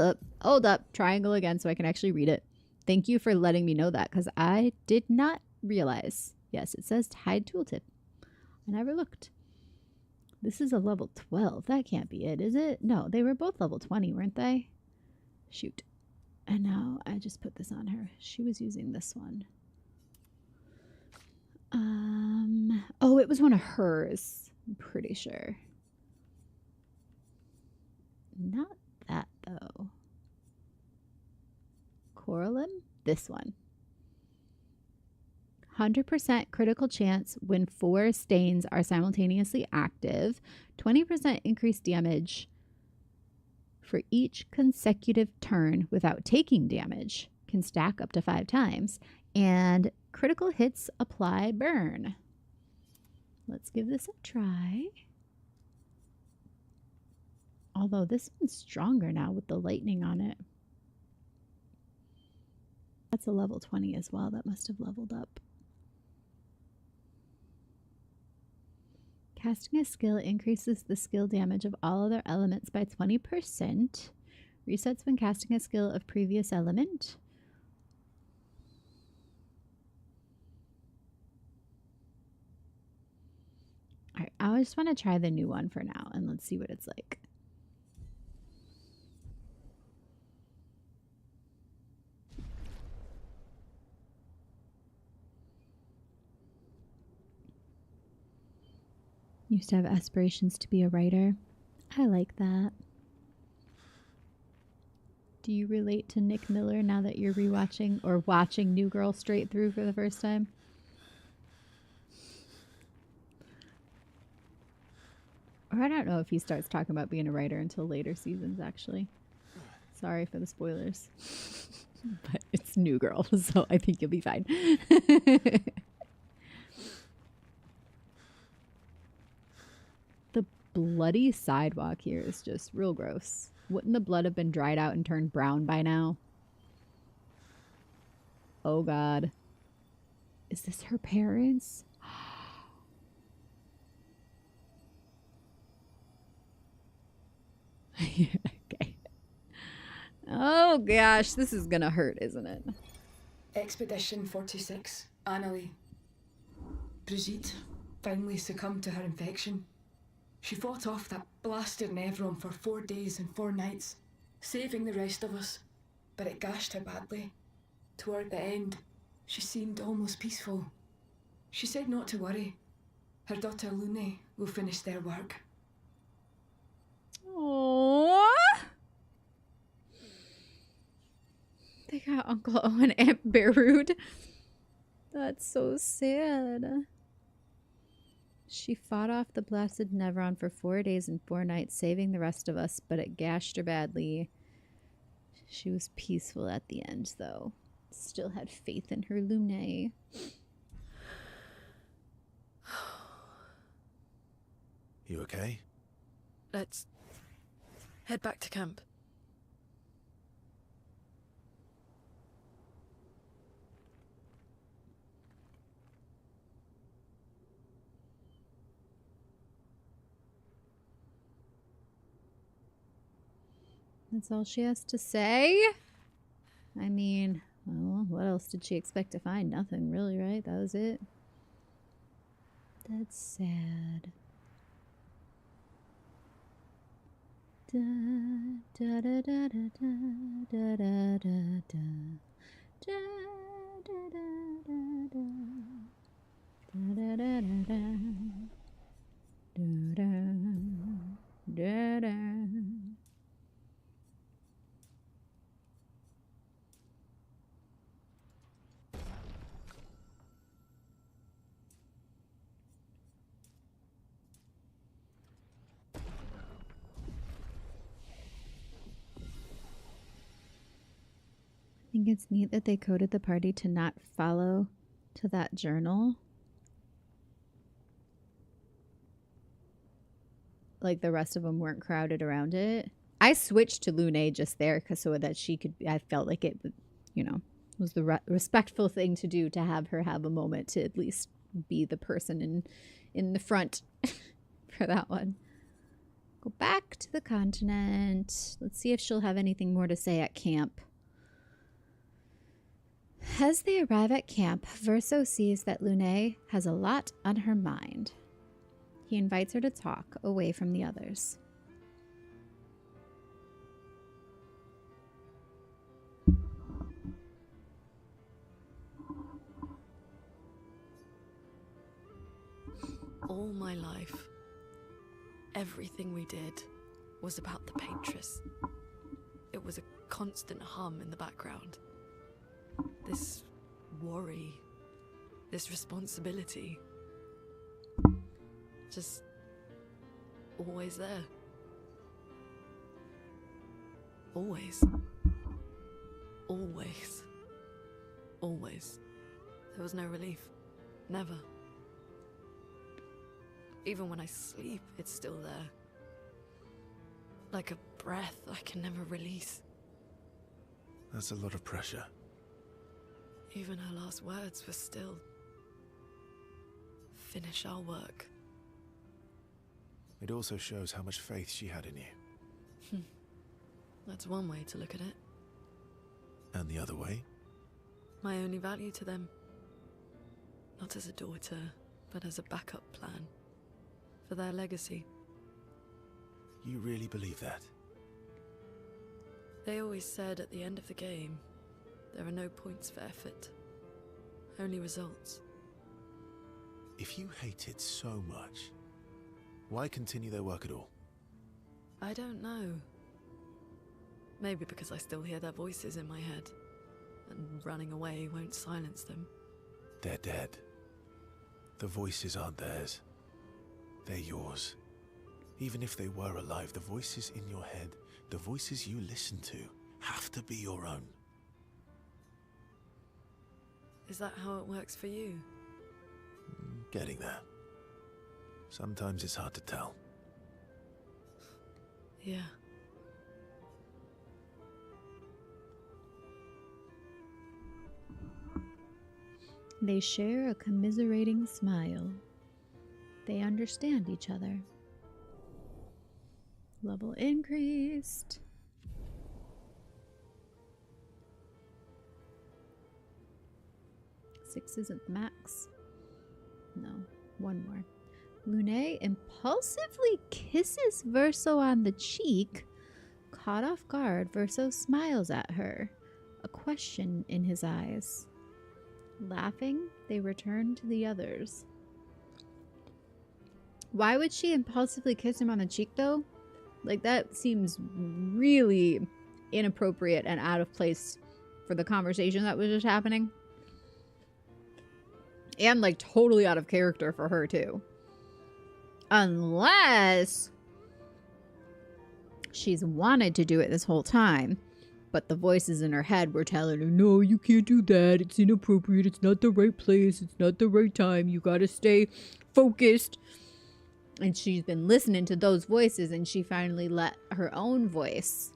up. Triangle again so I can actually read it. Thank you for letting me know that, because I did not realize. Yes, it says tied tooltip. I never looked. This is a level 12. That can't be it, is it? No, they were both level 20, weren't they? Shoot. And now I just put this on her. She was using this one. Oh, it was one of hers. I'm pretty sure. Not that, though. Coralim? This one. 100% critical chance when 4 stains are simultaneously active. 20% increased damage for each consecutive turn without taking damage. Can stack up to 5 times. And critical hits apply burn. Let's give this a try. Although this one's stronger now with the lightning on it. That's a level 20 as well. That must have leveled up. Casting a skill increases the skill damage of all other elements by 20%. Resets when casting a skill of previous element. Alright, I just want to try the new one for now, and let's see what it's like. Used to have aspirations to be a writer. I like that. Do you relate to Nick Miller now that you're rewatching or watching New Girl straight through for the first time? Or I don't know if he starts talking about being a writer until later seasons, actually. Sorry for the spoilers. But it's New Girl, so I think you'll be fine. The bloody sidewalk here is just real gross. Wouldn't the blood have been dried out and turned brown by now? Oh God. Is this her parents? Okay. Oh gosh, this is gonna hurt, isn't it? Expedition 46, Annalie. Brigitte finally succumbed to her infection. She fought off that blasted Nevron for 4 days and 4 nights, saving the rest of us, but it gashed her badly. Toward the end, she seemed almost peaceful. She said not to worry. Her daughter Lune will finish their work. Aww. They got Uncle O and Aunt Bearroot. That's so sad. She fought off the blasted Nevron for 4 days and 4 nights, saving the rest of us, but it gashed her badly. She was peaceful at the end, though. Still had faith in her Lune. You okay? Let's head back to camp. That's all she has to say? I mean, well, what else did she expect to find? Nothing really, right? That was it. That's sad. Da da da da da da da da da da da da da da da da da da da da. I think it's neat that they coded the party to not follow to that journal. Like the rest of them weren't crowded around it. I switched to Lune just there so that she could, I felt like it, you know, was the respectful thing to do, to have her have a moment to at least be the person in the front for that one. Go back to the continent. Let's see if she'll have anything more to say at camp. As they arrive at camp, Verso sees that Lune has a lot on her mind. He invites her to talk away from the others. All my life, everything we did was about the Paintress. It was a constant hum in the background. This worry, this responsibility, just always there. Always. Always. Always. There was no relief. Never. Even when I sleep, it's still there. Like a breath I can never release. That's a lot of pressure. Even her last words were still... finish our work. It also shows how much faith she had in you. That's one way to look at it. And the other way? My only value to them. Not as a daughter, but as a backup plan. For their legacy. You really believe that? They always said at the end of the game, there are no points for effort. Only results. If you hate it so much, why continue their work at all? I don't know. Maybe because I still hear their voices in my head, and running away won't silence them. They're dead. The voices aren't theirs. They're yours. Even if they were alive, the voices in your head, the voices you listen to, have to be your own. Is that how it works for you? Getting there. Sometimes it's hard to tell. Yeah. They share a commiserating smile. They understand each other. Level increased. Six isn't the max. No, one more. Lune impulsively kisses Verso on the cheek. Caught off guard, Verso smiles at her, a question in his eyes. Laughing, they return to the others. Why would she impulsively kiss him on the cheek, though? Like, that seems really inappropriate and out of place for the conversation that was just happening. And, like, totally out of character for her, too. Unless she's wanted to do it this whole time. But the voices in her head were telling her, no, you can't do that. It's inappropriate. It's not the right place. It's not the right time. You gotta stay focused. And she's been listening to those voices, and she finally let her own voice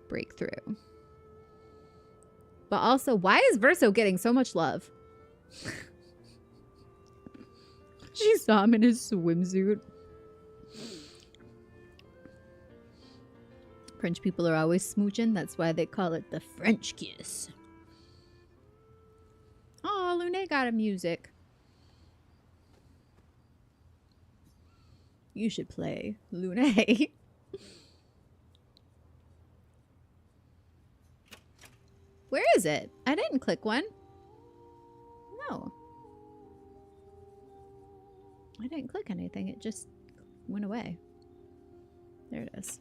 break through. But also, why is Verso getting so much love? She saw him in his swimsuit. French people are always smooching. That's why they call it the French kiss. Oh, Lune got a music. You should play Lune. Where is it? I didn't click one. No. I didn't click anything. It just went away. There it is.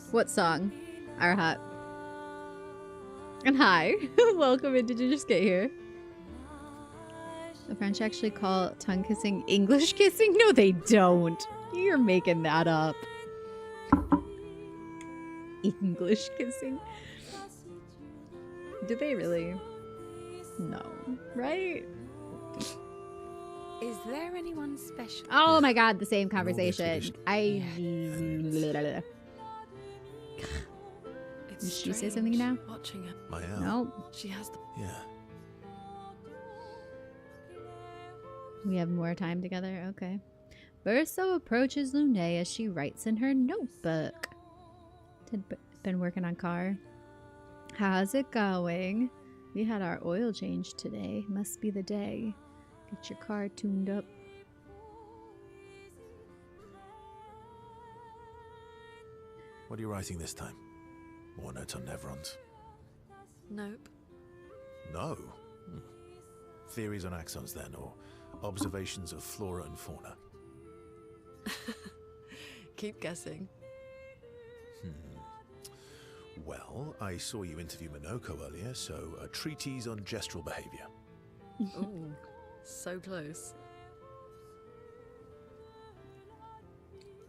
What song? Arhat. And hi. Welcome in. Did you just get here? The French actually call tongue kissing English kissing? No, they don't. You're making that up. English kissing? Do they really? No. Right? Is there anyone special? Oh my god, the same conversation. Did she say something now? Watching her. My Al. No. She has the... Yeah. We have more time together? Okay. Verso approaches Lune as she writes in her notebook. Been working on car. How's it going? We had our oil change today. Must be the day. Get your car tuned up. What are you writing this time? More notes on Nevrons? Nope. No. Theories on axons then, or observations of flora and fauna? Keep guessing. Well, I saw you interview Minoko earlier, so a treatise on gestural behavior. Ooh, so close.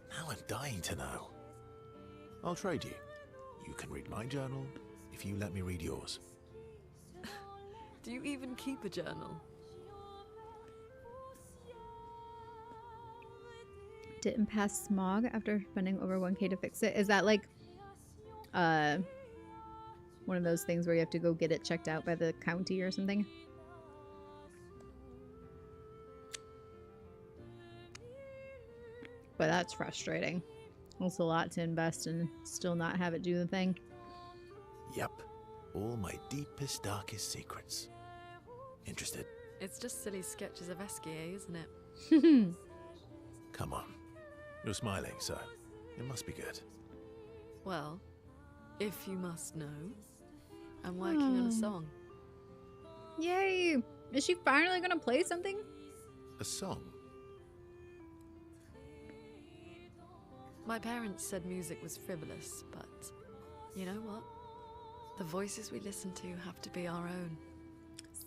Now I'm dying to know. I'll trade you. You can read my journal if you let me read yours. Do you even keep a journal? Didn't pass smog after spending over 1K to fix it. Is that like one of those things where you have to go get it checked out by the county or something? But that's frustrating. It's a lot to invest and still not have it do the thing. Yep. All my deepest, darkest secrets. Interested? It's just silly sketches of Esquier, isn't it? Come on. You're smiling, so it must be good. Well, if you must know, I'm working on a song. Yay! Is she finally gonna play something? A song? My parents said music was frivolous, but you know what? The voices we listen to have to be our own.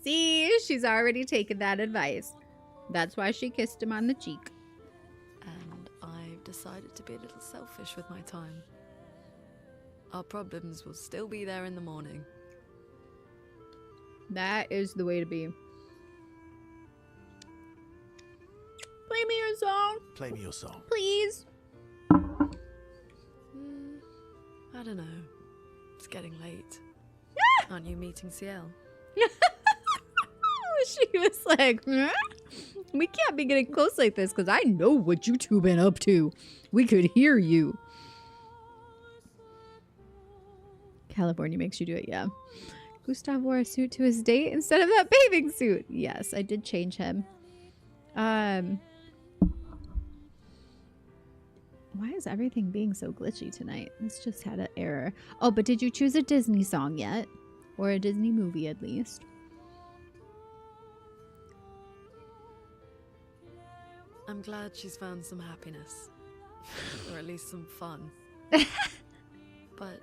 See, she's already taken that advice. That's why she kissed him on the cheek. And I've decided to be a little selfish with my time. Our problems will still be there in the morning. That is the way to be. Play me your song. Play me your song. Please. I don't know. It's getting late. Aren't you meeting CL? She was like, huh? We can't be getting close like this because I know what you two been up to. We could hear you. California makes you do it, yeah. Gustav wore a suit to his date instead of that bathing suit. Yes, I did change him. Why is everything being so glitchy tonight? This just had an error. Oh, but did you choose a Disney song yet? Or a Disney movie at least? I'm glad she's found some happiness. Or at least some fun. But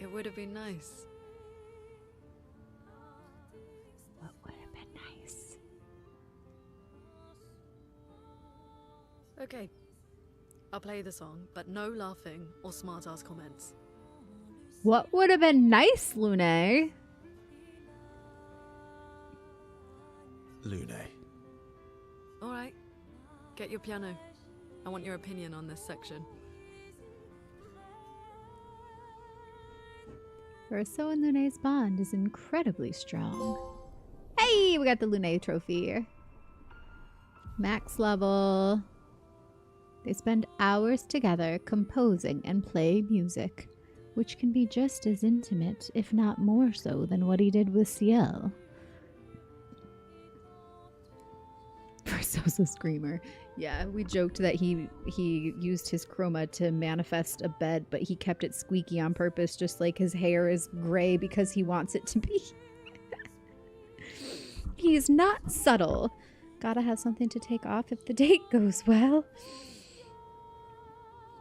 it would have been nice. What would have been nice? Okay. I'll play the song, but no laughing or smart-ass comments. What would have been nice, Lune? Lune. Alright. Get your piano. I want your opinion on this section. Verso and Lune's bond is incredibly strong. Hey, we got the Lune trophy. Max level. They spend hours together composing and playing music, which can be just as intimate, if not more so, than what he did with Ciel. Verso's a screamer. Yeah, we joked that he used his chroma to manifest a bed, but he kept it squeaky on purpose, just like his hair is gray because he wants it to be. He's not subtle. Gotta have something to take off if the date goes well.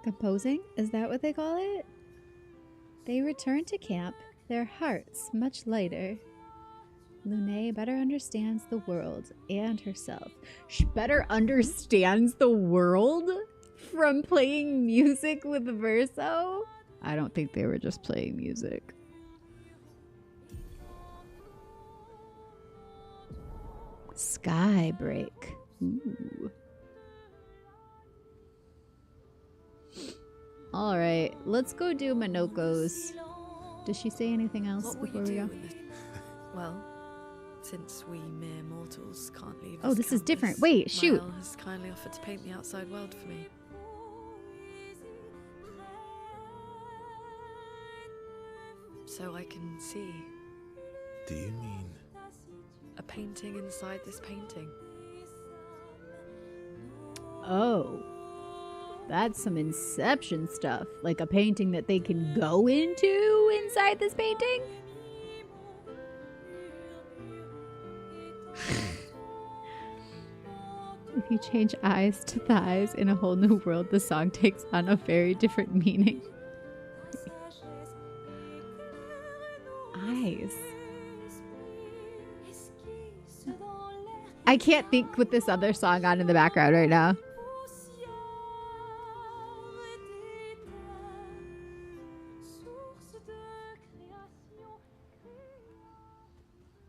Composing? Is that what they call it? They return to camp, their hearts much lighter. Lune better understands the world and herself. She better understands the world from playing music with Verso? I don't think they were just playing music. Skybreak. Ooh. All right, let's go do Minoko's. Does she say anything else What will before you we do go? in this? Well, Since we mere mortals can't leave Oh, this is different. canvas, Wait, shoot. Mael has kindly offered to paint the outside world for me. So I can see. Do you mean... A painting inside this painting. Oh. That's some Inception stuff. Like a painting that they can go into inside this painting? If you change eyes to thighs in a whole new world, the song takes on a very different meaning. Eyes. I can't think with this other song on in the background right now.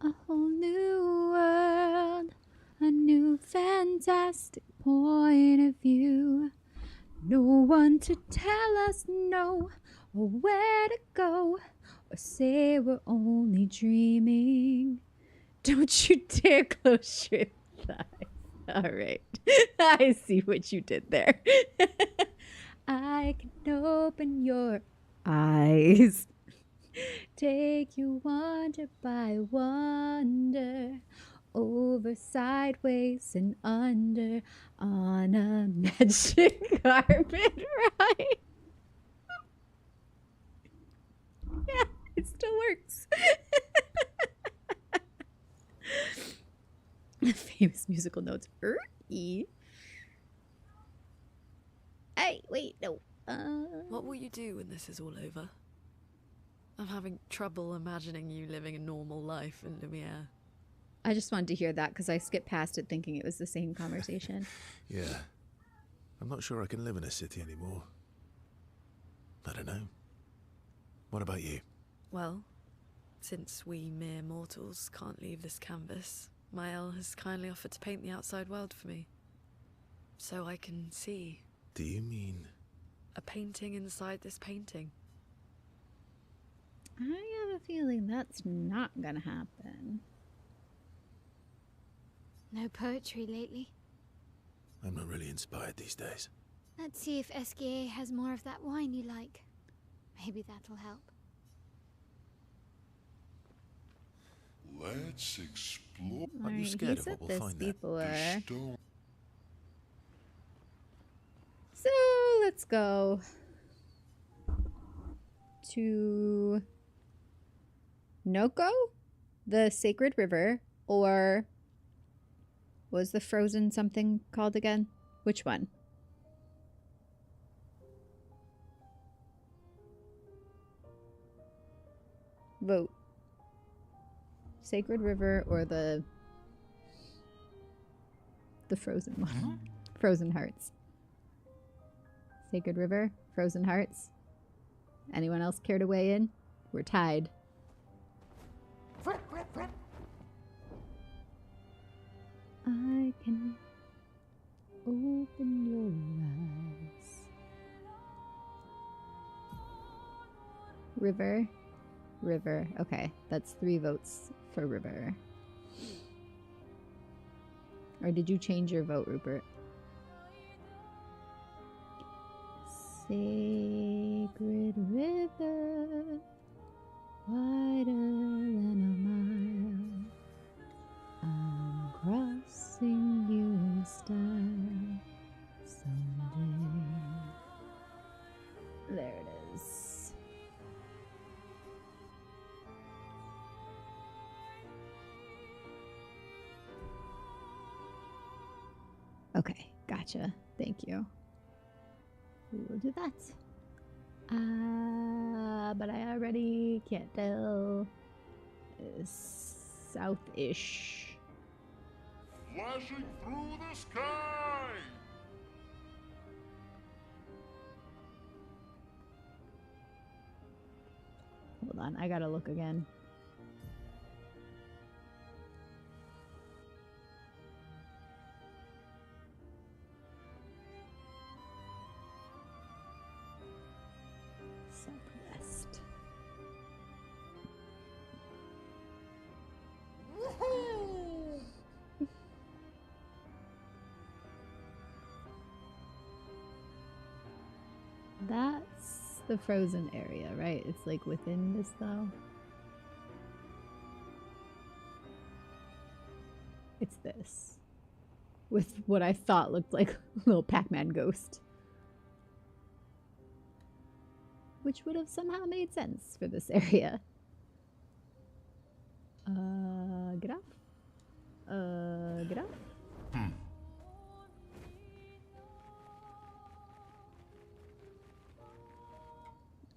A whole new world, a new fantastic point of view. No one to tell us no, or where to go, or say we're only dreaming. Don't you dare close your eyes. All right. I see what you did there. I can open your eyes. Take you wonder by wonder, over, sideways, and under, on a magic carpet ride. Yeah, it still works. Famous musical notes. Hey, wait, no. What will you do when this is all over? I'm having trouble imagining you living a normal life in Lumiere. I just wanted to hear that because I skipped past it thinking it was the same conversation. Yeah. I'm not sure I can live in a city anymore. I don't know. What about you? Well, since we mere mortals can't leave this canvas, Mael has kindly offered to paint the outside world for me. So I can see. Do you mean... A painting inside this painting. I have a feeling that's not gonna happen. No poetry lately. I'm not really inspired these days. Let's see if Esquier has more of that wine you like. Maybe that'll help. Let's explore. Aren't you Alright, scared he's of what at we'll this find there? before. The stone. So let's go to Noko, the sacred river, or was the frozen something called again? Which one? Vote. Sacred river or the frozen one? Frozen hearts. Sacred river, frozen hearts. Anyone else care to weigh in? We're tied. I can open your eyes. River, river. Okay, that's 3 votes for river. Or did you change your vote, Rupert? Sacred river, wider than a mile. I'm crossing you in style someday. There it is. Okay, gotcha. Thank you. We will do that. But I already can't tell. South-ish. Flashing through the sky! Hold on, I gotta look again. Southwest. the frozen area, right? It's like within this though. It's this. With what I thought looked like a little Pac-Man ghost. Which would have somehow made sense for this area. Get off. Get off.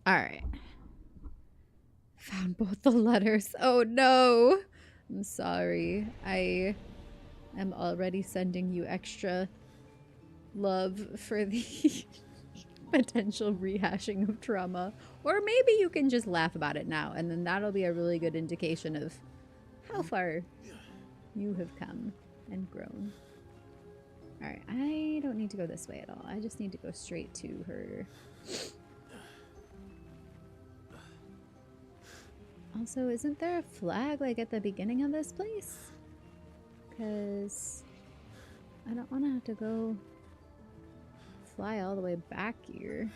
Alright. Found both the letters. Oh no! I'm sorry. I am already sending you extra love for the potential rehashing of trauma. Or maybe you can just laugh about it now, and then that'll be a really good indication of how far you have come and grown. Alright, I don't need to go this way at all. I just need to go straight to her. Also, isn't there a flag like at the beginning of this place? Because I don't want to have to go fly all the way back here.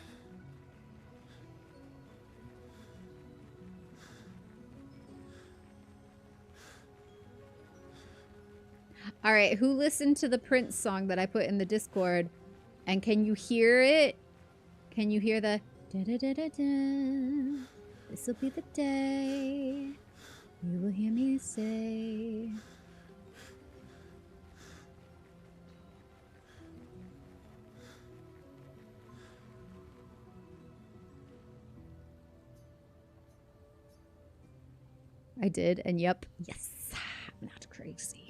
All right, who listened to the Prince song that I put in the Discord? And can you hear it? Can you hear the da-da-da-da-da? This'll be the day you will hear me say. I did, and yep, yes, I'm not crazy.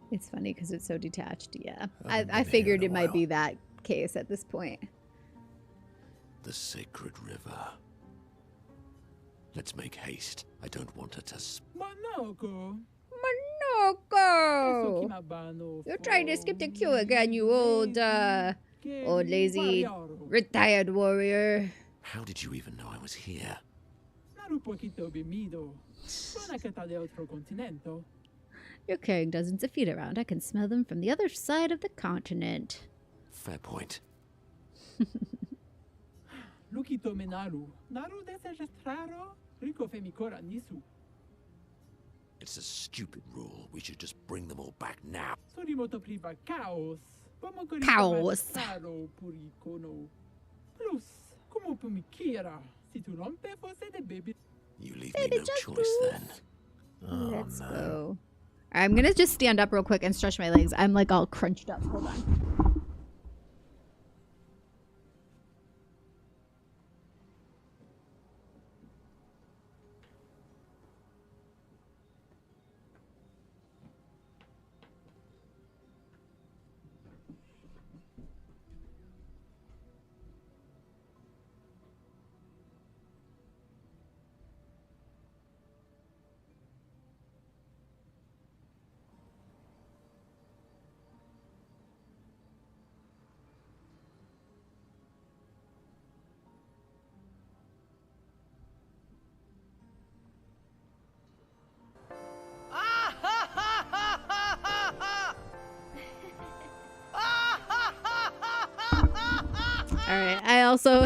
It's funny because it's so detached, yeah. I figured it might be that case at this point. The sacred river. Let's make haste. I don't want her to Manoko! Manoko! You're trying to skip the queue again, you old lazy, retired warrior. How did you even know I was here? You're carrying dozens of feet around. I can smell them from the other side of the continent. Fair point. It's a stupid rule. We should just bring them all back now. Chaos. You leave me no choice then. Let's go. I'm gonna just stand up real quick and stretch my legs. I'm like all crunched up. Hold on. Alright, I also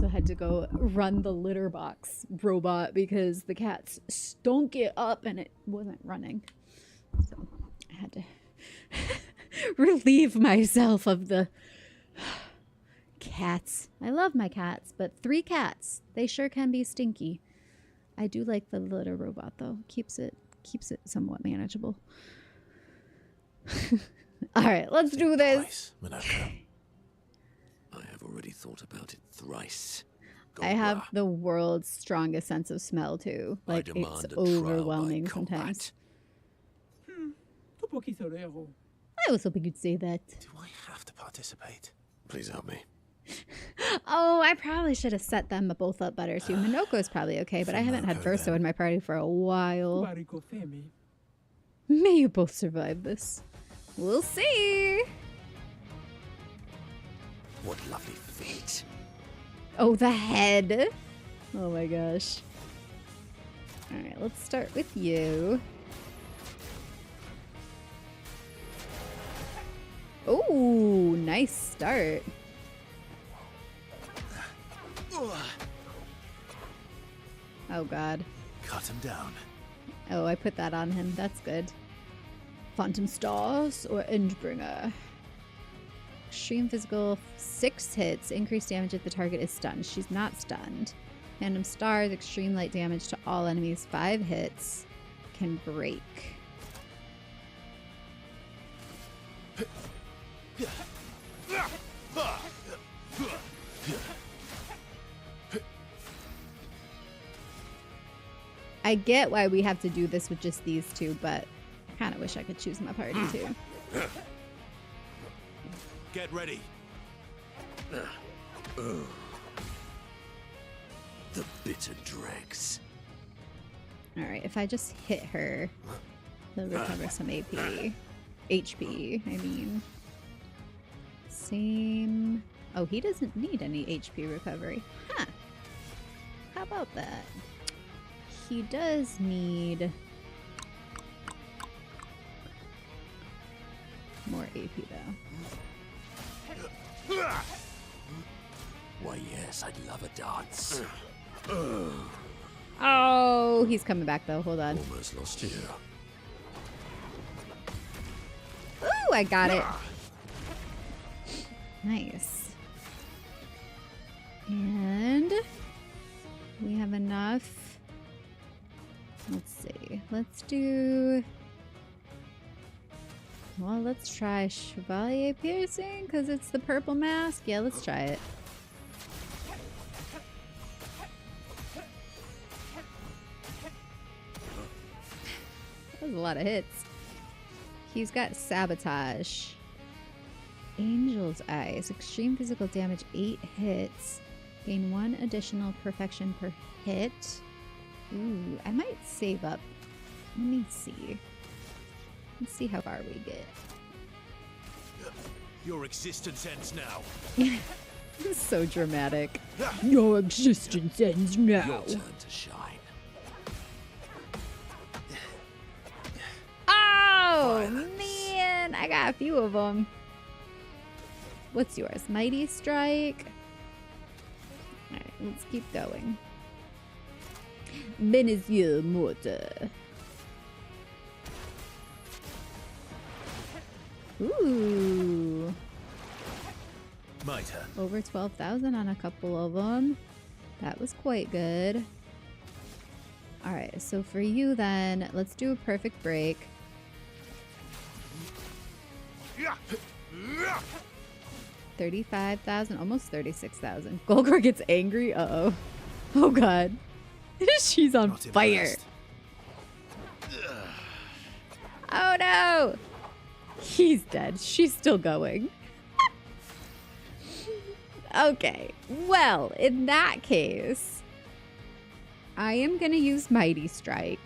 had to go run the litter box robot because the cats stunk it up and it wasn't running. So I had to relieve myself of the cats. I love my cats, but 3 cats, they sure can be stinky. I do like the litter robot though. Keeps it somewhat manageable. All right, let's do this. I have already thought about it thrice. I have the world's strongest sense of smell too. Like it's overwhelming sometimes. I was hoping you'd say that. Do I have to participate? Please help me. Oh, I probably should have set them both up better too. Minoko's probably okay, but I haven't had Verso in my party for a while. May you both survive this. We'll see. What lovely feet. Oh, the head. Oh my gosh. All right, let's start with you. Ooh, nice start. Oh god. Cut him down. Oh, I put that on him. That's good. Phantom Stars or Endbringer. Extreme physical, 6 hits. Increased damage if the target is stunned. She's not stunned. Phantom Stars, extreme light damage to all enemies. 5 hits. Can break. I get why we have to do this with just these two, but I kind of wish I could choose my party too. Get ready. The bitter dregs. Alright, if I just hit her, they'll recover some AP. HP, I mean. Same. Oh, he doesn't need any HP recovery. Huh. How about that? He does need more AP though. Why, yes, I'd love a dance. Oh, he's coming back though. Hold on. Almost lost you. Ooh, I got it. Nice. And we have enough. Let's see. Let's do... Well, let's try Chevalier Piercing because it's the purple mask. Yeah, let's try it. That was a lot of hits. He's got Sabotage. Angel's Eyes. Extreme physical damage, 8 hits. Gain 1 additional perfection per hit. Ooh, I might save up. Let me see. Let's see how far we get. Your existence ends now. This is so dramatic. Your existence ends now. Your turn to shine. Oh, man. I got a few of them. What's yours? Mighty Strike? Alright, let's keep going. Benizio Mortar. Ooh. My turn. Over 12,000 on a couple of them. That was quite good. Alright, so for you then, let's do a perfect break. 35,000, almost 36,000. Golgor gets angry. Uh-oh. Oh god. She's on Not fire. impressed. Oh no! He's dead. She's still going. Okay. Well, in that case, I am going to use Mighty Strike,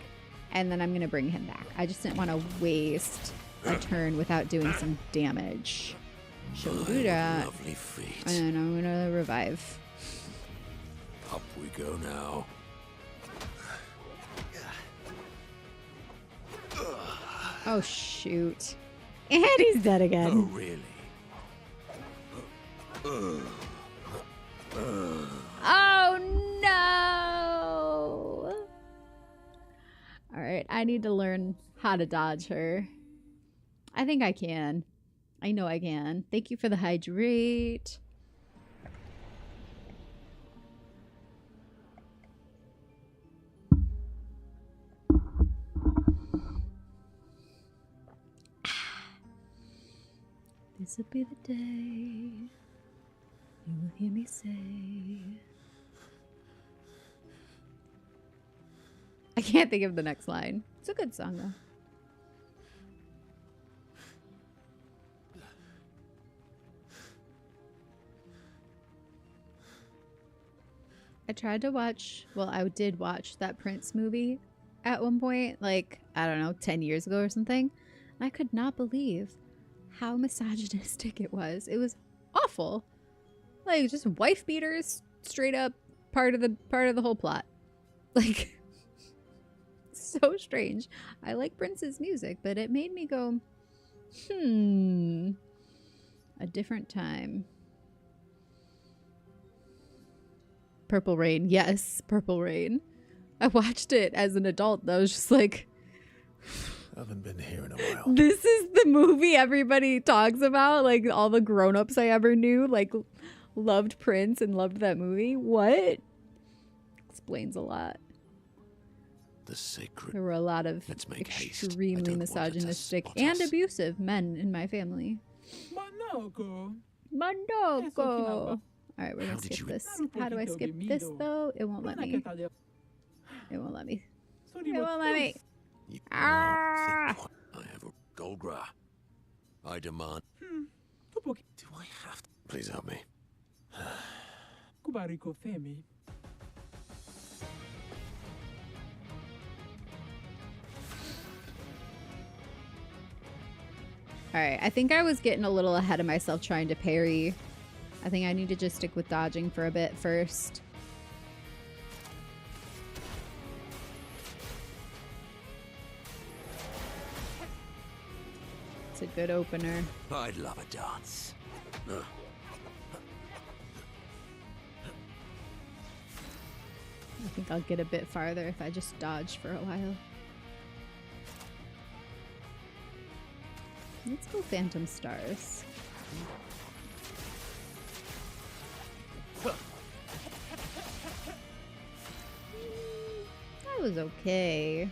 and then I'm going to bring him back. I just didn't want to waste a turn without doing some damage. So we'll do that. Lovely feet. And I'm going to revive. Up we go now. Oh, shoot. And he's dead Oh, again. really? Oh, no. All right. I need to learn how to dodge her. I think I can. I know I can. Thank you for the hydrate. This will be the day you will hear me say. I can't think of the next line. It's a good song though. I tried to watch, well, I did watch that Prince movie at one point, like, I don't know, 10 years ago or something. And I could not believe how misogynistic it was. It was awful. Like, just wife beaters, straight up part of the whole plot. Like, so strange. I like Prince's music, but it made me go, A different time. Purple Rain. Yes, Purple Rain. I watched it as an adult. I was just like, Haven't been here in a while. this is the movie everybody talks about. Like all the grown-ups I ever knew, like loved Prince and loved that movie. What? Explains a lot. The sacred. There were a lot of Let's make haste. I extremely don't want her to misogynistic spot and us. abusive men in my family. Manoko. Mandoko. All right, we're How gonna did skip you- this. How do I skip this though? It won't let me. It won't let me. It won't let me. You Ah! think I have a Golgra. I demand. Do I have to? Please help me. Kubariko Femi. All right, I think I was getting a little ahead of myself trying to parry. I think I need to just stick with dodging for a bit first. It's a good opener. I'd love a dance. I think I'll get a bit farther if I just dodge for a while. Let's go Phantom Stars. That was okay.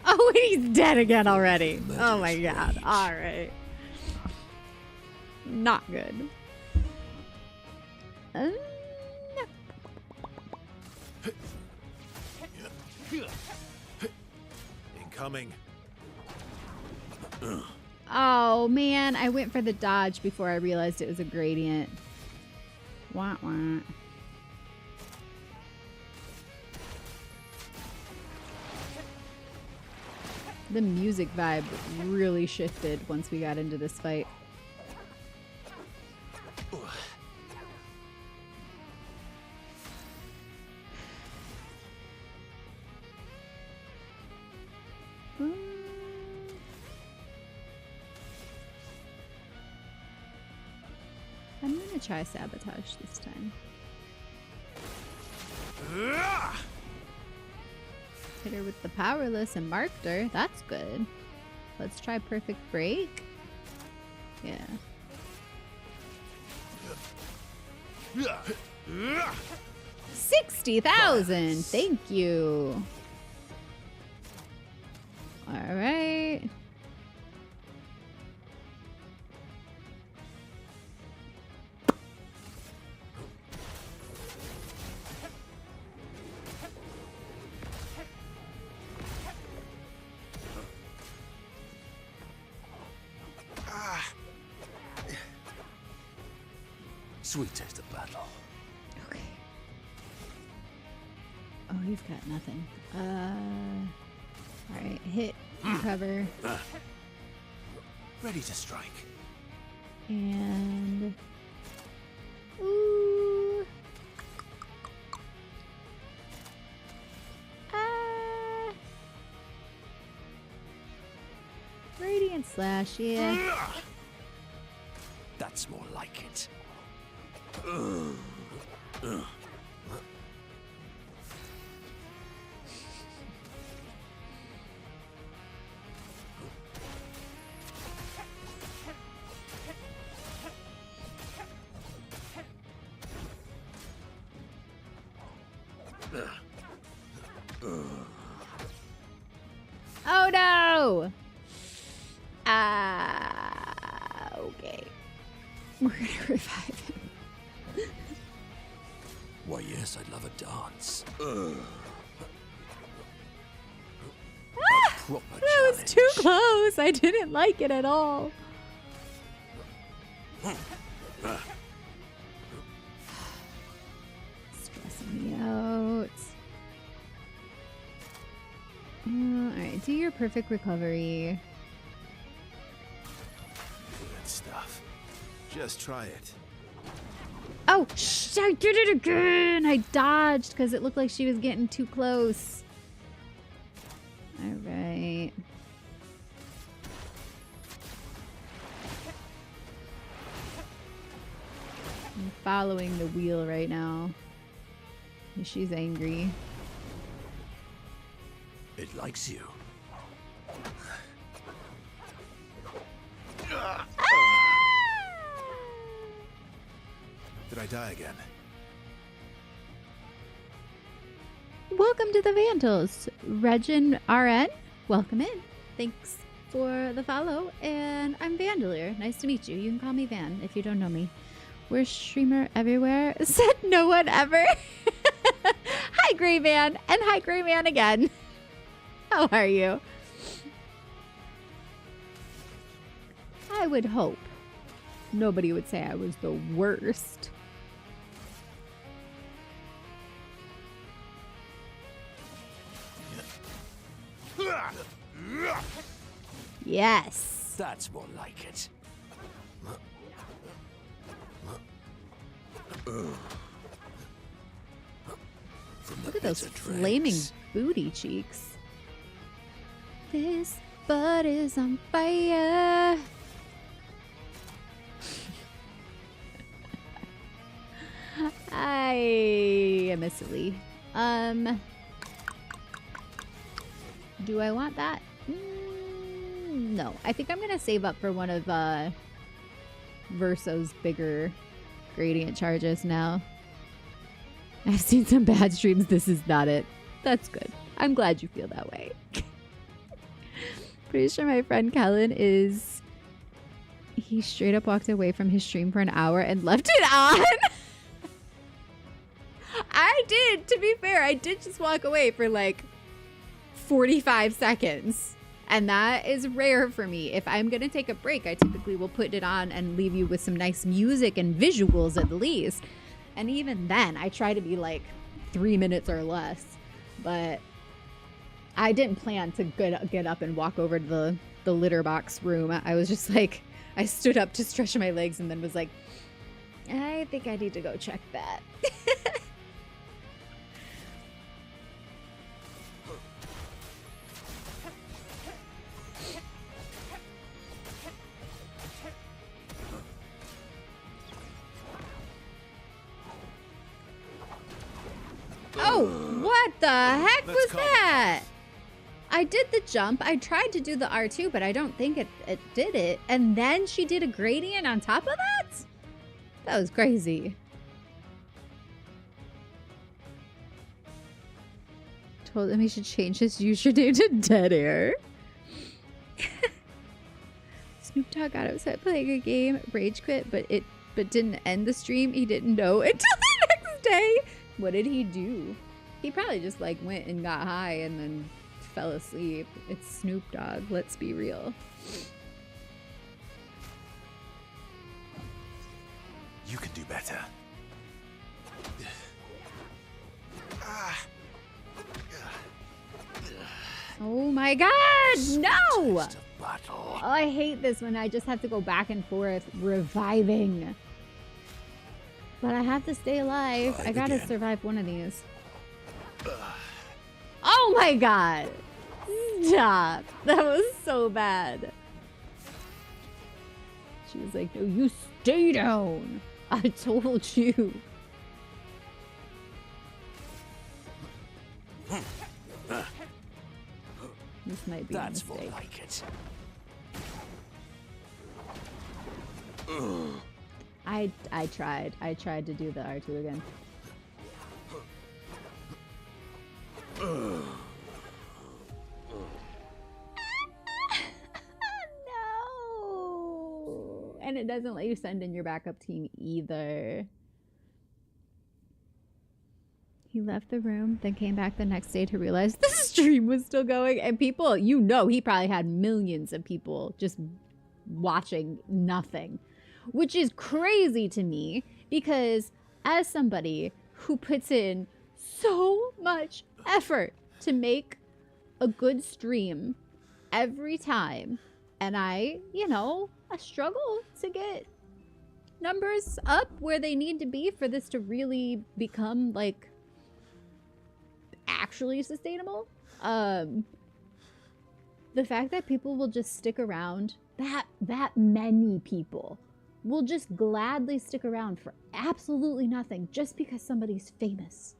Oh, he's dead again already. Oh my god. All right. Not good. No. Incoming. Oh man, I went for the dodge before I realized it was a gradient. Wah wah. The music vibe really shifted once we got into this fight. I'm gonna try sabotage this time. Hit her with the powerless and marked her. That's good. Let's try perfect break. Yeah. 60,000. Thank you. All right. Sweet taste of battle. Okay. Oh, he's got nothing. All right, hit, recover, Ready to strike. and ooh. Radiant slash, yeah. That's more like it. Oh no! Okay. We're gonna revive him. Why, yes, I'd love a dance. Proper That was too close. I didn't like it at all. Stressing me out. Alright, do your perfect recovery. Good stuff. Just try it. Oh, shh. I did it again! I dodged because it looked like she was getting too close. Alright. I'm following the wheel right now. She's angry. It likes you. Did I die again? Welcome to the Vandals. Regin RN, welcome in. Thanks for the follow. And I'm Vandalier. Nice to meet you. You can call me Van if you don't know me. We're streamer everywhere. Said no one ever. Hi, Gray Man. And hi, Gray Man again. How are you? I would hope nobody would say I was the worst. Yes. That's more like it. Look at those flaming booty cheeks. This butt is on fire. I am a silly. Do I want that? No. I think I'm gonna save up for one of Verso's bigger gradient charges now. I've seen some bad streams. This is not it. That's good. I'm glad you feel that way. Pretty sure my friend Kellen is... He straight up walked away from his stream for an hour and left it on. I did. To be fair, I did just walk away for like 45 seconds. And that is rare for me. If I'm going to take a break, I typically will put it on and leave you with some nice music and visuals at least. And even then, I try to be like 3 minutes or less. But I didn't plan to get up and walk over to the litter box room. I was just like, I stood up to stretch my legs and then was like, I think I need to go check that. Oh, what the heck was that? I did the jump. I tried to do the R2, but I don't think it did it. And then she did a gradient on top of that? That was crazy. Told him he should change his username to Dead Air. Snoop Dogg got upset playing a game, rage quit, but didn't end the stream. He didn't know until the next day. What did he do? He probably just like went and got high and then fell asleep. It's Snoop Dogg. Let's be real. You can do better. Oh my god, no! Oh, I hate this when I just have to go back and forth reviving. But I have to stay alive. I gotta survive one of these. Oh my god! Stop! That was so bad. She was like, no, you stay down. I told you. This might be a mistake. More like it. I tried. I tried to do the R2 again. No. And it doesn't let you send in your backup team either. He left the room, then came back the next day to realize the stream was still going. And people, you know, he probably had millions of people just watching nothing. Which is crazy to me because as somebody who puts in so much effort to make a good stream every time, and I struggle to get numbers up where they need to be for this to really become like actually sustainable. The fact that people will just stick around, that many people will just gladly stick around for absolutely nothing just because somebody's famous,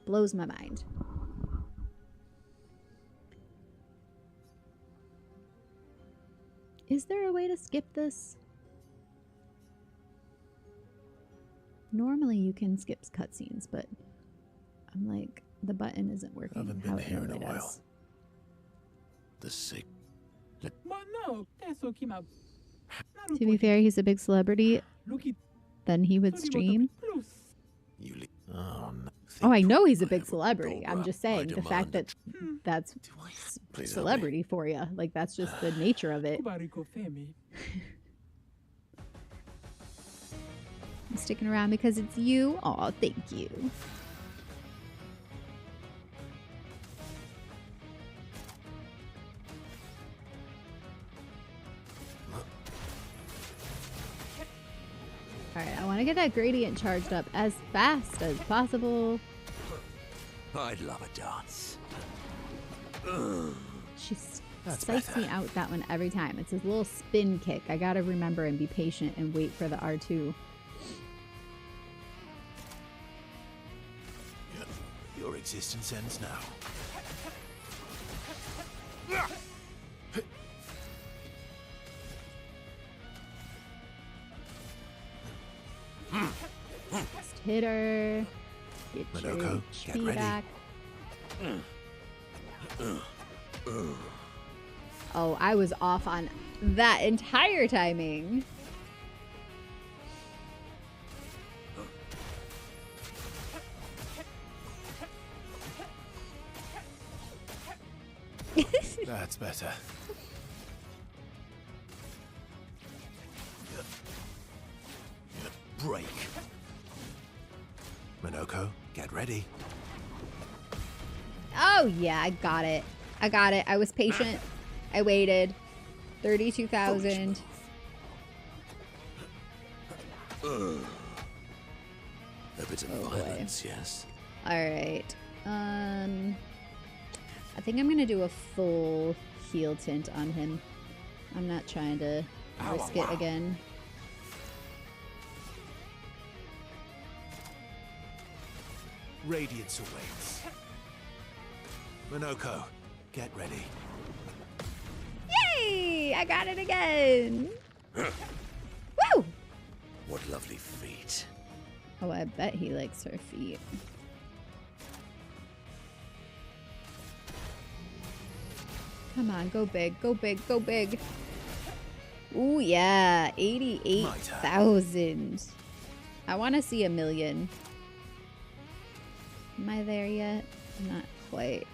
blows my mind. Is there a way to skip this? Normally you can skip cutscenes, but I'm like, the button isn't working. Haven't been here in a while. The sick. To be fair, he's a big celebrity. Then he would stream. You Oh, no. Oh, I know he's a big celebrity. I'm just saying the fact that that's Please help celebrity for you. Like, that's just the nature of it. I'm sticking around because it's you. Aw, thank you. Alright, I want to get that gradient charged up as fast as possible. I'd love a dance. She That's psychs better. me out that one every time. It's his little spin kick. I gotta remember and be patient and wait for the R2. Your existence ends now. Just hit her. Get your Minoko, get HP ready. back. Oh, I was off on that entire timing. That's better. Break. Minoko, get ready. Oh, yeah, I got it. I got it. I was patient. I waited. 32,000. A bit of Oh, boy. violence, yes. All right. I think I'm gonna do a full heal tint on him. I'm not trying to risk it again. Radiance awaits. Minoko, get ready. Yay! I got it again. Woo! What lovely feet. Oh, I bet he likes her feet. Come on, go big, go big, go big. Ooh, yeah, 88,000. I want to see 1,000,000. Am I there yet? Not quite.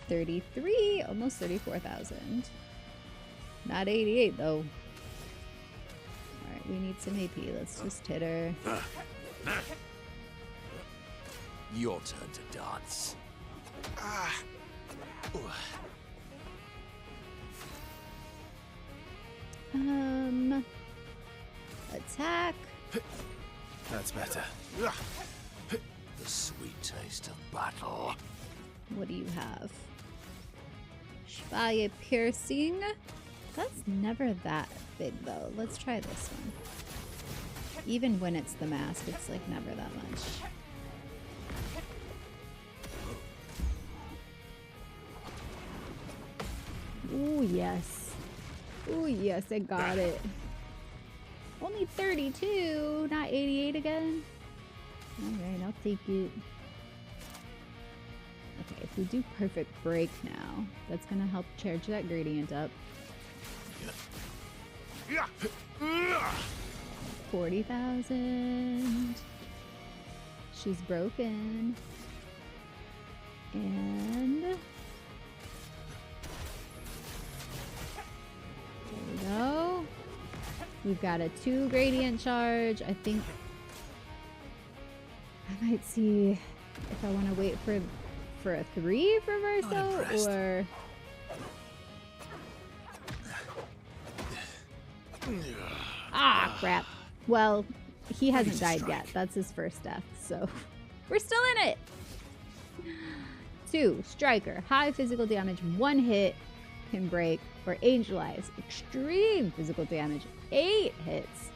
$33, almost 34,000. Not 88 though. All right, we need some AP. Let's just hit her. Your turn to dance. Attack. That's better. The sweet taste of battle. What do you have? Chevalier piercing. That's never that big though. Let's try this one. Even when it's the mask, it's like never that much. Ooh, yes. Ooh, yes, I got it. Only 32, not 88 again. Alright, I'll take it. Okay, if we do perfect break now, that's gonna help charge that gradient up. 40,000. She's broken. And there we go. We've got a 2 gradient charge. I think might see if I want to wait for a 3 for Verso or... Ah, crap. Well, he hasn't died yet. That's his first death, so we're still in it. 2, Striker. High physical damage, 1 hit can break. Or Angel Eyes. Extreme physical damage, 8 hits.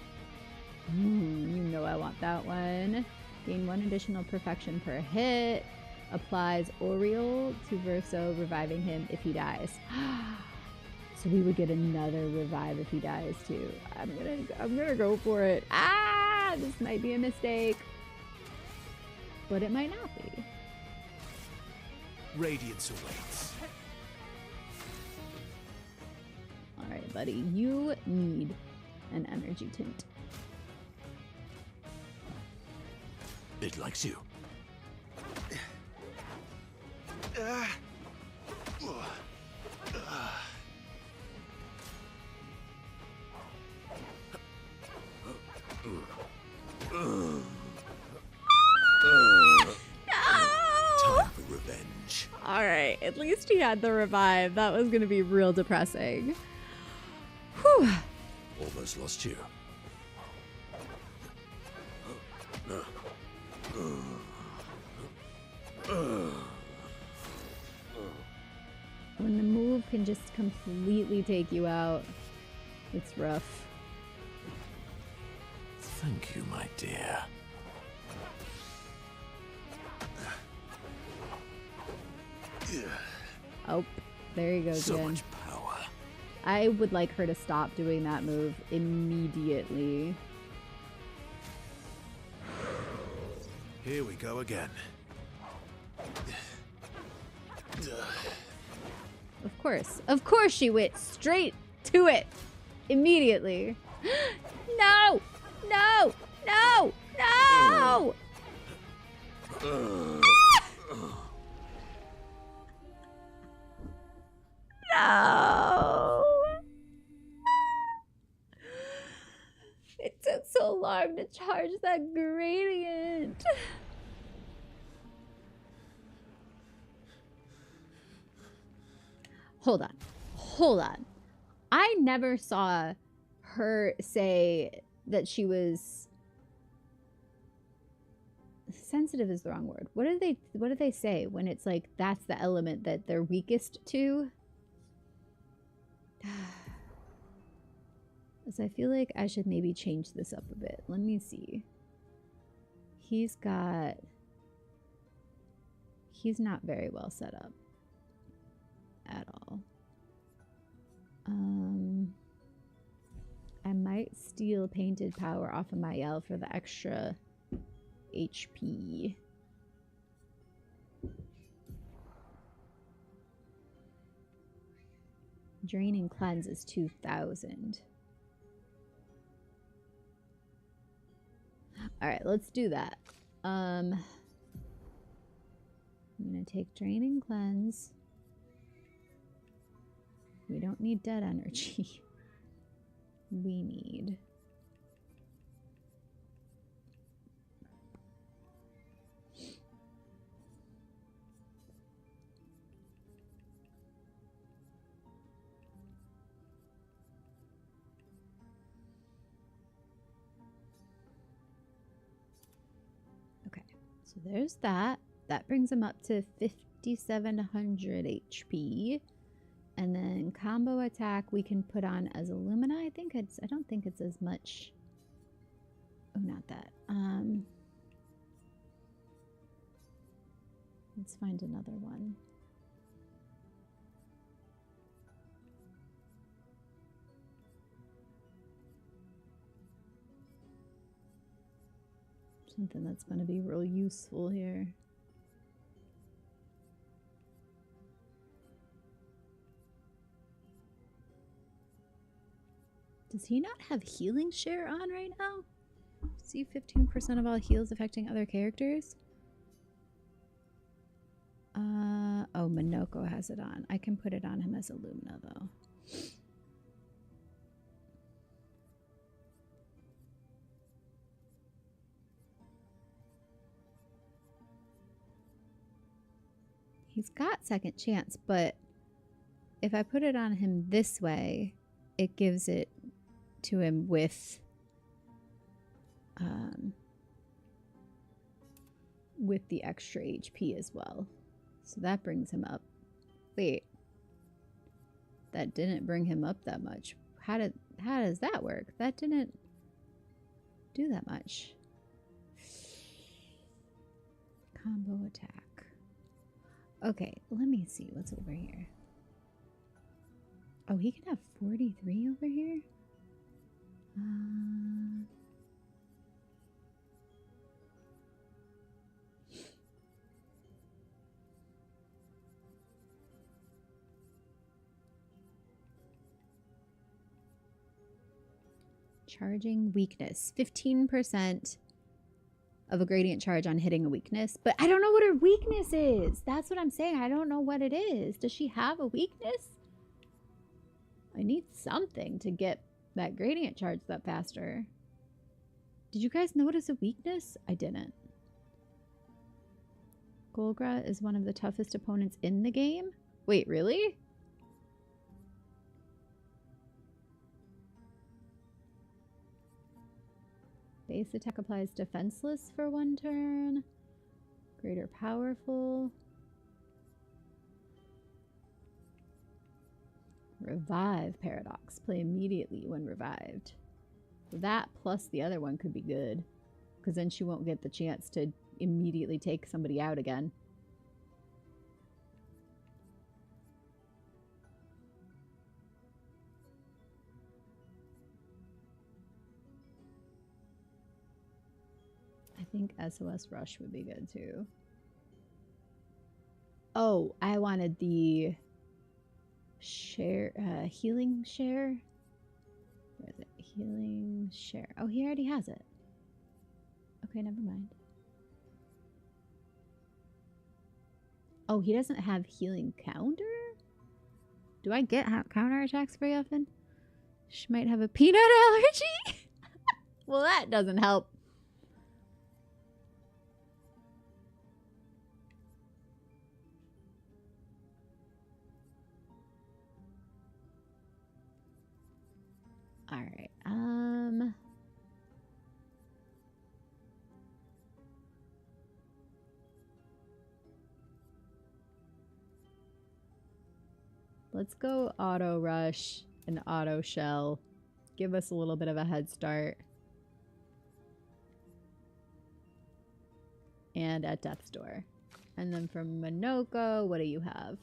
You know I want that one. Gain 1 additional perfection per hit. Applies Oriole to Verso, reviving him if he dies. So we would get another revive if he dies too. I'm gonna go for it. Ah, this might be a mistake, but it might not be. Radiance awaits. All right, buddy, you need an energy tint. It likes you. Time for revenge. All right, at least he had the revive. That was gonna be real depressing. Whew. Almost lost you. When the move can just completely take you out, it's rough. Thank you, my dear. Oh, there you go, So Jen. much power. I would like her to stop doing that move immediately. Here we go again. Of course she went straight to it immediately. No, no, no, no! No! It took so long to charge that gradient. Hold on. I never saw her say that she was sensitive is the wrong word. What do they say when it's like that's the element that they're weakest to? So I feel like I should maybe change this up a bit. Let me see. He's not very well set up at all. I might steal painted power off of Mael for the extra HP. Drain and cleanse is 2,000. All right, let's do that. I'm gonna take drain and cleanse. We don't need dead energy. We need okay, so there's that. That brings him up to 5,700 HP. And then combo attack we can put on as Illumina. I don't think it's as much. Oh, not that. Let's find another one. Something that's going to be real useful here. Does he not have healing share on right now? See 15% of all heals affecting other characters? Oh, Minoko has it on. I can put it on him as Illumina though. He's got second chance, but if I put it on him this way, it gives it to him with the extra HP as well. So that brings him up. Wait. That didn't bring him up that much. How does that work? That didn't do that much. Combo attack. Okay, let me see what's over here. Oh, he can have 43 over here? Charging weakness. 15% of a gradient charge on hitting a weakness. But I don't know what her weakness is. That's what I'm saying. I don't know what it is. Does she have a weakness? I need something to get that gradient charged up faster. Did you guys notice a weakness? I didn't. Golgra is one of the toughest opponents in the game? Wait, really? Base attack applies defenseless for 1 turn. Greater powerful. Revive paradox. Play immediately when revived. That plus the other one could be good. Because then she won't get the chance to immediately take somebody out again. I think SOS Rush would be good too. Oh, I wanted the share, healing share. Where is it? Healing share. Oh, he already has it. Okay, never mind. Oh, he doesn't have healing counter? Do I get counter attacks very often? She might have a peanut allergy? Well, that doesn't help. All right. Let's go auto rush and auto shell. Give us a little bit of a head start. And at Death's Door. And then from Minoko, what do you have?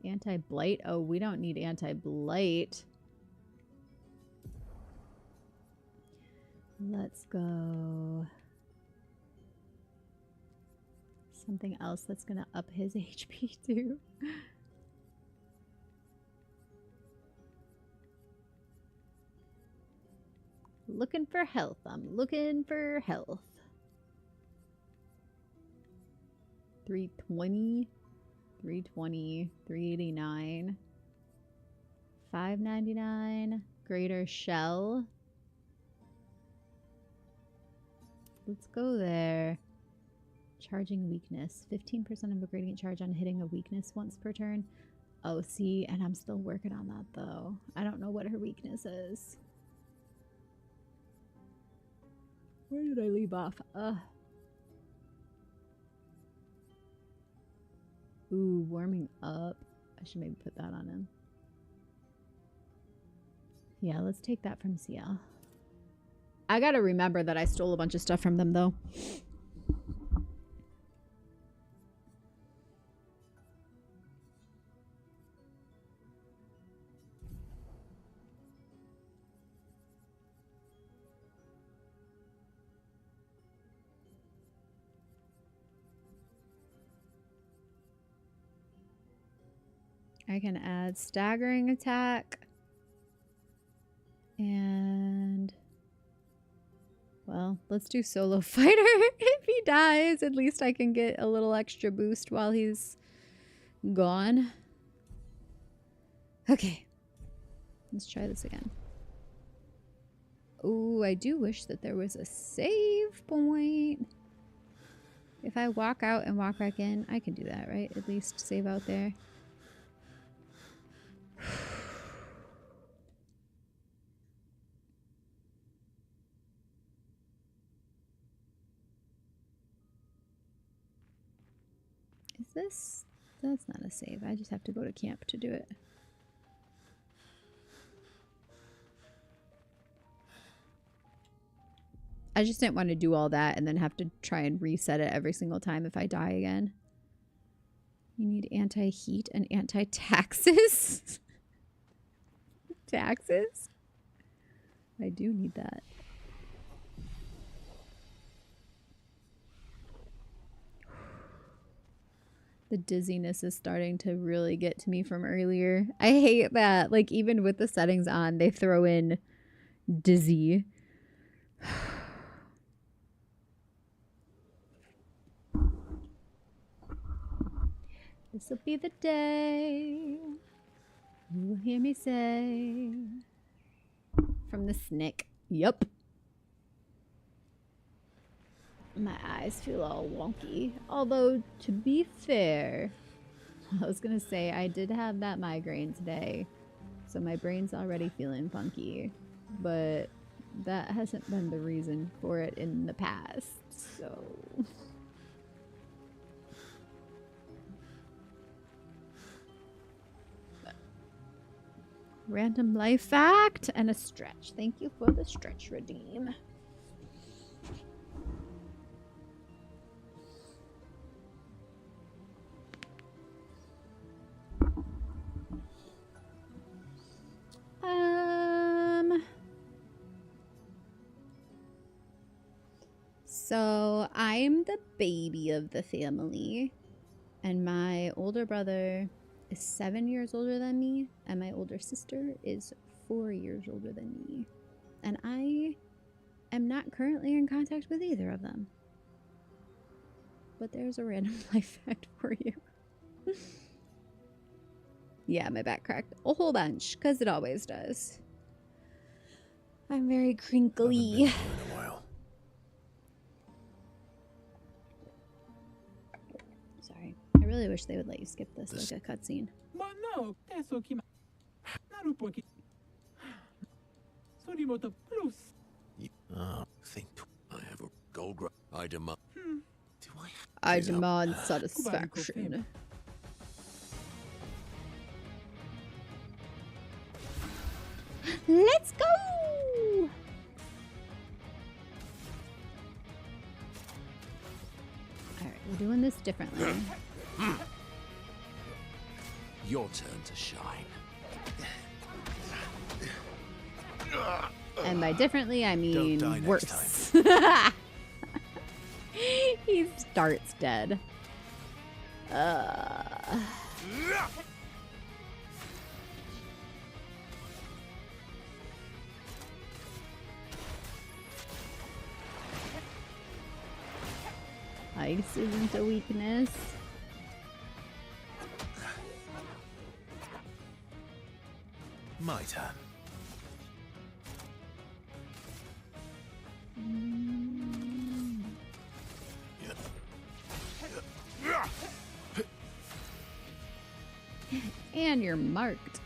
Anti-blight? Oh, we don't need anti-blight. Let's go. Something else that's gonna up his HP too. Looking for health. I'm looking for health. 320. 320, 389, 599, greater shell. Let's go there. Charging weakness, 15% of a gradient charge on hitting a weakness once per turn. Oh, see, and I'm still working on that though. I don't know what her weakness is. Where did I leave off? Ooh, warming up. I should maybe put that on him. Yeah, let's take that from CL. I gotta remember that I stole a bunch of stuff from them, though. I can add staggering attack. And well, let's do solo fighter. If he dies, at least I can get a little extra boost while he's gone. Okay. Let's try this again. Ooh, I do wish that there was a save point. If I walk out and walk back in, I can do that, right? At least save out there. Is this... That's not a save. I just have to go to camp to do it. I just didn't want to do all that and then have to try and reset it every single time if I die again. You need anti-heat and anti-taxes? Taxes? I do need that. The dizziness is starting to really get to me from earlier. I hate that. Like, even with the settings on, they throw in dizzy. This'll be the day you will hear me say. From the Snick. Yup. My eyes feel all wonky. Although, to be fair, I was gonna say I did have that migraine today. So my brain's already feeling funky. But that hasn't been the reason for it in the past. So... Random life fact and a stretch. Thank you for the stretch, Redeem. So I'm the baby of the family, and my older brother is 7 years older than me, and my older sister is 4 years older than me. And I am not currently in contact with either of them. But there's a random life fact for you. Yeah, my back cracked a whole bunch, because it always does. I'm very crinkly. Haven't been here in a while. Sorry. I really wish they would let you skip this like a cutscene. But no, that's okay. Naru poki. Sorry about the plus. Think. I have a gold I demand. Do I Do that. demand satisfaction. Let's go! Alright, we're doing this differently. Your turn to shine. And by differently, I Don't die mean next worse. He starts dead. Ice isn't a weakness. My turn. And you're marked.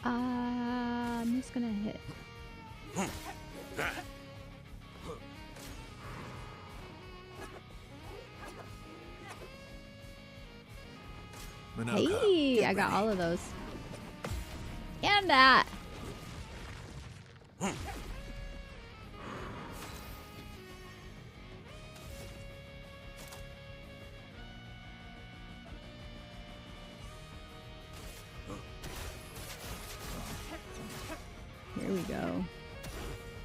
I'm just gonna hit. Minoka, Hey, get I got ready. all of those. And that. Here we go.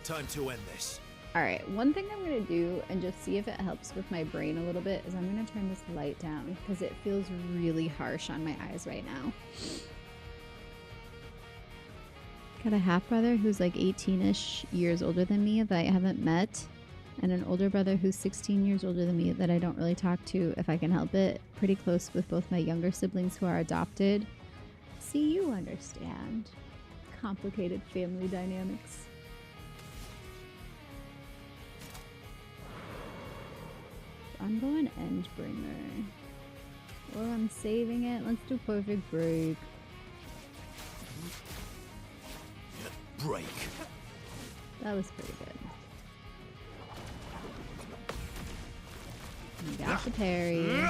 Time to end this. Alright, one thing I'm going to do and just see if it helps with my brain a little bit is I'm going to turn this light down because it feels really harsh on my eyes right now. Got a half-brother who's like 18-ish years older than me that I haven't met, and an older brother who's 16 years older than me that I don't really talk to if I can help it. Pretty close with both my younger siblings who are adopted. See, you understand. Complicated family dynamics. I'm going Endbringer. Or I'm saving it. Let's do Perfect Break. Break. That was pretty good. We got the parry.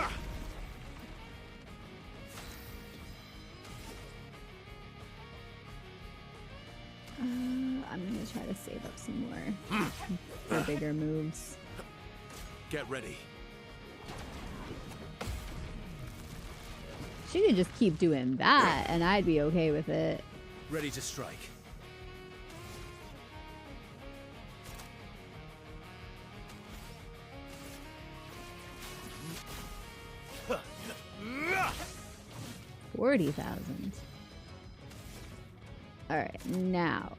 I'm gonna try to save up some more for bigger moves. Get ready. She could just keep doing that and I'd be okay with it. Ready to strike. $40,000. Alright, now.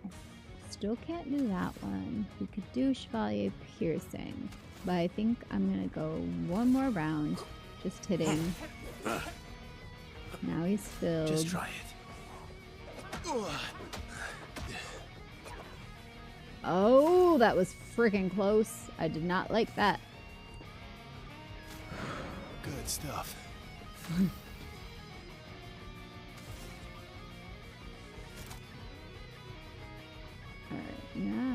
Still can't do that one. We could do Chevalier Piercing. But I think I'm gonna go one more round. Just hitting. Now he's filled. Just try it. Oh, that was freaking close. I did not like that. Good stuff. Alright, now.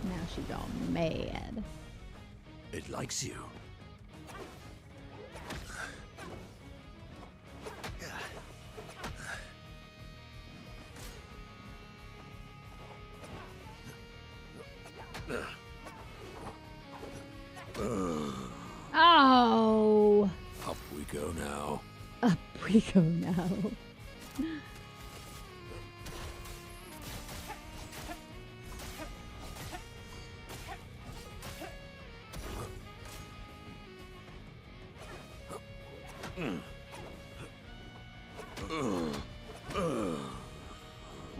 Now she's all mad. It likes you. Oh! Up we go now. Up we go now.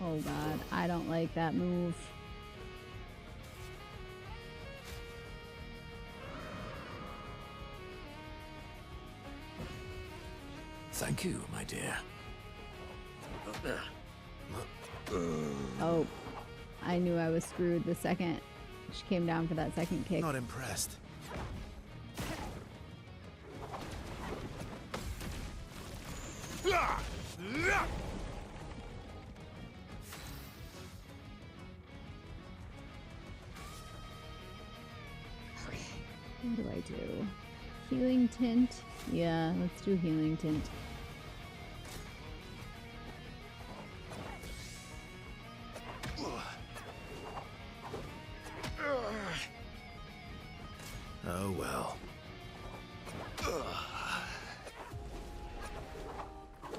Oh god, I don't like that move. Thank you, my dear. Oh, I knew I was screwed the second she came down for that second kick. Not impressed. What do I do? Healing Tint? Yeah, let's do Healing Tint. Oh well.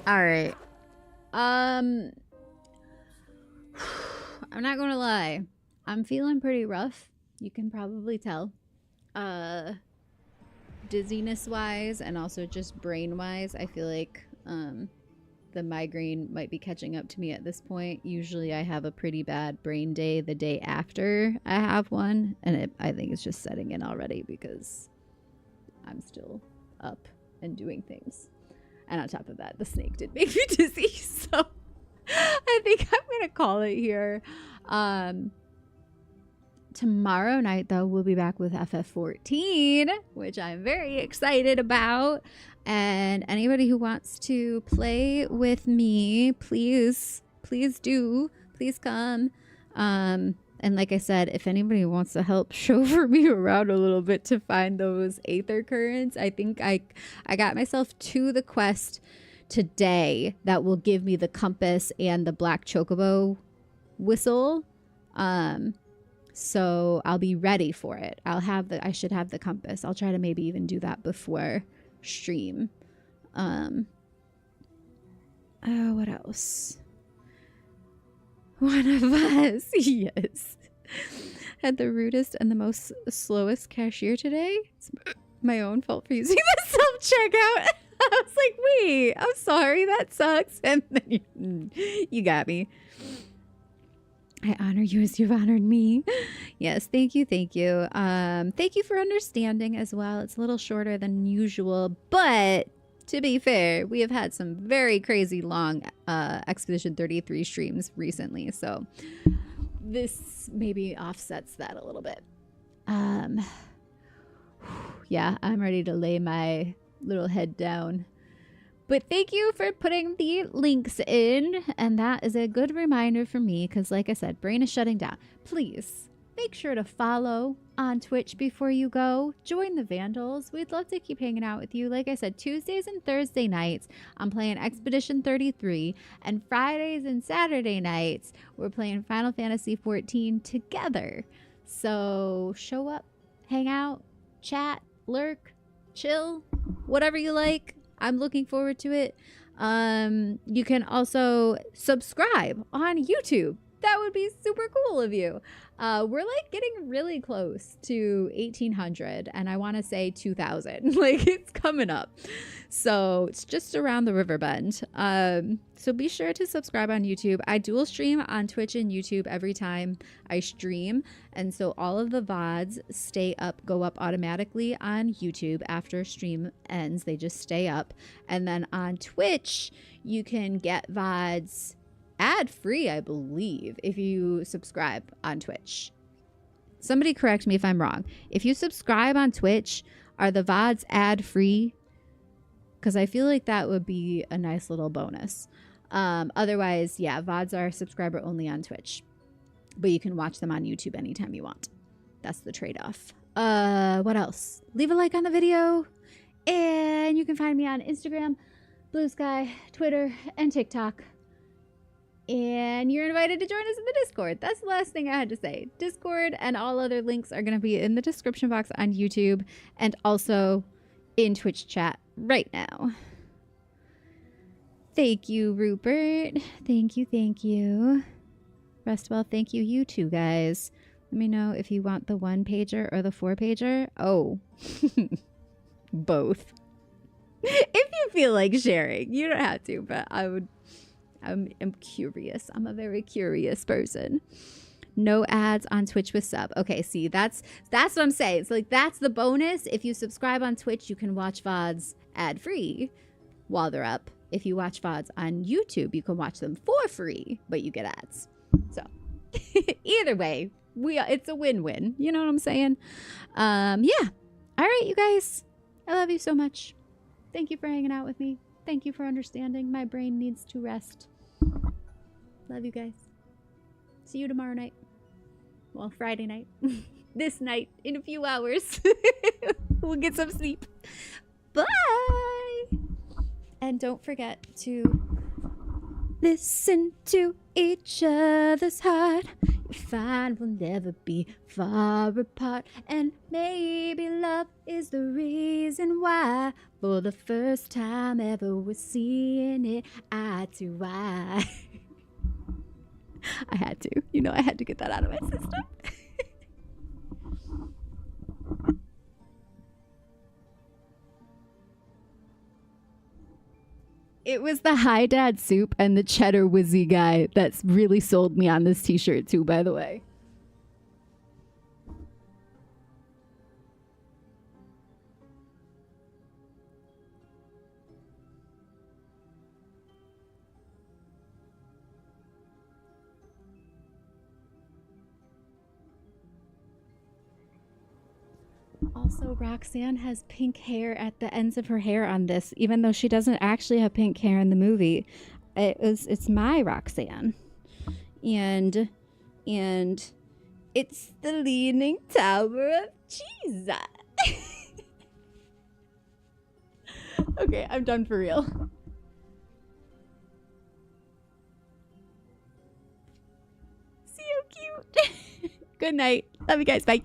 Alright. I'm not gonna lie. I'm feeling pretty rough. You can probably tell. Dizziness wise and also just brain wise, I feel like the migraine might be catching up to me at this point. Usually I have a pretty bad brain day the day after I have one, and I think it's just setting in already because I'm still up and doing things. And on top of that, the snake did make me dizzy, so I think I'm gonna call it here. Tomorrow night, though, we'll be back with FF14, which I'm very excited about. And anybody who wants to play with me, please do. Please come. And like I said, if anybody wants to help chauffeur me around a little bit to find those aether currents, I think I got myself to the quest today that will give me the compass and the black chocobo whistle. So I'll be ready for it. I should have the compass. I'll try to maybe even do that before stream. Oh, what else? One of us, yes. Had the rudest and the most slowest cashier today. It's my own fault for using the self-checkout. I was like, wait, I'm sorry, that sucks. And then you got me. I honor you as you've honored me. Yes, thank you, thank you. Thank you for understanding as well. It's a little shorter than usual, but to be fair, we have had some very crazy long Expedition 33 streams recently, so this maybe offsets that a little bit. Yeah, I'm ready to lay my little head down. But thank you for putting the links in, and that is a good reminder for me, because like I said, brain is shutting down. Please make sure to follow on Twitch before you go. Join the Vandals. We'd love to keep hanging out with you. Like I said, Tuesdays and Thursday nights, I'm playing Expedition 33, and Fridays and Saturday nights, we're playing Final Fantasy 14 together. So show up, hang out, chat, lurk, chill, whatever you like. I'm looking forward to it. You can also subscribe on YouTube. That would be super cool of you. We're like getting really close to 1,800, and I want to say 2,000. Like, it's coming up. So it's just around the river bend. So be sure to subscribe on YouTube. I dual stream on Twitch and YouTube every time I stream, and so all of the VODs stay up, go up automatically on YouTube after stream ends. They just stay up. And then on Twitch, you can get VODs ad-free, I believe, if you subscribe on Twitch. Somebody correct me if I'm wrong. If you subscribe on Twitch, are the VODs ad-free? Because I feel like that would be a nice little bonus. Otherwise, yeah, VODs are subscriber only on Twitch, but you can watch them on YouTube anytime you want. That's the trade-off. What else? Leave a like on the video, and you can find me on Instagram, Blue Sky, Twitter, and TikTok. And you're invited to join us in the Discord. That's the last thing I had to say. Discord and all other links are going to be in the description box on YouTube and also in Twitch chat right now. Thank you, Rupert. Thank you, thank you. Rest well, thank you, you two guys. Let me know if you want the 1-pager or the 4-pager. Oh, both. If you feel like sharing, you don't have to, but I'm curious. I'm a very curious person. No ads on Twitch with sub. Okay, see, that's what I'm saying. It's like, that's the bonus. If you subscribe on Twitch, you can watch VODs ad-free while they're up. If you watch VODs on YouTube, you can watch them for free, but you get ads. So either way, it's a win-win. You know what I'm saying? Yeah. All right, you guys. I love you so much. Thank you for hanging out with me. Thank you for understanding. My brain needs to rest. Love you guys. See you tomorrow night. Well, Friday night. This night in a few hours. We'll get some sleep. Bye. And don't forget to listen to each other's heart. You'll find we'll never be far apart. And maybe love is the reason why, for the first time ever, we're seeing it eye to eye. I had to. You know, I had to get that out of my system. It was the Hi Dad Soup and the Cheddar Whizzy guy that's really sold me on this t-shirt too, by the way. Also, Roxanne has pink hair at the ends of her hair on this, even though she doesn't actually have pink hair in the movie. It's my Roxanne. And it's the Leaning Tower of Jesus. Okay, I'm done for real. See how cute. Good night. Love you guys. Bye.